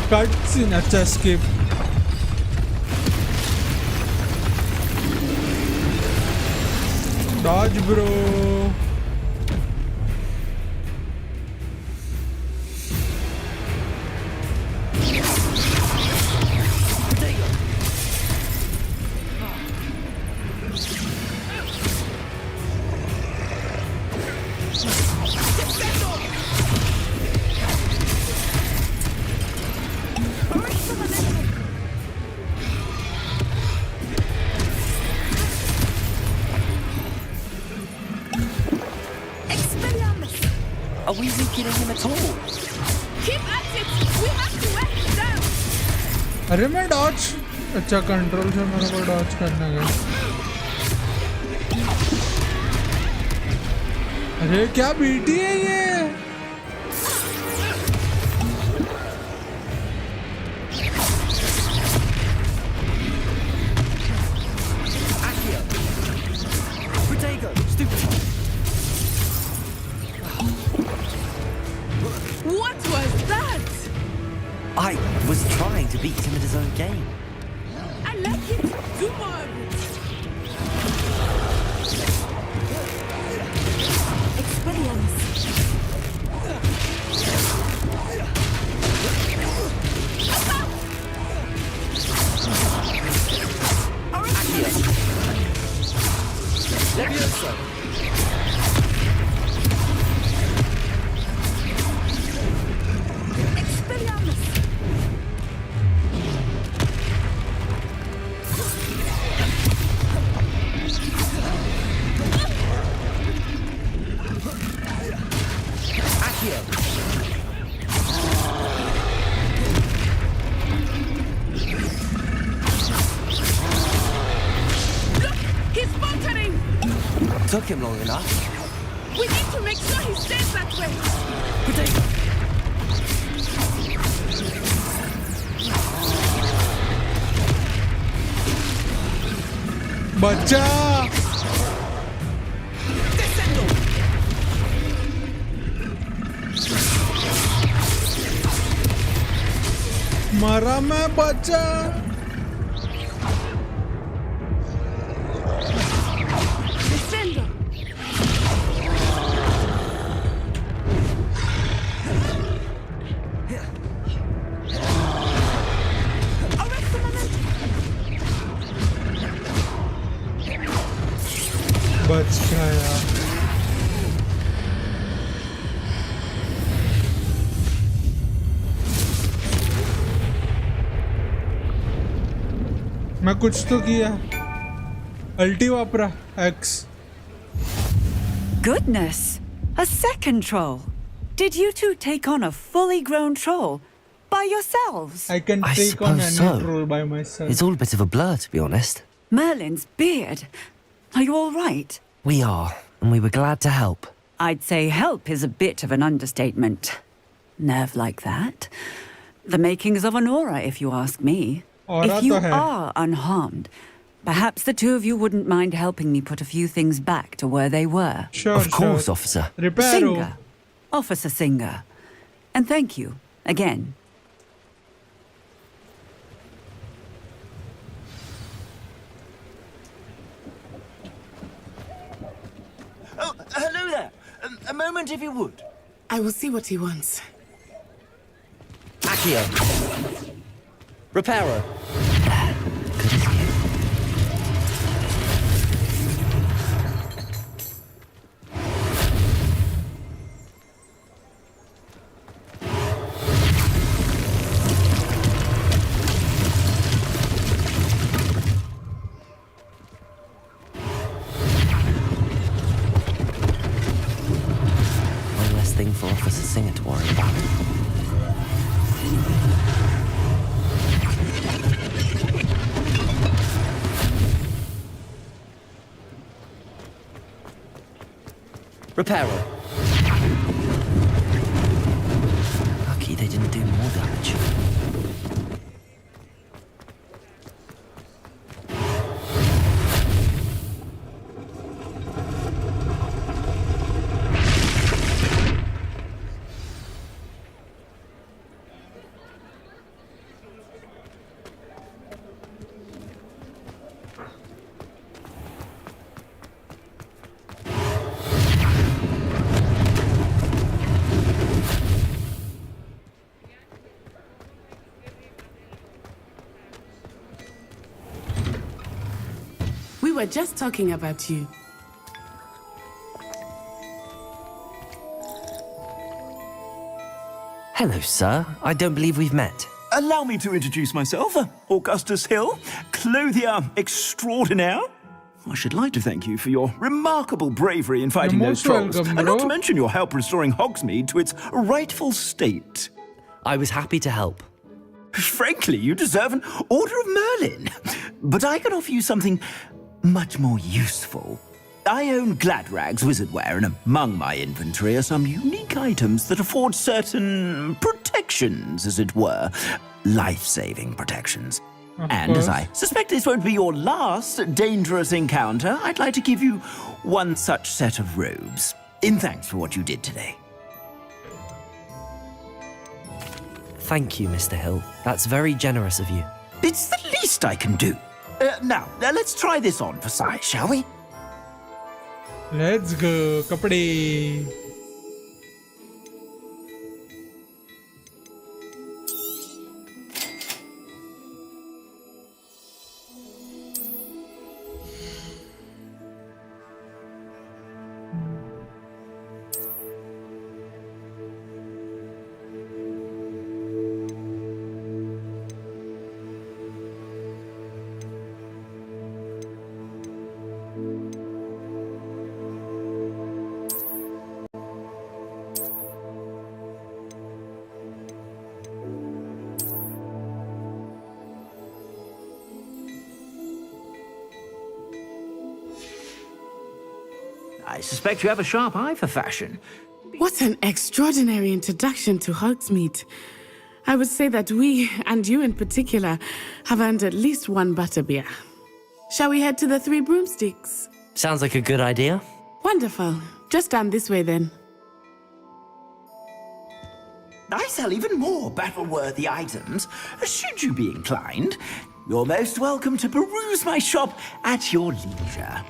Cutscene, अच्छा skip. Dodge bro. Are we weakening him at all? Keep at it! We have to wear him down! अरे मैं Dodge, अच्छा control से मेरे को Dodge करना है। अरे क्या बीटी है ये? What was that? I was trying to beat him at his own game. I like it. Do more of it. Experience. Leviosa. He's faltering! Took him long enough. We need to make sure he stays that way. बच्चा मरा मैं बच्चा। बच गया। मैं कुछ तो किया, अल्टी वापरा x. Goodness! A second troll! Did you two take on a fully grown troll by yourselves? I can take on any troll by myself. It's all a bit of a blur, to be honest. Merlin's beard. Are you all right? We are, and we were glad to help. I'd say help is a bit of an understatement. Nerve like that. The makings of an aura, if you ask me. Aura If you to hai. are unharmed, perhaps the two of you wouldn't mind helping me put a few things back to where they were. Sure, Of course, officer. Reparo. Singer. Officer Singer. And thank you, again. Oh, hello there. A moment, if you would. I will see what he wants. Accio. Reparo. Thing for Officer Singer to worry about. Reparo. Lucky they didn't do more damage. We were just talking about you. Hello, sir. I don't believe we've met. Allow me to introduce myself, Augustus Hill, clothier extraordinaire. I should like to thank you for your remarkable bravery in fighting You're those most trolls, welcome, and not bro. to mention your help restoring Hogsmeade to its rightful state. I was happy to help. Frankly, you deserve an Order of Merlin. But I can offer you something much more useful. I own Gladrag's wizardware, and among my inventory are some unique items that afford certain protections, as it were. Life-saving protections. And as I suspect this won't be your last dangerous encounter, I'd like to give you one such set of robes, in thanks for what you did today. Thank you, Mr. Hill. That's very generous of you. It's the least I can do. Now, let's try this on for size, shall we? Let's go. Kapade. I suspect you have a sharp eye for fashion. What an extraordinary introduction to Hogsmeade. I would say that we, and you in particular, have earned at least one butterbeer. Shall we head to the Three Broomsticks? Sounds like a good idea. Wonderful. Just down this way then. I sell even more battle-worthy items. Should you be inclined, you're most welcome to peruse my shop at your leisure.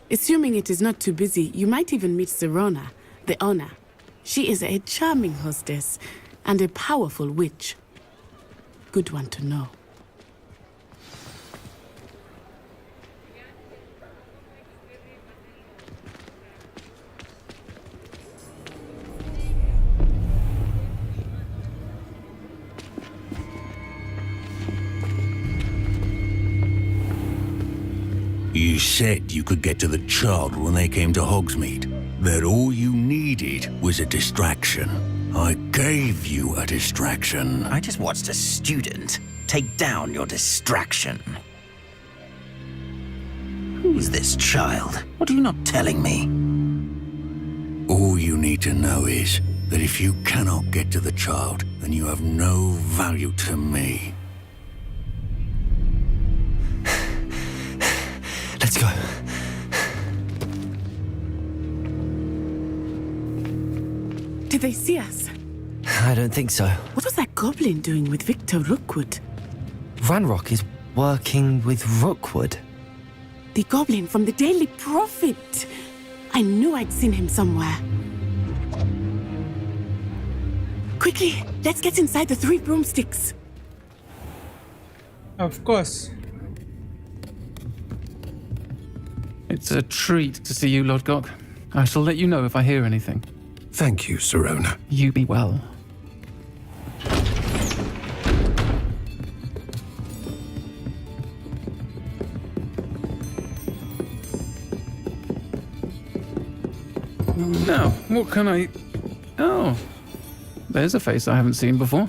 Assuming it is not too busy, you might even meet Sirona, the owner. She is a charming hostess and a powerful witch. Good one to know. You said you could get to the child when they came to Hogsmeade. That all you needed was a distraction. I gave you a distraction. I just watched a student take down your distraction. Who's this child? What are you not telling me? All you need to know is that if you cannot get to the child, then you have no value to me. Let's go. Did they see us? I don't think so. What was that goblin doing with Victor Rookwood? Ranrock is working with Rookwood. The goblin from the Daily Prophet. I knew I'd seen him somewhere. Quickly, let's get inside the Three Broomsticks. Of course. It's a treat to see you, Lord Gok. I shall let you know if I hear anything. Thank you, Sirona. You be well. Now, what can I... Oh, there's a face I haven't seen before.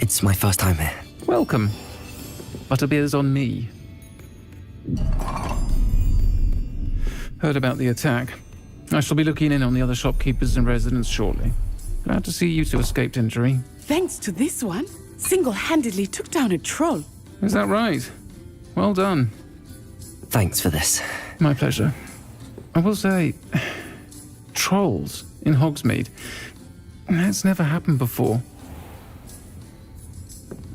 It's my first time here. Welcome. Butterbeer's on me. Heard about the attack. I shall be looking in on the other shopkeepers and residents shortly. Glad to see you two escaped injury. Thanks to this one, single-handedly took down a troll. Is that right? Well done. Thanks for this. My pleasure. I will say, trolls in Hogsmeade. That's never happened before.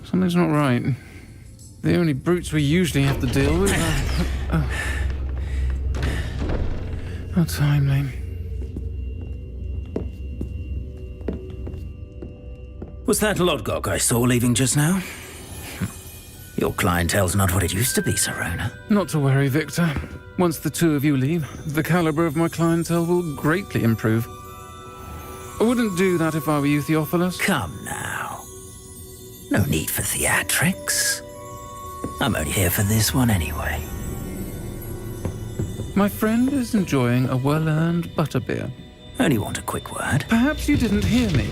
Something's not right. The only brutes we usually have to deal with are... How timely. Was that Lodgok I saw leaving just now? Your clientele's not what it used to be, Sirona. Not to worry, Victor. Once the two of you leave, the caliber of my clientele will greatly improve. I wouldn't do that if I were you, Theophilus. Come now. No need for theatrics. I'm only here for this one anyway. My friend is enjoying a well-earned butterbeer. Only want a quick word. Perhaps you didn't hear me.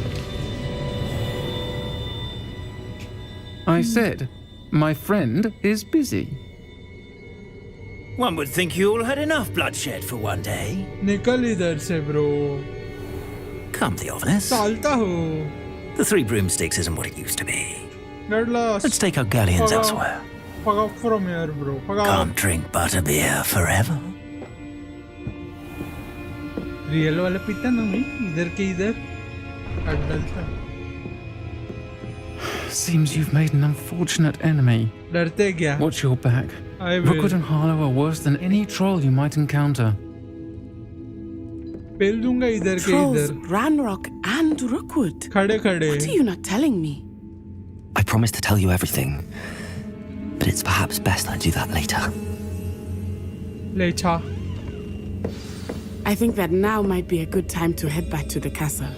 I said, my friend is busy. One would think you all had enough bloodshed for one day. निकल इधर से bro. Come, Theophilus. चालता हो. The Three Broomsticks isn't what it used to be. Get lost. Let's take our galleons elsewhere. Fuck off from here, bro. Fuck off. Can't drink butterbeer forever. Real वाला पीता ना मैं इधर के इधर काट डालता. Seems you've made an unfortunate enemy. डरते क्या? Watch your back. I will. Rookwood and Harlow are worse than any troll you might encounter. पेल दूंगा इधर के Trolls, इधर. Ranrock and Rookwood. खड़े खड़े. What are you not telling me? I promised to tell you everything, but it's perhaps best I do that later. Later. I think that now might be a good time to head back to the castle.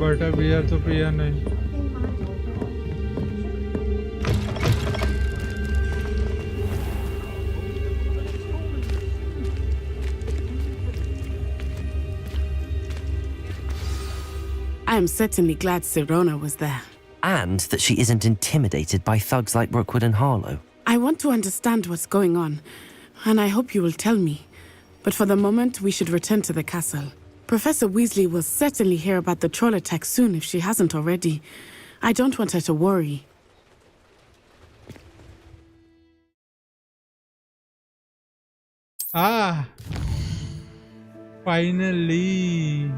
बटरबियर तो पिया नहीं. I am certainly glad Sirona was there. And that she isn't intimidated by thugs like Rookwood and Harlow. I want to understand what's going on, and I hope you will tell me. But for the moment, we should return to the castle. Professor Weasley will certainly hear about the troll attack soon if she hasn't already. I don't want her to worry. Ah! Finally!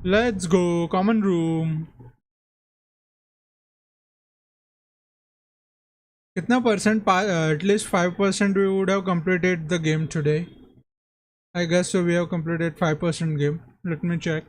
Let's go, common room. Kitna percent? At least 5% we would have completed the game today. I guess so we have completed 5% game. Let me check.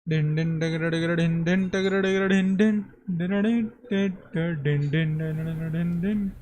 Din din dagara dagara din din dagara dagara din din din din din din din din din.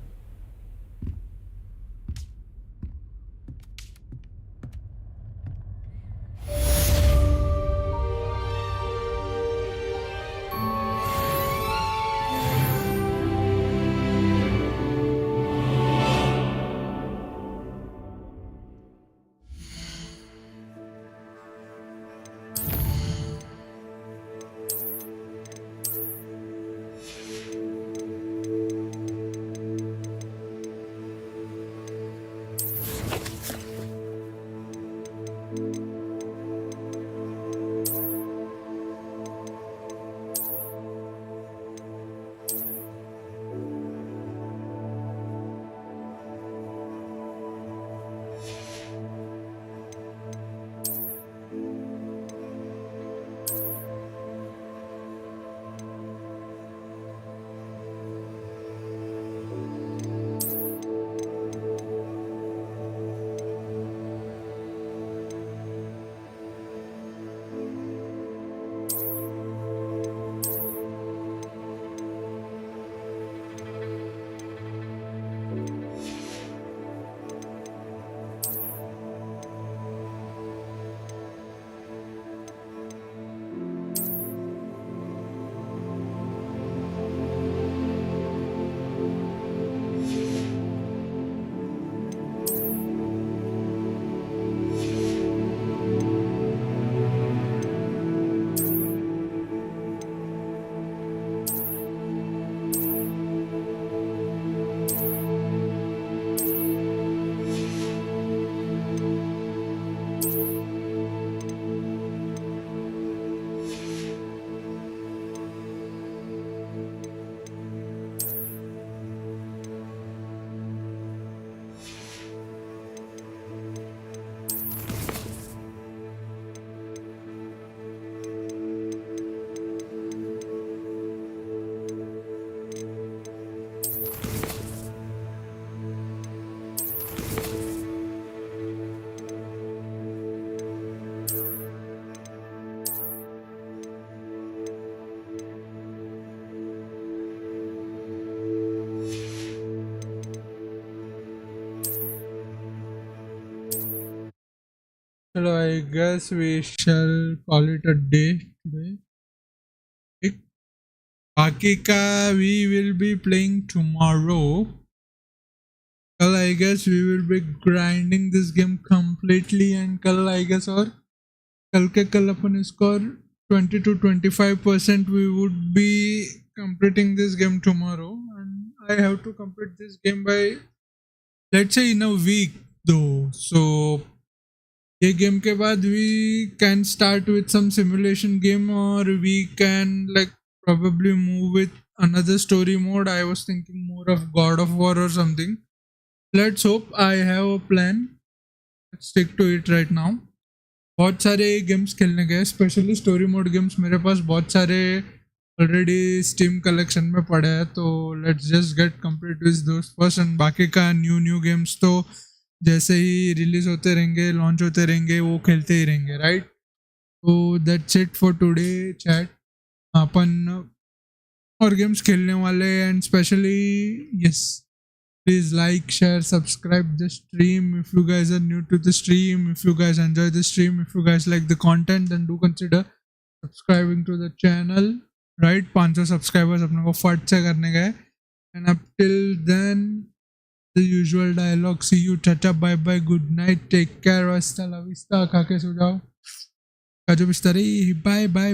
चलो I guess we shall call it a day today. बाकी का we will be playing tomorrow. कल I guess we will be grinding this game completely and कल I guess और कल के कल अपन इसको 20 to 25% we would be completing this game tomorrow, and I have to complete this game by, let's say, in a week though. So ये game के बाद we can start with some simulation game, or we can like probably move with another story mode. I was thinking more of God of War or something. Let's hope. I have a plan. Let's stick to it right now. बहुत सारे games खेलने गए, specially story mode games मेरे पास बहुत सारे already steam collection में पड़े हैं, तो let's just get complete with दोस्त फर्स्ट, एंड बाकी का न्यू गेम्स तो जैसे ही रिलीज होते रहेंगे, लॉन्च होते रहेंगे, वो खेलते ही रहेंगे, राइट? तो that's it for today chat. अपन और गेम्स खेलने वाले, and specially yes, please like, share, subscribe the stream if you guys are new to the stream. If you guys enjoy the stream, if you guys like the content, then do consider subscribing to the channel, right? 500 subscribers अपने को फट से करने गए, and up till then the usual dialogue, see you, tata, bye bye, good night, take care, hasta la vista, खा के सो जाओ, काजू बिस्तरी, bye bye.